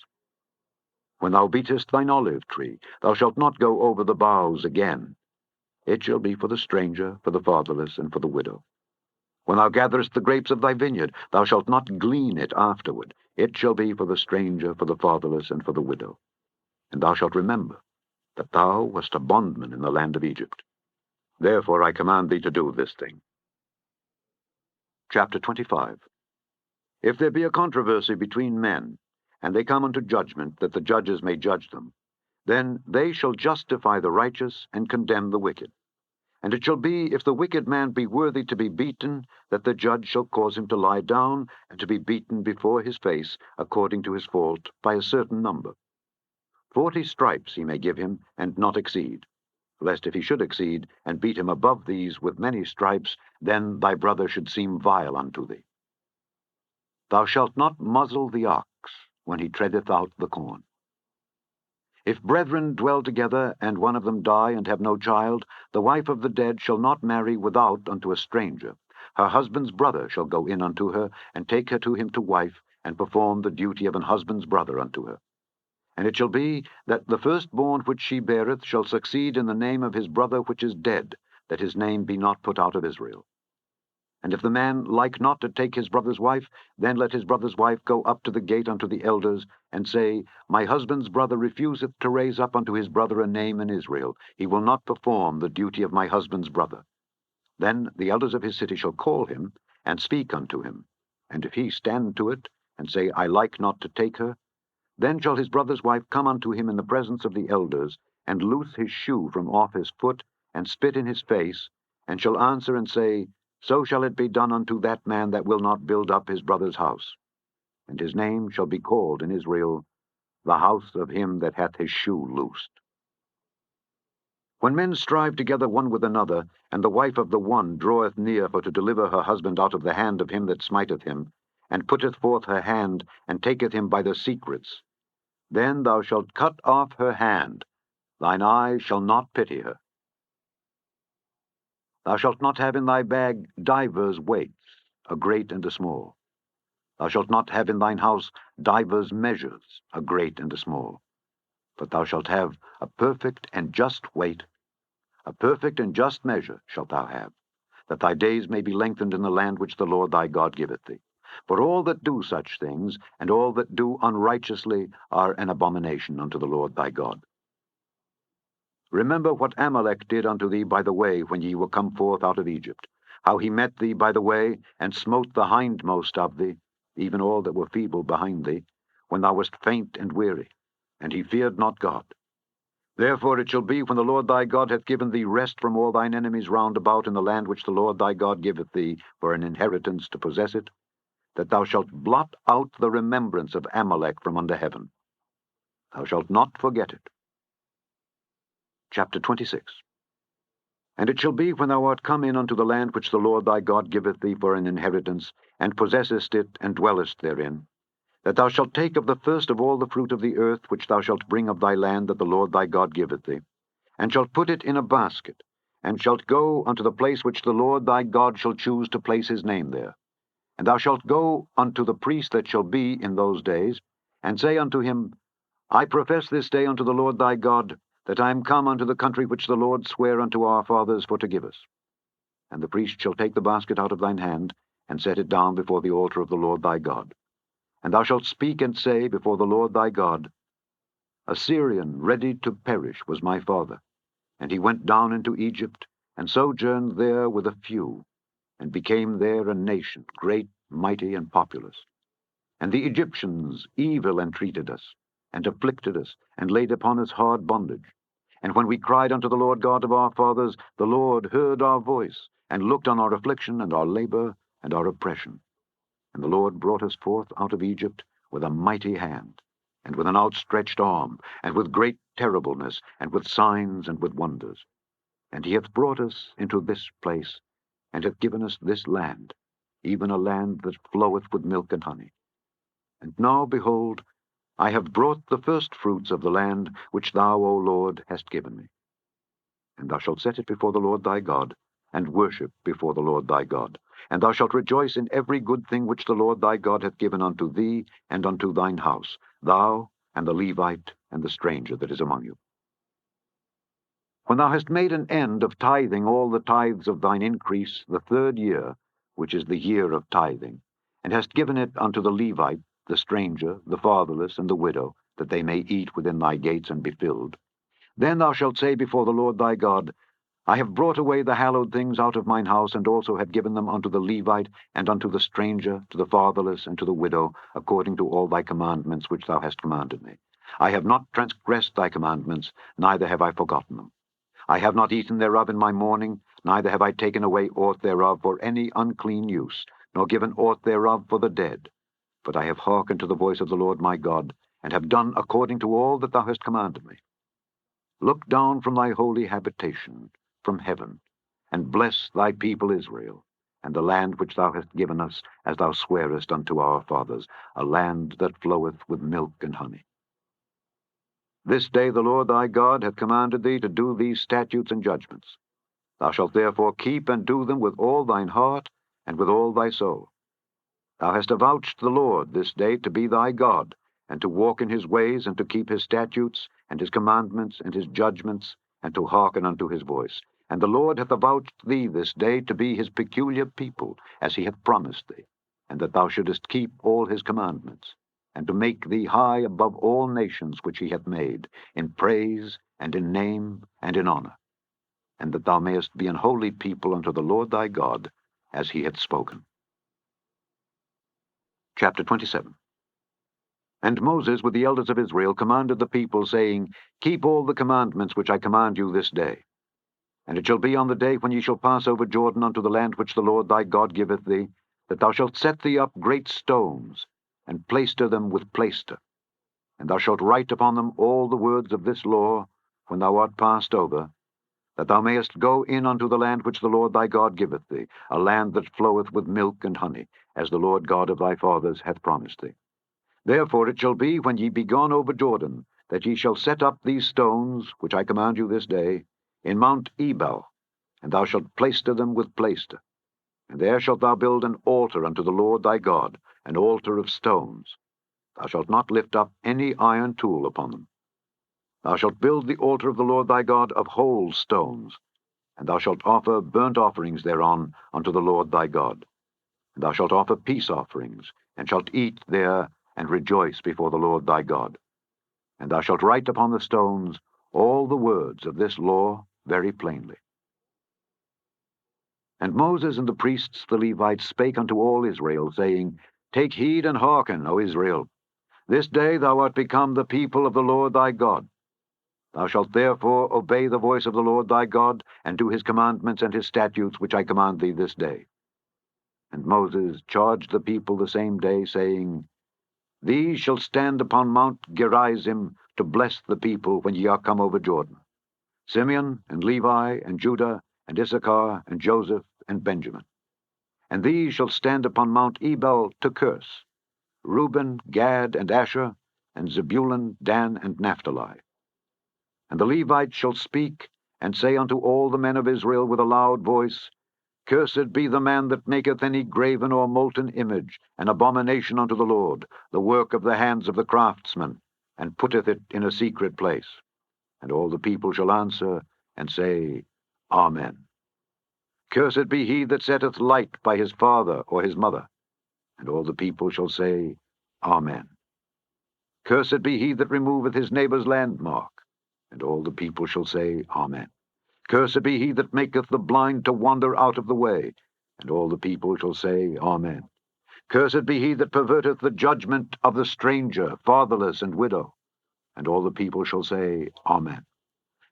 When thou beatest thine olive tree, thou shalt not go over the boughs again. It shall be for the stranger, for the fatherless, and for the widow. When thou gatherest the grapes of thy vineyard, thou shalt not glean it afterward. It shall be for the stranger, for the fatherless, and for the widow. And thou shalt remember that thou wast a bondman in the land of Egypt. Therefore I command thee to do this thing. Chapter 25. If there be a controversy between men, and they come unto judgment, that the judges may judge them, then they shall justify the righteous, and condemn the wicked. And it shall be, if the wicked man be worthy to be beaten, that the judge shall cause him to lie down, and to be beaten before his face, according to his fault, by a certain number. 40 stripes he may give him, and not exceed. Lest if he should exceed, and beat him above these with many stripes, then thy brother should seem vile unto thee. Thou shalt not muzzle the ox when he treadeth out the corn. If brethren dwell together, and one of them die, and have no child, the wife of the dead shall not marry without unto a stranger. Her husband's brother shall go in unto her, and take her to him to wife, and perform the duty of an husband's brother unto her. And it shall be, that the firstborn which she beareth shall succeed in the name of his brother which is dead, that his name be not put out of Israel. And if the man like not to take his brother's wife, then let his brother's wife go up to the gate unto the elders, and say, My husband's brother refuseth to raise up unto his brother a name in Israel. He will not perform the duty of my husband's brother. Then the elders of his city shall call him, and speak unto him. And if he stand to it, and say, I like not to take her, then shall his brother's wife come unto him in the presence of the elders, and loose his shoe from off his foot, and spit in his face, and shall answer and say, So shall it be done unto that man that will not build up his brother's house. And his name shall be called in Israel, the house of him that hath his shoe loosed. When men strive together one with another, and the wife of the one draweth near for to deliver her husband out of the hand of him that smiteth him, and putteth forth her hand, and taketh him by the secrets, then thou shalt cut off her hand, thine eye shall not pity her. Thou shalt not have in thy bag divers weights, a great and a small. Thou shalt not have in thine house divers measures, a great and a small. But thou shalt have a perfect and just weight, a perfect and just measure shalt thou have, that thy days may be lengthened in the land which the Lord thy God giveth thee. For all that do such things, and all that do unrighteously, are an abomination unto the Lord thy God. Remember what Amalek did unto thee by the way when ye were come forth out of Egypt, how he met thee by the way, and smote the hindmost of thee, even all that were feeble behind thee, when thou wast faint and weary, and he feared not God. Therefore it shall be, when the Lord thy God hath given thee rest from all thine enemies round about in the land which the Lord thy God giveth thee for an inheritance to possess it, that thou shalt blot out the remembrance of Amalek from under heaven. Thou shalt not forget it. Chapter 26. And it shall be, when thou art come in unto the land which the Lord thy God giveth thee for an inheritance, and possessest it, and dwellest therein, that thou shalt take of the first of all the fruit of the earth which thou shalt bring of thy land that the Lord thy God giveth thee, and shalt put it in a basket, and shalt go unto the place which the Lord thy God shall choose to place his name there. And thou shalt go unto the priest that shall be in those days, and say unto him, I profess this day unto the Lord thy God, that I am come unto the country which the Lord sware unto our fathers for to give us. And the priest shall take the basket out of thine hand, and set it down before the altar of the Lord thy God. And thou shalt speak and say before the Lord thy God, A Syrian ready to perish was my father, and he went down into Egypt, and sojourned there with a few, and became there a nation, great, mighty, and populous. And the Egyptians evil entreated us, and afflicted us, and laid upon us hard bondage. And when we cried unto the Lord God of our fathers, the Lord heard our voice, and looked on our affliction, and our labor, and our oppression. And the Lord brought us forth out of Egypt with a mighty hand, and with an outstretched arm, and with great terribleness, and with signs, and with wonders. And he hath brought us into this place, and hath given us this land, even a land that floweth with milk and honey. And now, behold, I have brought the first fruits of the land which thou, O Lord, hast given me. And thou shalt set it before the Lord thy God, and worship before the Lord thy God. And thou shalt rejoice in every good thing which the Lord thy God hath given unto thee and unto thine house, thou and the Levite and the stranger that is among you. When thou hast made an end of tithing all the tithes of thine increase the third year, which is the year of tithing, and hast given it unto the Levite, the stranger, the fatherless, and the widow, that they may eat within thy gates and be filled, then thou shalt say before the Lord thy God, I have brought away the hallowed things out of mine house, and also have given them unto the Levite, and unto the stranger, to the fatherless, and to the widow, according to all thy commandments which thou hast commanded me. I have not transgressed thy commandments, neither have I forgotten them. I have not eaten thereof in my mourning, neither have I taken away aught thereof for any unclean use, nor given aught thereof for the dead. But I have hearkened to the voice of the Lord my God, and have done according to all that thou hast commanded me. Look down from thy holy habitation, from heaven, and bless thy people Israel, and the land which thou hast given us, as thou swarest unto our fathers, a land that floweth with milk and honey. This day the Lord thy God hath commanded thee to do these statutes and judgments. Thou shalt therefore keep and do them with all thine heart and with all thy soul. Thou hast avouched the Lord this day to be thy God, and to walk in his ways, and to keep his statutes, and his commandments, and his judgments, and to hearken unto his voice. And the Lord hath avouched thee this day to be his peculiar people, as he hath promised thee, and that thou shouldest keep all his commandments, and to make thee high above all nations which he hath made, in praise, and in name, and in honor, and that thou mayest be an holy people unto the Lord thy God, as he hath spoken. Chapter 27. And Moses with the elders of Israel commanded the people, saying, Keep all the commandments which I command you this day. And it shall be on the day when ye shall pass over Jordan unto the land which the Lord thy God giveth thee, that thou shalt set thee up great stones, and plaister them with plaister. And thou shalt write upon them all the words of this law, when thou art passed over, that thou mayest go in unto the land which the Lord thy God giveth thee, a land that floweth with milk and honey, as the Lord God of thy fathers hath promised thee. Therefore it shall be, when ye be gone over Jordan, that ye shall set up these stones, which I command you this day, in Mount Ebal, and thou shalt plaister them with plaister. And there shalt thou build an altar unto the Lord thy God, an altar of stones. Thou shalt not lift up any iron tool upon them. Thou shalt build the altar of the Lord thy God of whole stones, and thou shalt offer burnt offerings thereon unto the Lord thy God. And thou shalt offer peace offerings, and shalt eat there, and rejoice before the Lord thy God. And thou shalt write upon the stones all the words of this law very plainly. And Moses and the priests the Levites spake unto all Israel, saying, Take heed and hearken, O Israel. This day thou art become the people of the Lord thy God. Thou shalt therefore obey the voice of the Lord thy God, and do his commandments and his statutes, which I command thee this day. And Moses charged the people the same day, saying, These shall stand upon Mount Gerizim to bless the people when ye are come over Jordan, Simeon and Levi and Judah and Issachar and Joseph and Benjamin. And these shall stand upon Mount Ebal to curse, Reuben, Gad, and Asher, and Zebulun, Dan, and Naphtali. And the Levites shall speak, and say unto all the men of Israel with a loud voice, Cursed be the man that maketh any graven or molten image, an abomination unto the Lord, the work of the hands of the craftsman, and putteth it in a secret place. And all the people shall answer, and say, Amen. Cursed be he that setteth light by his father or his mother. And all the people shall say, Amen. Cursed be he that removeth his neighbour's landmark. And all the people shall say, Amen. Cursed be he that maketh the blind to wander out of the way. And all the people shall say, Amen. Cursed be he that perverteth the judgment of the stranger, fatherless, and widow. And all the people shall say, Amen.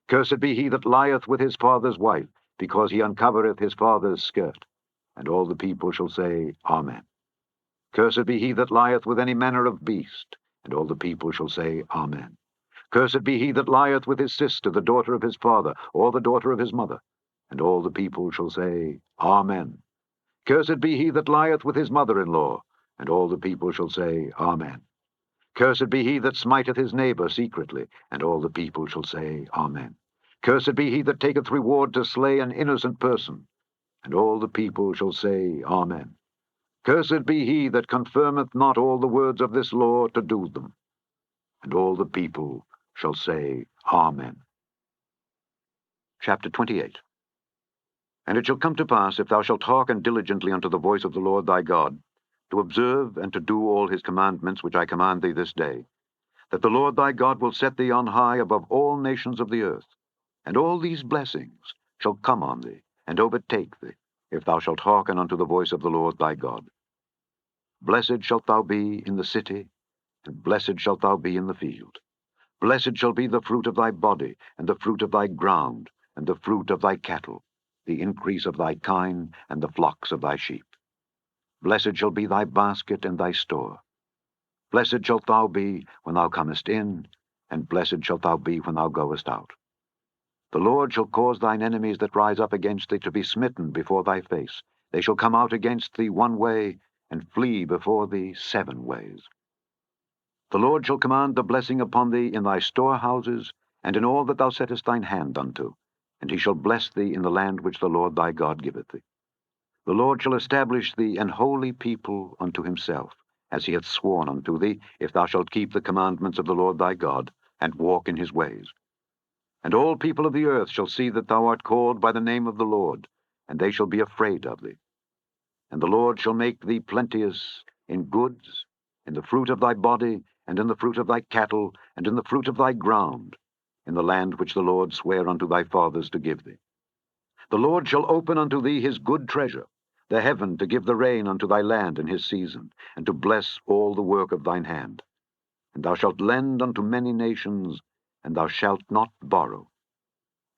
Cursed be he that lieth with his father's wife, because he uncovereth his father's skirt. And all the people shall say, Amen. Cursed be he that lieth with any manner of beast. And all the people shall say, Amen. Cursed be he that lieth with his sister, the daughter of his father, or the daughter of his mother. And all the people shall say, Amen. Cursed be he that lieth with his mother-in-law. And all the people shall say, Amen. Cursed be he that smiteth his neighbor secretly. And all the people shall say, Amen. Cursed be he that taketh reward to slay an innocent person. And all the people shall say, Amen. Cursed be he that confirmeth not all the words of this law to do them. And all the people shall say, Amen. Chapter 28. And it shall come to pass, if thou shalt hearken diligently unto the voice of the Lord thy God, to observe and to do all his commandments which I command thee this day, that the Lord thy God will set thee on high above all nations of the earth, and all these blessings shall come on thee, and overtake thee, if thou shalt hearken unto the voice of the Lord thy God. Blessed shalt thou be in the city, and blessed shalt thou be in the field. Blessed shall be the fruit of thy body, and the fruit of thy ground, and the fruit of thy cattle, the increase of thy kine, and the flocks of thy sheep. Blessed shall be thy basket and thy store. Blessed shalt thou be when thou comest in, and blessed shalt thou be when thou goest out. The Lord shall cause thine enemies that rise up against thee to be smitten before thy face. They shall come out against thee one way, and flee before thee 7 ways. The Lord shall command the blessing upon thee in thy storehouses, and in all that thou settest thine hand unto, and he shall bless thee in the land which the Lord thy God giveth thee. The Lord shall establish thee an holy people unto himself, as he hath sworn unto thee, if thou shalt keep the commandments of the Lord thy God, and walk in his ways. And all people of the earth shall see that thou art called by the name of the Lord, and they shall be afraid of thee. And the Lord shall make thee plenteous in goods, in the fruit of thy body, and in the fruit of thy cattle, and in the fruit of thy ground, in the land which the Lord sware unto thy fathers to give thee. The Lord shall open unto thee his good treasure, the heaven to give the rain unto thy land in his season, and to bless all the work of thine hand. And thou shalt lend unto many nations, and thou shalt not borrow.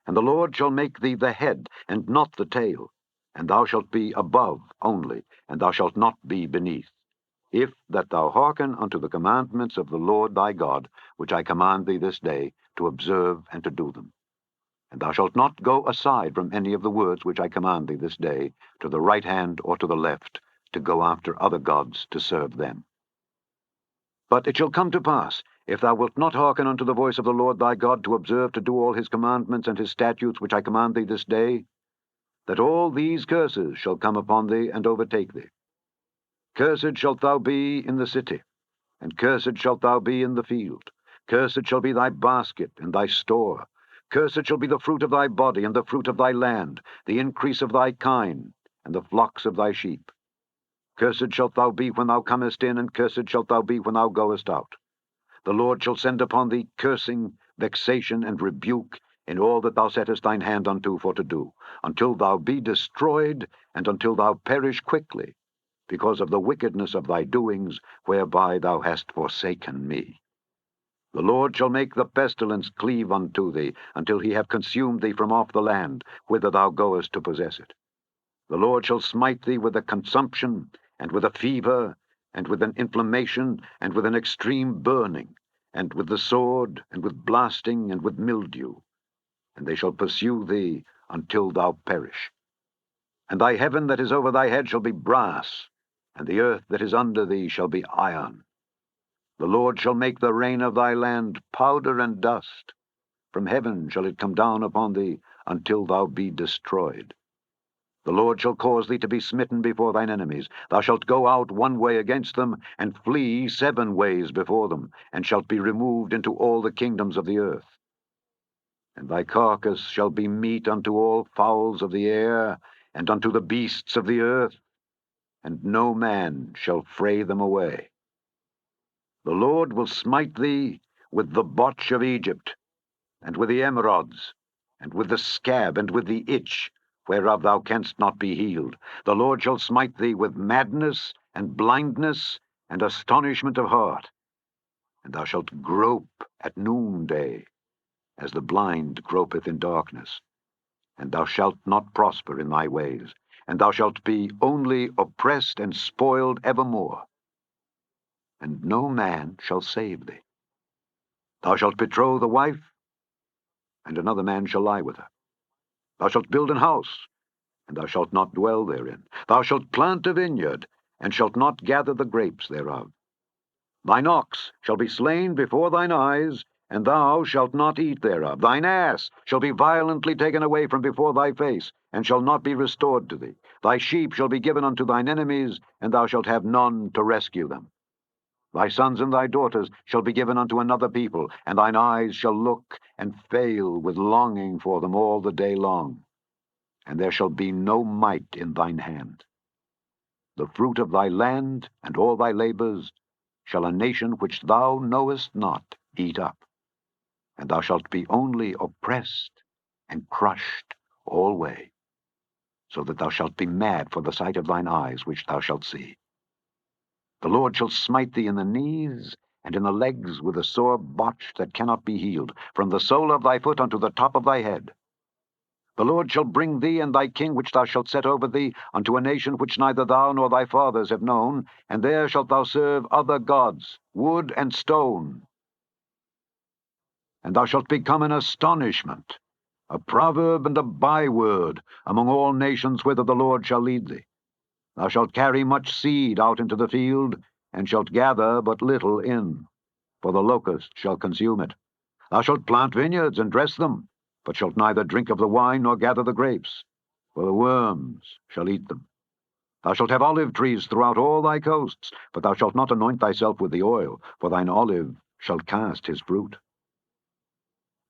And the Lord shall make thee the head, and not the tail, and thou shalt be above only, and thou shalt not be beneath, if that thou hearken unto the commandments of the Lord thy God, which I command thee this day, to observe and to do them. And thou shalt not go aside from any of the words which I command thee this day, to the right hand or to the left, to go after other gods to serve them. But it shall come to pass, if thou wilt not hearken unto the voice of the Lord thy God, to observe to do all his commandments and his statutes which I command thee this day, that all these curses shall come upon thee and overtake thee. Cursed shalt thou be in the city, and cursed shalt thou be in the field. Cursed shall be thy basket and thy store. Cursed shall be the fruit of thy body, and the fruit of thy land, the increase of thy kine, and the flocks of thy sheep. Cursed shalt thou be when thou comest in, and cursed shalt thou be when thou goest out. The Lord shall send upon thee cursing, vexation, and rebuke in all that thou settest thine hand unto for to do, until thou be destroyed, and until thou perish quickly, because of the wickedness of thy doings, whereby thou hast forsaken me. The Lord shall make the pestilence cleave unto thee, until he have consumed thee from off the land, whither thou goest to possess it. The Lord shall smite thee with a consumption, and with a fever, and with an inflammation, and with an extreme burning, and with the sword, and with blasting, and with mildew. And they shall pursue thee until thou perish. And thy heaven that is over thy head shall be brass, and the earth that is under thee shall be iron. The Lord shall make the rain of thy land powder and dust. From heaven shall it come down upon thee until thou be destroyed. The Lord shall cause thee to be smitten before thine enemies. Thou shalt go out one way against them, and flee 7 ways before them, and shalt be removed into all the kingdoms of the earth. And thy carcass shall be meat unto all fowls of the air, and unto the beasts of the earth, and no man shall fray them away. The Lord will smite thee with the botch of Egypt, and with the emerods, and with the scab, and with the itch, whereof thou canst not be healed. The Lord shall smite thee with madness, and blindness, and astonishment of heart. And thou shalt grope at noonday, as the blind gropeth in darkness. And thou shalt not prosper in thy ways, and thou shalt be only oppressed and spoiled evermore. And no man shall save thee. Thou shalt betroth a wife, and another man shall lie with her. Thou shalt build an house, and thou shalt not dwell therein. Thou shalt plant a vineyard, and shalt not gather the grapes thereof. Thine ox shall be slain before thine eyes, and thou shalt not eat thereof. Thine ass shall be violently taken away from before thy face, and shall not be restored to thee. Thy sheep shall be given unto thine enemies, and thou shalt have none to rescue them. Thy sons and thy daughters shall be given unto another people, and thine eyes shall look and fail with longing for them all the day long. And there shall be no might in thine hand. The fruit of thy land and all thy labors shall a nation which thou knowest not eat up. And thou shalt be only oppressed and crushed alway, so that thou shalt be mad for the sight of thine eyes which thou shalt see. The Lord shall smite thee in the knees and in the legs with a sore botch that cannot be healed, from the sole of thy foot unto the top of thy head. The Lord shall bring thee and thy king which thou shalt set over thee unto a nation which neither thou nor thy fathers have known, and there shalt thou serve other gods, wood and stone. And thou shalt become an astonishment, a proverb and a byword among all nations whither the Lord shall lead thee. Thou shalt carry much seed out into the field, and shalt gather but little in, for the locust shall consume it. Thou shalt plant vineyards and dress them, but shalt neither drink of the wine nor gather the grapes, for the worms shall eat them. Thou shalt have olive trees throughout all thy coasts, but thou shalt not anoint thyself with the oil, for thine olive shall cast his fruit.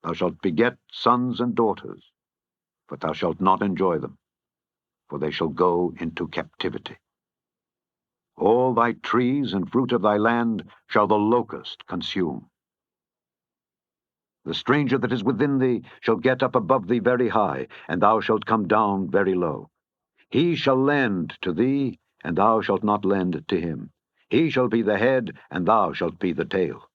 Thou shalt beget sons and daughters, but thou shalt not enjoy them, for they shall go into captivity. All thy trees and fruit of thy land shall the locust consume. The stranger that is within thee shall get up above thee very high, and thou shalt come down very low. He shall lend to thee, and thou shalt not lend to him. He shall be the head, and thou shalt be the tail.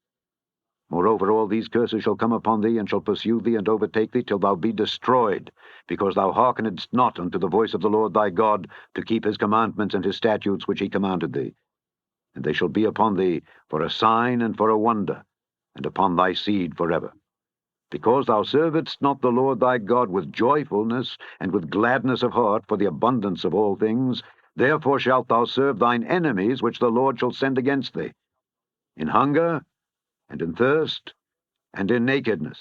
Moreover, all these curses shall come upon thee, and shall pursue thee, and overtake thee, till thou be destroyed, because thou hearkenedst not unto the voice of the Lord thy God, to keep his commandments and his statutes which he commanded thee. And they shall be upon thee for a sign and for a wonder, and upon thy seed forever. Because thou servedst not the Lord thy God with joyfulness and with gladness of heart for the abundance of all things, therefore shalt thou serve thine enemies which the Lord shall send against thee, in hunger, and in thirst, and in nakedness,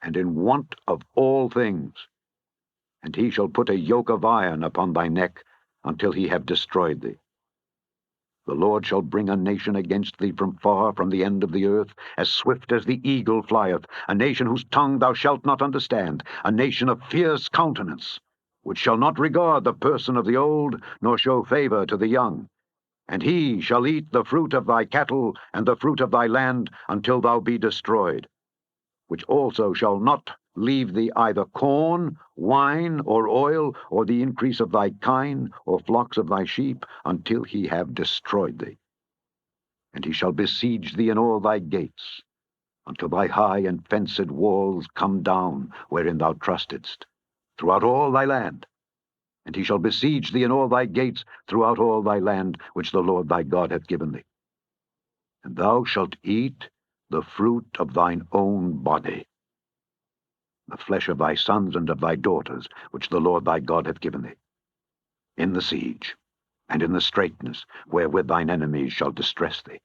and in want of all things. And he shall put a yoke of iron upon thy neck until he have destroyed thee. The Lord shall bring a nation against thee from far, from the end of the earth, as swift as the eagle flieth, a nation whose tongue thou shalt not understand, a nation of fierce countenance, which shall not regard the person of the old, nor show favor to the young. And he shall eat the fruit of thy cattle and the fruit of thy land until thou be destroyed, which also shall not leave thee either corn, wine, or oil, or the increase of thy kine, or flocks of thy sheep, until he have destroyed thee. And he shall besiege thee in all thy gates, until thy high and fenced walls come down, wherein thou trustedst, throughout all thy land. And he shall besiege thee in all thy gates, throughout all thy land, which the Lord thy God hath given thee. And thou shalt eat the fruit of thine own body, the flesh of thy sons and of thy daughters, which the Lord thy God hath given thee, in the siege, and in the straitness, wherewith thine enemies shall distress thee.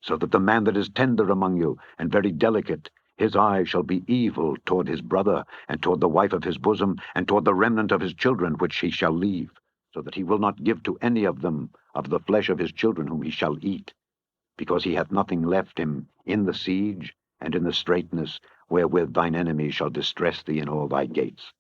So that the man that is tender among you, and very delicate, his eye shall be evil toward his brother, and toward the wife of his bosom, and toward the remnant of his children, which he shall leave, so that he will not give to any of them of the flesh of his children whom he shall eat, because he hath nothing left him in the siege, and in the straitness, wherewith thine enemies shall distress thee in all thy gates.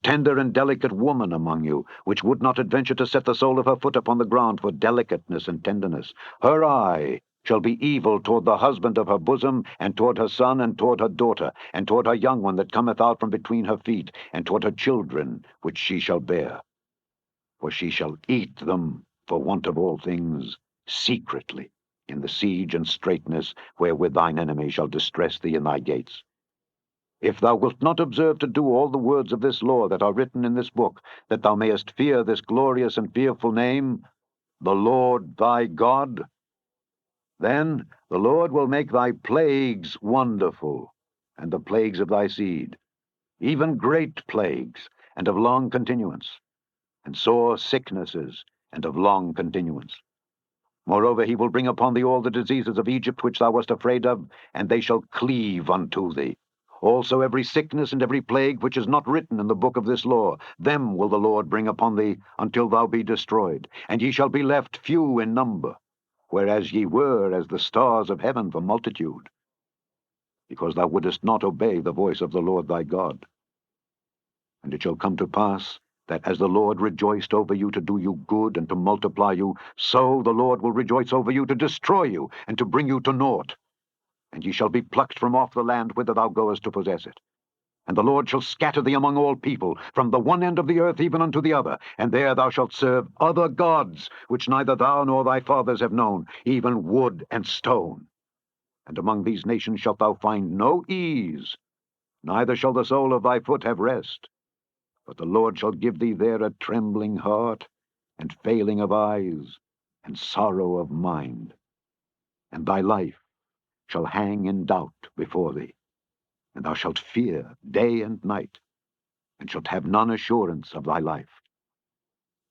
Tender and delicate woman among you, which would not adventure to set the sole of her foot upon the ground for delicateness and tenderness, her eye shall be evil toward the husband of her bosom, and toward her son, and toward her daughter, and toward her young one that cometh out from between her feet, and toward her children which she shall bear. For she shall eat them for want of all things secretly, in the siege and straitness, wherewith thine enemy shall distress thee in thy gates. If thou wilt not observe to do all the words of this law that are written in this book, that thou mayest fear this glorious and fearful name, the Lord thy God, then the Lord will make thy plagues wonderful, and the plagues of thy seed, even great plagues, and of long continuance, and sore sicknesses, and of long continuance. Moreover, he will bring upon thee all the diseases of Egypt which thou wast afraid of, and they shall cleave unto thee. Also every sickness and every plague which is not written in the book of this law, them will the Lord bring upon thee until thou be destroyed, and ye shall be left few in number, whereas ye were as the stars of heaven for multitude, because thou wouldest not obey the voice of the Lord thy God. And it shall come to pass, that as the Lord rejoiced over you to do you good and to multiply you, so the Lord will rejoice over you to destroy you and to bring you to naught. And ye shall be plucked from off the land whither thou goest to possess it. And the Lord shall scatter thee among all people, from the one end of the earth even unto the other, and there thou shalt serve other gods, which neither thou nor thy fathers have known, even wood and stone. And among these nations shalt thou find no ease, neither shall the sole of thy foot have rest. But the Lord shall give thee there a trembling heart, and failing of eyes, and sorrow of mind. And thy life shall hang in doubt before thee, and thou shalt fear day and night, and shalt have none assurance of thy life.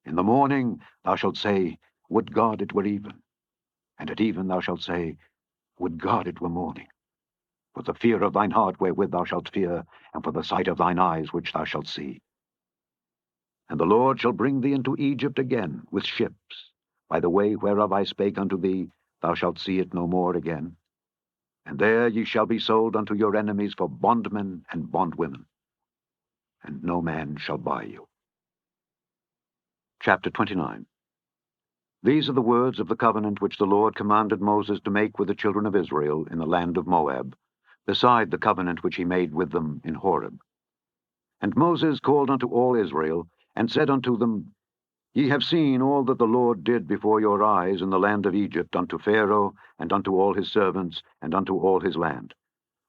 In the morning thou shalt say, Would God it were even. And at even thou shalt say, Would God it were morning. For the fear of thine heart wherewith thou shalt fear, and for the sight of thine eyes which thou shalt see. And the Lord shall bring thee into Egypt again with ships, by the way whereof I spake unto thee, thou shalt see it no more again. And there ye shall be sold unto your enemies for bondmen and bondwomen, and no man shall buy you. Chapter 29. These are the words of the covenant which the Lord commanded Moses to make with the children of Israel in the land of Moab, beside the covenant which he made with them in Horeb. And Moses called unto all Israel, and said unto them, Ye have seen all that the Lord did before your eyes in the land of Egypt unto Pharaoh, and unto all his servants, and unto all his land,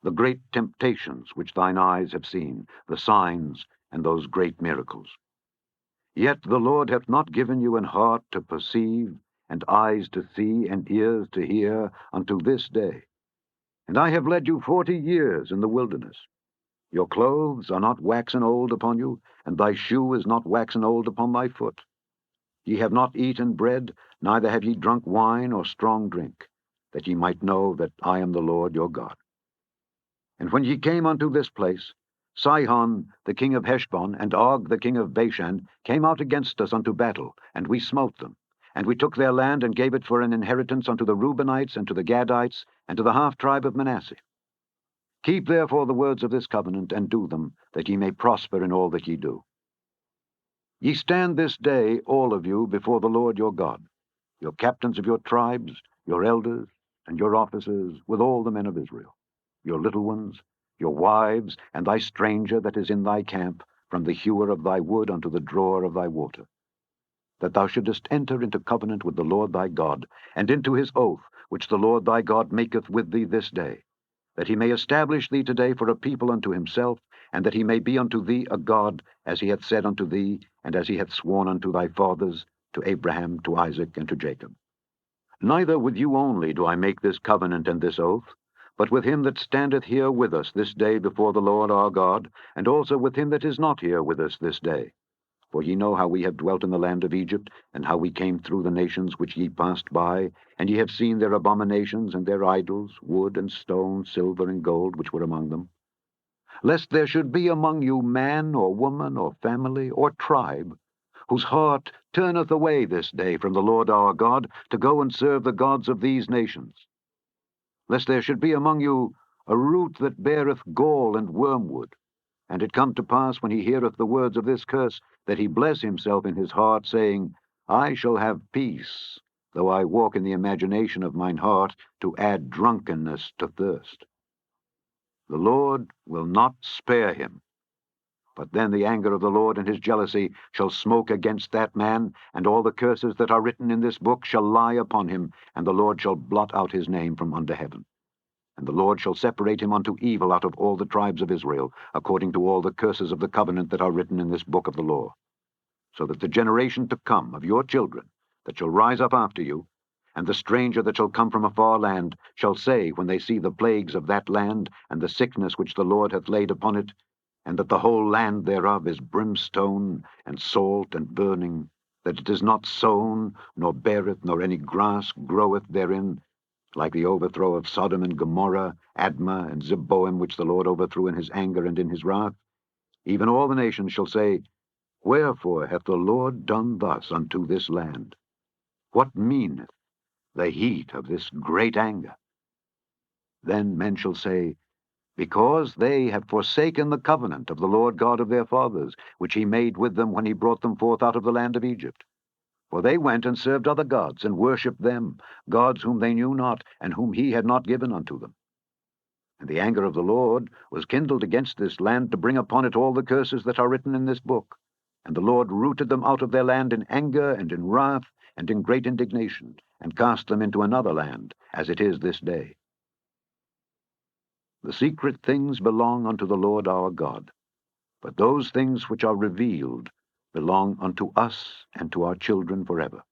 the great temptations which thine eyes have seen, the signs, and those great miracles. Yet the Lord hath not given you an heart to perceive, and eyes to see, and ears to hear, unto this day. And I have led you 40 years in the wilderness. Your clothes are not waxen old upon you, and thy shoe is not waxen old upon thy foot. Ye have not eaten bread, neither have ye drunk wine or strong drink, that ye might know that I am the Lord your God. And when ye came unto this place, Sihon the king of Heshbon and Og the king of Bashan came out against us unto battle, and we smote them. And we took their land and gave it for an inheritance unto the Reubenites and to the Gadites and to the half-tribe of Manasseh. Keep therefore the words of this covenant, and do them, that ye may prosper in all that ye do. Ye stand this day, all of you, before the Lord your God, your captains of your tribes, your elders, and your officers, with all the men of Israel, your little ones, your wives, and thy stranger that is in thy camp, from the hewer of thy wood unto the drawer of thy water, that thou shouldest enter into covenant with the Lord thy God, and into his oath, which the Lord thy God maketh with thee this day, that he may establish thee today for a people unto himself, and that he may be unto thee a God, as he hath said unto thee, and as he hath sworn unto thy fathers, to Abraham, to Isaac, and to Jacob. Neither with you only do I make this covenant and this oath, but with him that standeth here with us this day before the Lord our God, and also with him that is not here with us this day. For ye know how we have dwelt in the land of Egypt, and how we came through the nations which ye passed by, and ye have seen their abominations and their idols, wood and stone, silver and gold, which were among them. Lest there should be among you man or woman or family or tribe, whose heart turneth away this day from the Lord our God, to go and serve the gods of these nations. Lest there should be among you a root that beareth gall and wormwood, and it come to pass, when he heareth the words of this curse, that he bless himself in his heart, saying, I shall have peace, though I walk in the imagination of mine heart, to add drunkenness to thirst. The Lord will not spare him. But then the anger of the Lord and his jealousy shall smoke against that man, and all the curses that are written in this book shall lie upon him, and the Lord shall blot out his name from under heaven. And the Lord shall separate him unto evil out of all the tribes of Israel, according to all the curses of the covenant that are written in this book of the law. So that the generation to come of your children, that shall rise up after you, and the stranger that shall come from a far land, shall say, when they see the plagues of that land, and the sickness which the Lord hath laid upon it, and that the whole land thereof is brimstone, and salt, and burning, that it is not sown, nor beareth, nor any grass groweth therein, like the overthrow of Sodom and Gomorrah, Admah, and Zeboim, which the Lord overthrew in his anger and in his wrath, even all the nations shall say, Wherefore hath the Lord done thus unto this land? What meaneth the heat of this great anger? Then men shall say, Because they have forsaken the covenant of the Lord God of their fathers, which he made with them when he brought them forth out of the land of Egypt. For they went and served other gods, and worshipped them, gods whom they knew not, and whom he had not given unto them. And the anger of the Lord was kindled against this land, to bring upon it all the curses that are written in this book. And the Lord rooted them out of their land in anger, and in wrath, and in great indignation, and cast them into another land, as it is this day. The secret things belong unto the Lord our God, but those things which are revealed belong unto us and to our children forever,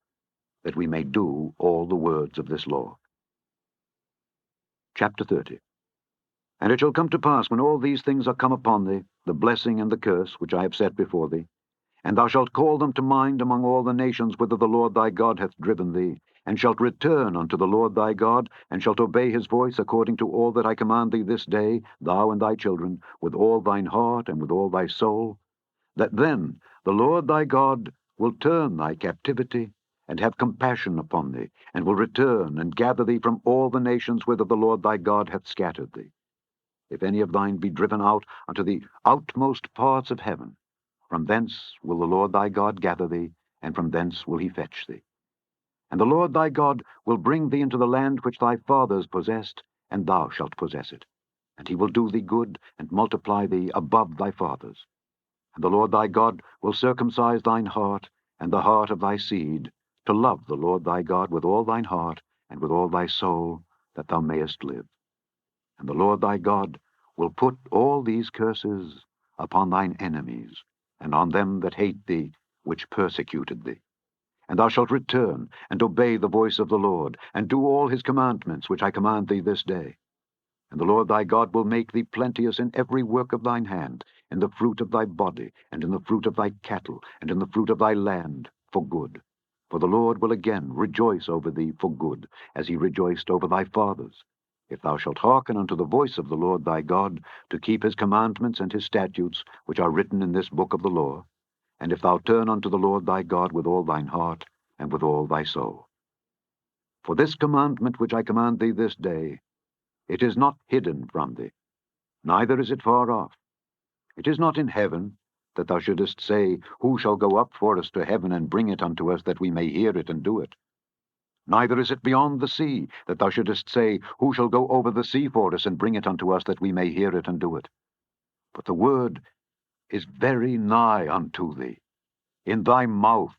that we may do all the words of this law. Chapter 30. And it shall come to pass, when all these things are come upon thee, the blessing and the curse which I have set before thee, and thou shalt call them to mind among all the nations whither the Lord thy God hath driven thee, and shalt return unto the Lord thy God, and shalt obey his voice according to all that I command thee this day, thou and thy children, with all thine heart and with all thy soul, that then the Lord thy God will turn thy captivity, and have compassion upon thee, and will return and gather thee from all the nations whither the Lord thy God hath scattered thee. If any of thine be driven out unto the outmost parts of heaven, from thence will the Lord thy God gather thee, and from thence will he fetch thee. And the Lord thy God will bring thee into the land which thy fathers possessed, and thou shalt possess it. And he will do thee good, and multiply thee above thy fathers. And the Lord thy God will circumcise thine heart, and the heart of thy seed, to love the Lord thy God with all thine heart, and with all thy soul, that thou mayest live. And the Lord thy God will put all these curses upon thine enemies, and on them that hate thee, which persecuted thee. And thou shalt return, and obey the voice of the Lord, and do all his commandments which I command thee this day. And the Lord thy God will make thee plenteous in every work of thine hand, in the fruit of thy body, and in the fruit of thy cattle, and in the fruit of thy land, for good. For the Lord will again rejoice over thee for good, as he rejoiced over thy fathers, if thou shalt hearken unto the voice of the Lord thy God, to keep his commandments and his statutes, which are written in this book of the law, and if thou turn unto the Lord thy God with all thine heart, and with all thy soul. For this commandment which I command thee this day, it is not hidden from thee, neither is it far off. It is not in heaven, that thou shouldest say, Who shall go up for us to heaven, and bring it unto us, that we may hear it and do it? Neither is it beyond the sea, that thou shouldest say, Who shall go over the sea for us, and bring it unto us, that we may hear it and do it? But the word is very nigh unto thee, in thy mouth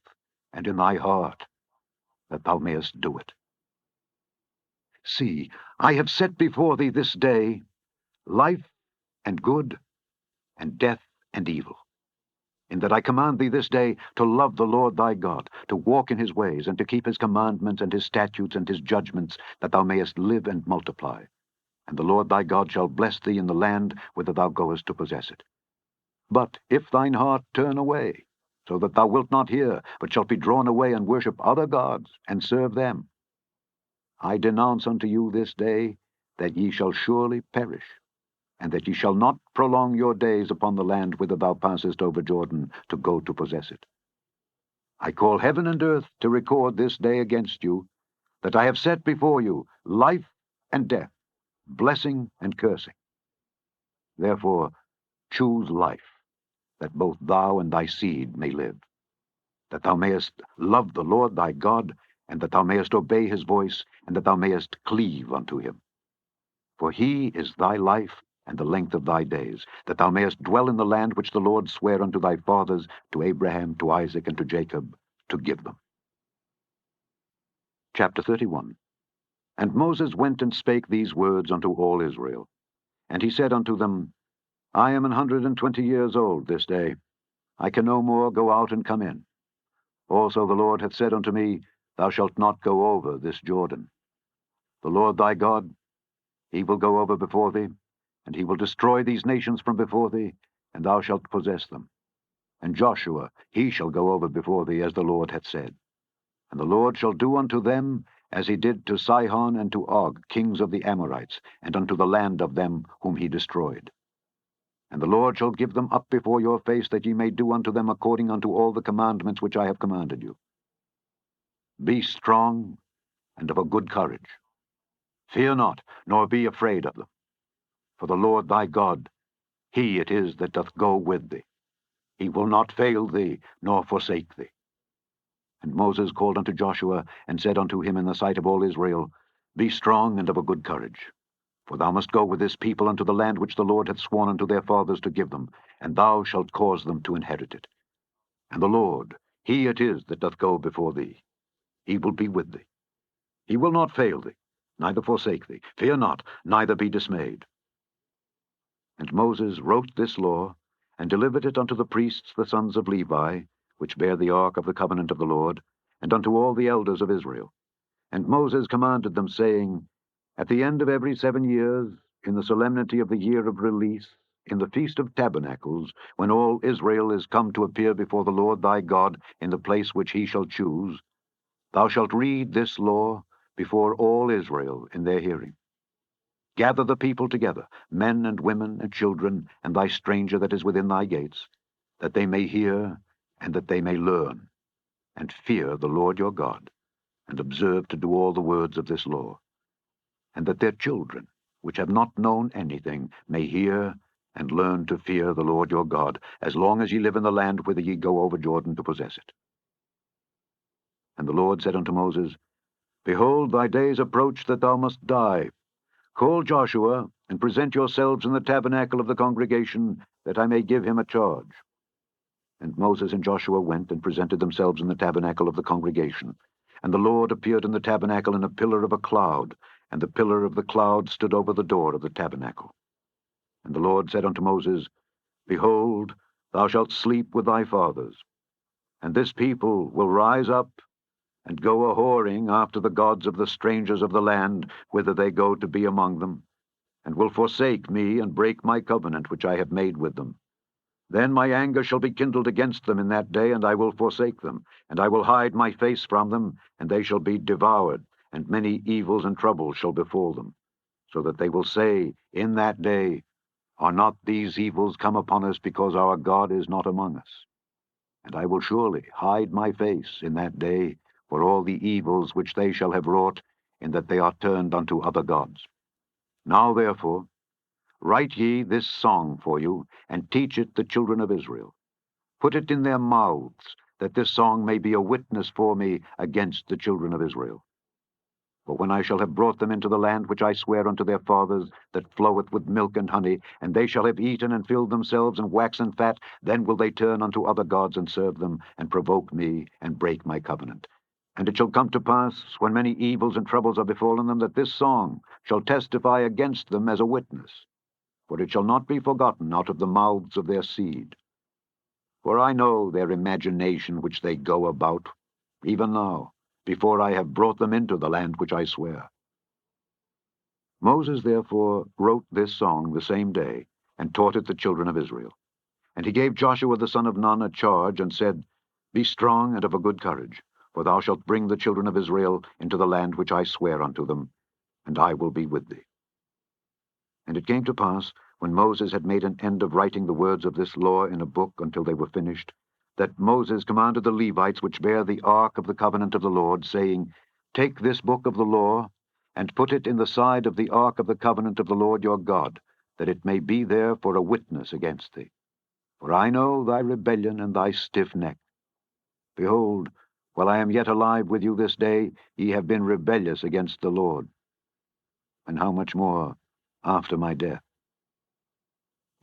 and in thy heart, that thou mayest do it. See, I have set before thee this day life and good, and death and evil, in that I command thee this day to love the Lord thy God, to walk in his ways, and to keep his commandments and his statutes and his judgments, that thou mayest live and multiply. And the Lord thy God shall bless thee in the land whither thou goest to possess it. But if thine heart turn away, so that thou wilt not hear, but shalt be drawn away and worship other gods, and serve them, I denounce unto you this day that ye shall surely perish, and that ye shall not prolong your days upon the land whither thou passest over Jordan to go to possess it. I call heaven and earth to record this day against you, that I have set before you life and death, blessing and cursing. Therefore choose life, that both thou and thy seed may live, that thou mayest love the Lord thy God, and that thou mayest obey his voice, and that thou mayest cleave unto him. For he is thy life and the length of thy days, that thou mayest dwell in the land which the Lord sware unto thy fathers, to Abraham, to Isaac, and to Jacob, to give them. Chapter 31. And Moses went and spake these words unto all Israel. And he said unto them, I am 120 years old this day. I can no more go out and come in. Also the Lord hath said unto me, Thou shalt not go over this Jordan. The Lord thy God, he will go over before thee, and he will destroy these nations from before thee, and thou shalt possess them. And Joshua, he shall go over before thee, as the Lord hath said. And the Lord shall do unto them as he did to Sihon and to Og, kings of the Amorites, and unto the land of them whom he destroyed. And the Lord shall give them up before your face, that ye may do unto them according unto all the commandments which I have commanded you. Be strong and of a good courage. Fear not, nor be afraid of them. For the Lord thy God, he it is that doth go with thee. He will not fail thee, nor forsake thee. And Moses called unto Joshua, and said unto him in the sight of all Israel, Be strong and of a good courage. For thou must go with this people unto the land which the Lord hath sworn unto their fathers to give them, and thou shalt cause them to inherit it. And the Lord, he it is that doth go before thee. He will be with thee. He will not fail thee, neither forsake thee. Fear not, neither be dismayed. And Moses wrote this law, and delivered it unto the priests the sons of Levi, which bear the ark of the covenant of the Lord, and unto all the elders of Israel. And Moses commanded them, saying, At the end of every 7 years, in the solemnity of the year of release, in the feast of tabernacles, when all Israel is come to appear before the Lord thy God in the place which he shall choose, thou shalt read this law before all Israel in their hearing. Gather the people together, men and women and children, and thy stranger that is within thy gates, that they may hear, and that they may learn, and fear the Lord your God, and observe to do all the words of this law, and that their children, which have not known anything, may hear and learn to fear the Lord your God, as long as ye live in the land whither ye go over Jordan to possess it. And the Lord said unto Moses, Behold, thy days approach that thou must die. Call Joshua, and present yourselves in the tabernacle of the congregation, that I may give him a charge. And Moses and Joshua went and presented themselves in the tabernacle of the congregation. And the Lord appeared in the tabernacle in a pillar of a cloud, and the pillar of the cloud stood over the door of the tabernacle. And the Lord said unto Moses, Behold, thou shalt sleep with thy fathers, and this people will rise up and go a-whoring after the gods of the strangers of the land, whither they go to be among them, and will forsake me and break my covenant which I have made with them. Then my anger shall be kindled against them in that day, and I will forsake them, and I will hide my face from them, and they shall be devoured, and many evils and troubles shall befall them, so that they will say in that day, Are not these evils come upon us because our God is not among us? And I will surely hide my face in that day for all the evils which they shall have wrought, in that they are turned unto other gods. Now therefore, write ye this song for you, and teach it the children of Israel. Put it in their mouths, that this song may be a witness for me against the children of Israel. For when I shall have brought them into the land which I swear unto their fathers, that floweth with milk and honey, and they shall have eaten and filled themselves and waxen fat, then will they turn unto other gods and serve them, and provoke me, and break my covenant. And it shall come to pass, when many evils and troubles are befallen them, that this song shall testify against them as a witness. For it shall not be forgotten out of the mouths of their seed. For I know their imagination which they go about, even now, before I have brought them into the land which I swear. Moses therefore wrote this song the same day, and taught it the children of Israel. And he gave Joshua the son of Nun a charge, and said, Be strong and of a good courage, for thou shalt bring the children of Israel into the land which I swear unto them, and I will be with thee. And it came to pass, when Moses had made an end of writing the words of this law in a book until they were finished, that Moses commanded the Levites which bear the ark of the covenant of the Lord, saying, Take this book of the law, and put it in the side of the ark of the covenant of the Lord your God, that it may be there for a witness against thee. For I know thy rebellion and thy stiff neck. Behold, while I am yet alive with you this day, ye have been rebellious against the Lord. And how much more after my death?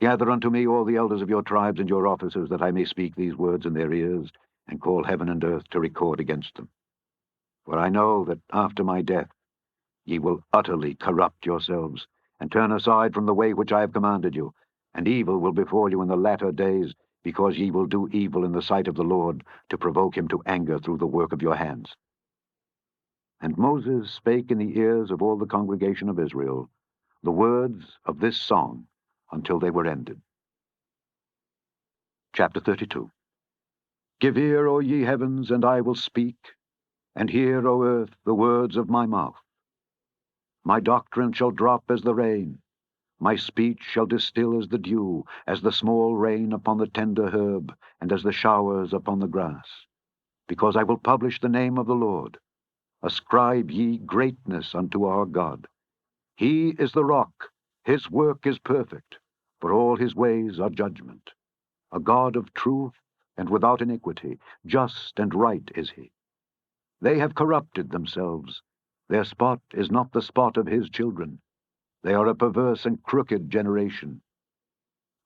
Gather unto me all the elders of your tribes and your officers, that I may speak these words in their ears, and call heaven and earth to record against them. For I know that after my death ye will utterly corrupt yourselves, and turn aside from the way which I have commanded you, and evil will befall you in the latter days, because ye will do evil in the sight of the Lord, to provoke him to anger through the work of your hands. And Moses spake in the ears of all the congregation of Israel the words of this song until they were ended. Chapter 32. Give ear, O ye heavens, and I will speak, and hear, O earth, the words of my mouth. My doctrine shall drop as the rain, my speech shall distill as the dew, as the small rain upon the tender herb, and as the showers upon the grass. Because I will publish the name of the Lord. Ascribe ye greatness unto our God. He is the rock, his work is perfect, for all his ways are judgment. A God of truth and without iniquity, just and right is he. They have corrupted themselves. Their spot is not the spot of his children. They are a perverse and crooked generation.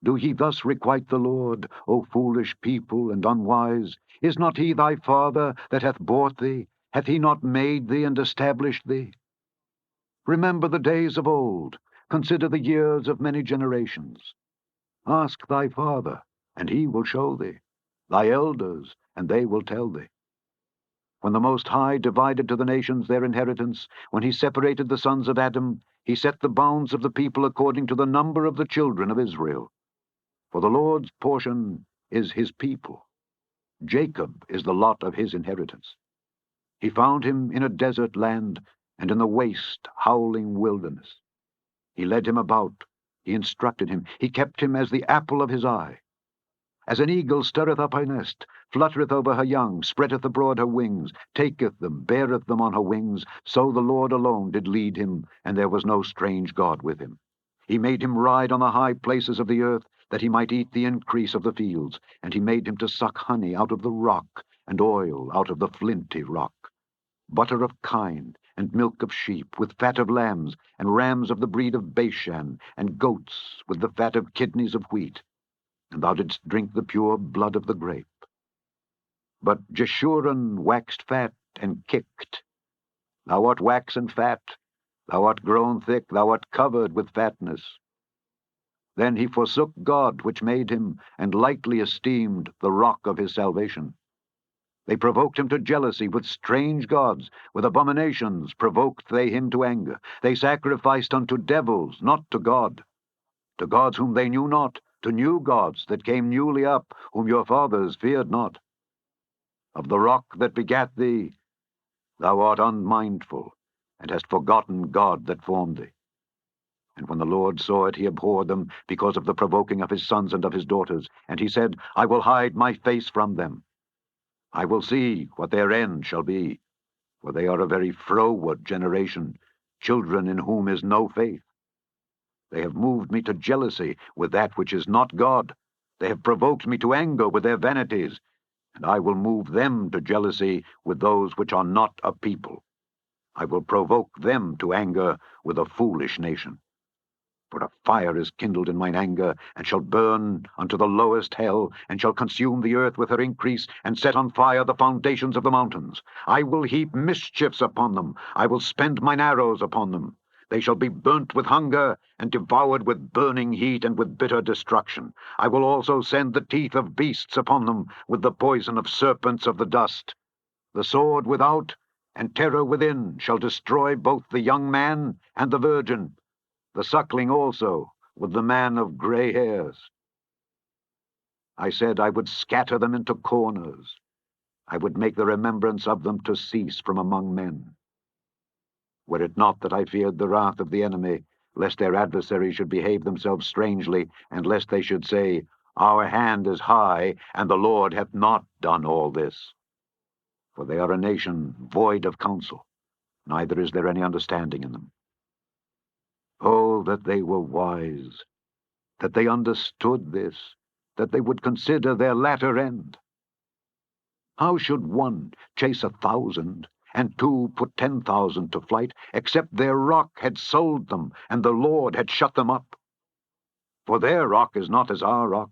Do ye thus requite the Lord, O foolish people and unwise? Is not he thy father that hath bought thee? Hath he not made thee and established thee? Remember the days of old. Consider the years of many generations. Ask thy father, and he will show thee, thy elders, and they will tell thee. When the Most High divided to the nations their inheritance, when he separated the sons of Adam, he set the bounds of the people according to the number of the children of Israel. For the Lord's portion is his people. Jacob is the lot of his inheritance. He found him in a desert land, and in the waste, howling wilderness. He led him about, he instructed him, he kept him as the apple of his eye. As an eagle stirreth up her nest, fluttereth over her young, spreadeth abroad her wings, taketh them, beareth them on her wings, so the Lord alone did lead him, and there was no strange God with him. He made him ride on the high places of the earth, that he might eat the increase of the fields, and he made him to suck honey out of the rock, and oil out of the flinty rock. Butter of kine, and milk of sheep, with fat of lambs, and rams of the breed of Bashan, and goats with the fat of kidneys of wheat. And thou didst drink the pure blood of the grape. But Jeshurun waxed fat and kicked. Thou art waxen fat, thou art grown thick, thou art covered with fatness. Then he forsook God which made him, and lightly esteemed the rock of his salvation. They provoked him to jealousy with strange gods. With abominations provoked they him to anger. They sacrificed unto devils, not to God. To gods whom they knew not, to new gods that came newly up, whom your fathers feared not. Of the rock that begat thee, thou art unmindful, and hast forgotten God that formed thee. And when the Lord saw it, he abhorred them, because of the provoking of his sons and of his daughters. And he said, I will hide my face from them. I will see what their end shall be. For they are a very froward generation, children in whom is no faith. They have moved me to jealousy with that which is not God. They have provoked me to anger with their vanities. And I will move them to jealousy with those which are not a people. I will provoke them to anger with a foolish nation. For a fire is kindled in mine anger, and shall burn unto the lowest hell, and shall consume the earth with her increase, and set on fire the foundations of the mountains. I will heap mischiefs upon them. I will spend mine arrows upon them. They shall be burnt with hunger, and devoured with burning heat, and with bitter destruction. I will also send the teeth of beasts upon them, with the poison of serpents of the dust. The sword without, and terror within, shall destroy both the young man and the virgin, the suckling also, with the man of gray hairs. I said I would scatter them into corners. I would make the remembrance of them to cease from among men. Were it not that I feared the wrath of the enemy, lest their adversaries should behave themselves strangely, and lest they should say, Our hand is high, and the Lord hath not done all this. For they are a nation void of counsel, neither is there any understanding in them. Oh, that they were wise, that they understood this, that they would consider their latter end. How should one chase 1,000, and two put 10,000 to flight, except their rock had sold them, and the Lord had shut them up? For their rock is not as our rock,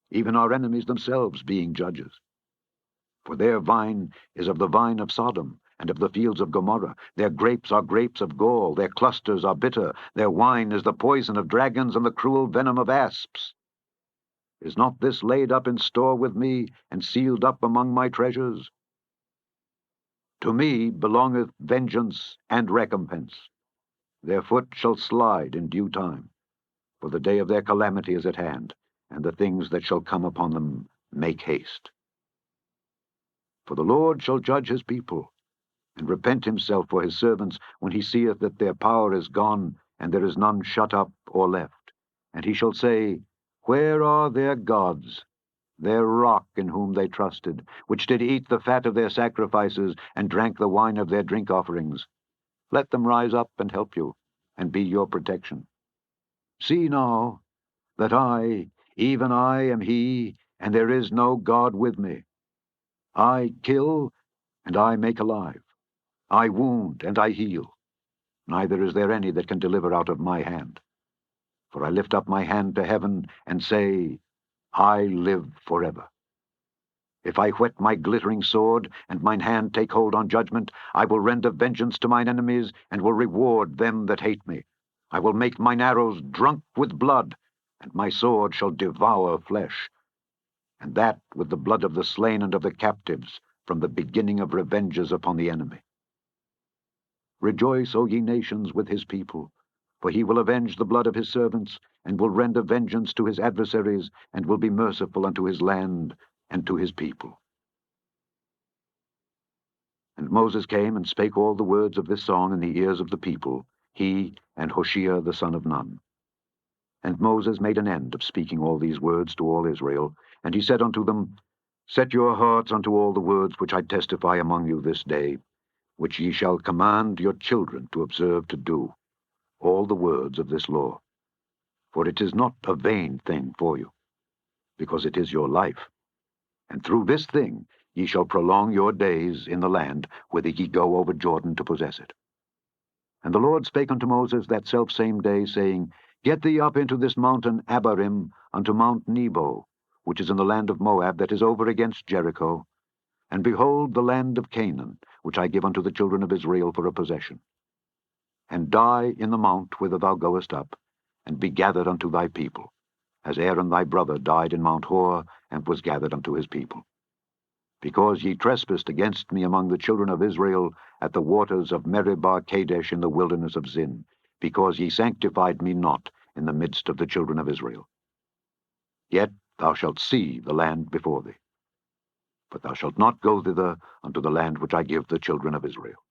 even our enemies themselves being judges. For their vine is of the vine of Sodom, and of the fields of Gomorrah. Their grapes are grapes of gall, their clusters are bitter, their wine is the poison of dragons, and the cruel venom of asps. Is not this laid up in store with me, and sealed up among my treasures? To me belongeth vengeance and recompense. Their foot shall slide in due time, for the day of their calamity is at hand, and the things that shall come upon them make haste. For the Lord shall judge his people, and repent himself for his servants, when he seeth that their power is gone, and there is none shut up or left. And he shall say, Where are their gods, their rock in whom they trusted, which did eat the fat of their sacrifices, and drank the wine of their drink offerings? Let them rise up and help you, and be your protection. See now, that I, even I, am he, and there is no God with me. I kill, and I make alive. I wound, and I heal. Neither is there any that can deliver out of my hand. For I lift up my hand to heaven, and say, I live forever. If I whet my glittering sword, and mine hand take hold on judgment, I will render vengeance to mine enemies, and will reward them that hate me. I will make mine arrows drunk with blood, and my sword shall devour flesh, and that with the blood of the slain and of the captives, from the beginning of revenges upon the enemy. Rejoice, O ye nations, with his people, for he will avenge the blood of his servants, and will render vengeance to his adversaries, and will be merciful unto his land and to his people. And Moses came and spake all the words of this song in the ears of the people, he and Hoshea the son of Nun. And Moses made an end of speaking all these words to all Israel, and he said unto them, Set your hearts unto all the words which I testify among you this day, which ye shall command your children to observe to do, all the words of this law. For it is not a vain thing for you, because it is your life. And through this thing ye shall prolong your days in the land, whither ye go over Jordan to possess it. And the Lord spake unto Moses that selfsame day, saying, Get thee up into this mountain Abarim, unto Mount Nebo, which is in the land of Moab, that is over against Jericho, and behold the land of Canaan, which I give unto the children of Israel for a possession. And die in the mount whither thou goest up, and be gathered unto thy people, as Aaron thy brother died in Mount Hor, and was gathered unto his people. because ye trespassed against me among the children of Israel at the waters of Meribah Kadesh in the wilderness of Zin, because ye sanctified me not in the midst of the children of Israel. Yet thou shalt see the land before thee, but thou shalt not go thither unto the land which I give the children of Israel.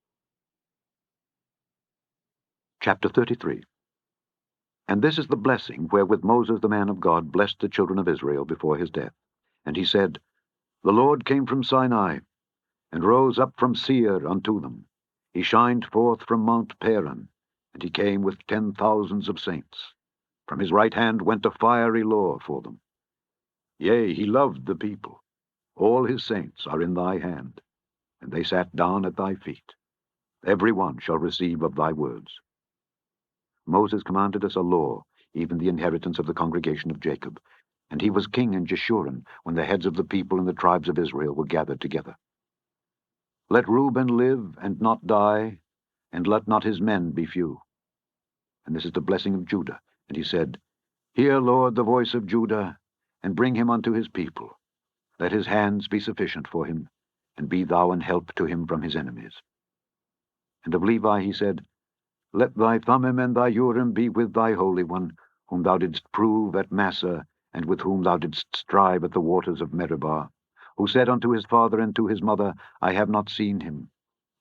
Chapter 33. And this is the blessing wherewith Moses the man of God blessed the children of Israel before his death. And he said, The Lord came from Sinai, and rose up from Seir unto them. He shined forth from Mount Paran, and he came with 10,000s of saints. From his right hand went a fiery law for them. Yea, he loved the people. All his saints are in thy hand, and they sat down at thy feet. Every one shall receive of thy words. Moses commanded us a law, even the inheritance of the congregation of Jacob. And he was king in Jeshurun, when the heads of the people and the tribes of Israel were gathered together. Let Reuben live and not die, and let not his men be few. And this is the blessing of Judah. And he said, Hear, Lord, the voice of Judah, and bring him unto his people. Let his hands be sufficient for him, and be thou an help to him from his enemies. And of Levi he said, Let thy Thummim and thy Urim be with thy Holy One, whom thou didst prove at Massa, and with whom thou didst strive at the waters of Meribah, who said unto his father and to his mother, I have not seen him.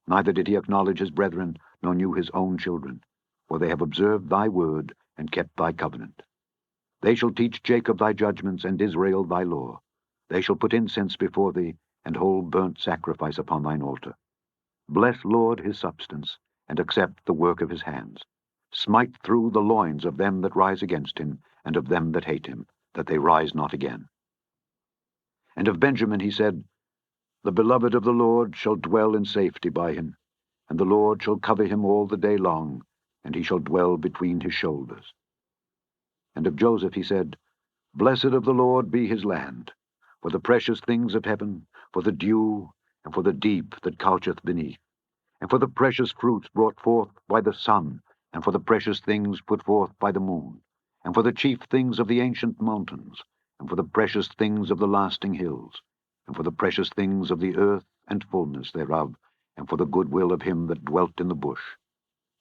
Neither did he acknowledge his brethren, nor knew his own children, for they have observed thy word, and kept thy covenant. They shall teach Jacob thy judgments, and Israel thy law. They shall put incense before thee, and hold burnt sacrifice upon thine altar. Bless, Lord, his substance, and accept the work of his hands. Smite through the loins of them that rise against him, and of them that hate him, that they rise not again. And of Benjamin he said, The beloved of the Lord shall dwell in safety by him, and the Lord shall cover him all the day long, and he shall dwell between his shoulders. And of Joseph he said, Blessed of the Lord be his land, for the precious things of heaven, for the dew, and for the deep that coucheth beneath, and for the precious fruits brought forth by the sun, and for the precious things put forth by the moon, and for the chief things of the ancient mountains, and for the precious things of the lasting hills, and for the precious things of the earth and fullness thereof, and for the goodwill of him that dwelt in the bush.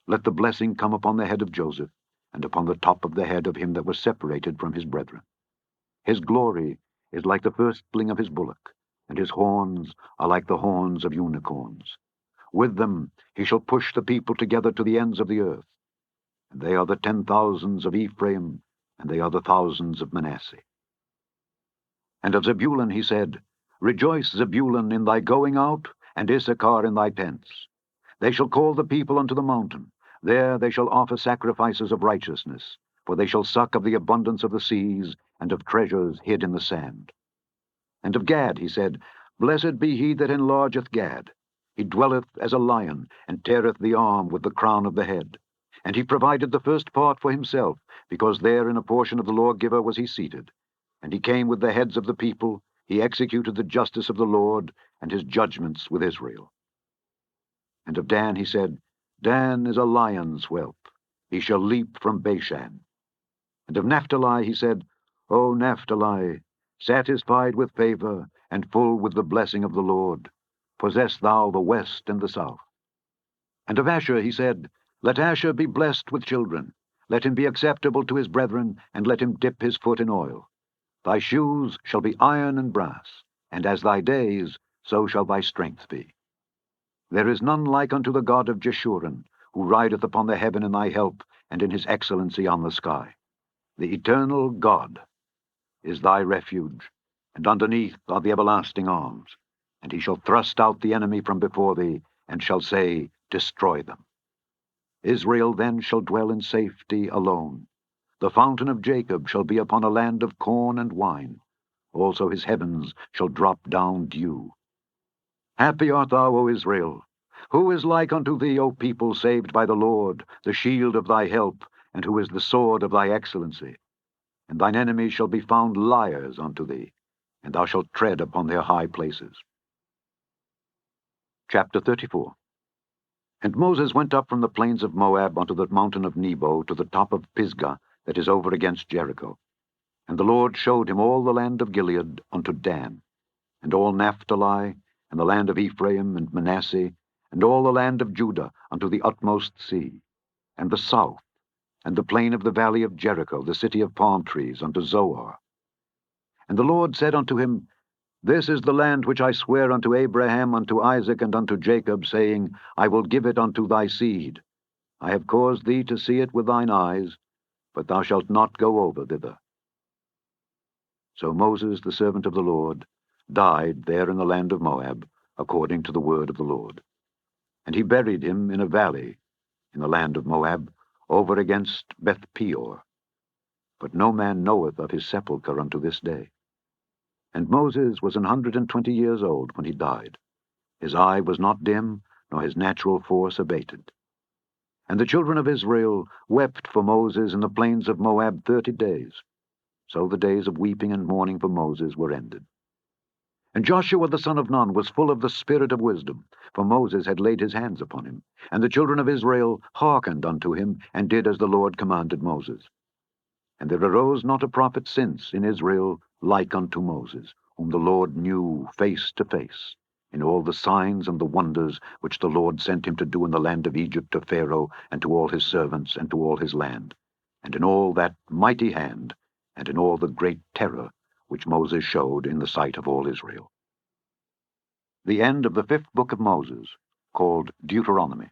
Let the blessing come upon the head of Joseph, and upon the top of the head of him that was separated from his brethren. His glory is like the firstling of his bullock, and his horns are like the horns of unicorns. With them he shall push the people together to the ends of the earth. And they are the 10,000s of Ephraim, and they are the thousands of Manasseh. And of Zebulun he said, Rejoice, Zebulun, in thy going out, and Issachar in thy tents. They shall call the people unto the mountain. There they shall offer sacrifices of righteousness, for they shall suck of the abundance of the seas, and of treasures hid in the sand. And of Gad he said, Blessed be he that enlargeth Gad. He dwelleth as a lion, and teareth the arm with the crown of the head. And he provided the first part for himself, because there in a portion of the lawgiver was he seated. And he came with the heads of the people, he executed the justice of the Lord, and his judgments with Israel. And of Dan he said, Dan is a lion's whelp, he shall leap from Bashan. And of Naphtali he said, O Naphtali, satisfied with favor, and full with the blessing of the Lord, possess thou the west and the south. And of Asher he said, Let Asher be blessed with children, let him be acceptable to his brethren, and let him dip his foot in oil. Thy shoes shall be iron and brass, and as thy days, so shall thy strength be. There is none like unto the God of Jeshurun, who rideth upon the heaven in thy help, and in his excellency on the sky. The eternal God is thy refuge, and underneath are the everlasting arms. And he shall thrust out the enemy from before thee, and shall say, Destroy them. Israel then shall dwell in safety alone. The fountain of Jacob shall be upon a land of corn and wine. Also his heavens shall drop down dew. Happy art thou, O Israel! Who is like unto thee, O people saved by the Lord, the shield of thy help, and who is the sword of thy excellency? And thine enemies shall be found liars unto thee, and thou shalt tread upon their high places. Chapter 34. And Moses went up from the plains of Moab unto the mountain of Nebo to the top of Pisgah that is over against Jericho. And the Lord showed him all the land of Gilead unto Dan. and all Naphtali, and the land of Ephraim and Manasseh, and all the land of Judah unto the utmost sea, and the south, and the plain of the valley of Jericho, the city of palm trees, unto Zoar. And the Lord said unto him, This is the land which I swear unto Abraham, unto Isaac, and unto Jacob, saying, I will give it unto thy seed. I have caused thee to see it with thine eyes, but thou shalt not go over thither. So Moses, the servant of the Lord, died there in the land of Moab, according to the word of the Lord. And he buried him in a valley in the land of Moab, over against Beth Peor. But no man knoweth of his sepulchre unto this day. And Moses was 120 years old when he died. His eye was not dim, nor his natural force abated. And the children of Israel wept for Moses in the plains of Moab 30 days. So the days of weeping and mourning for Moses were ended. And Joshua the son of Nun was full of the spirit of wisdom, for Moses had laid his hands upon him. And the children of Israel hearkened unto him, and did as the Lord commanded Moses. And there arose not a prophet since in Israel like unto Moses, whom the Lord knew face to face, in all the signs and the wonders which the Lord sent him to do in the land of Egypt to Pharaoh, and to all his servants, and to all his land, and in all that mighty hand, and in all the great terror which Moses showed in the sight of all Israel. The end of the 5th book of Moses, called Deuteronomy.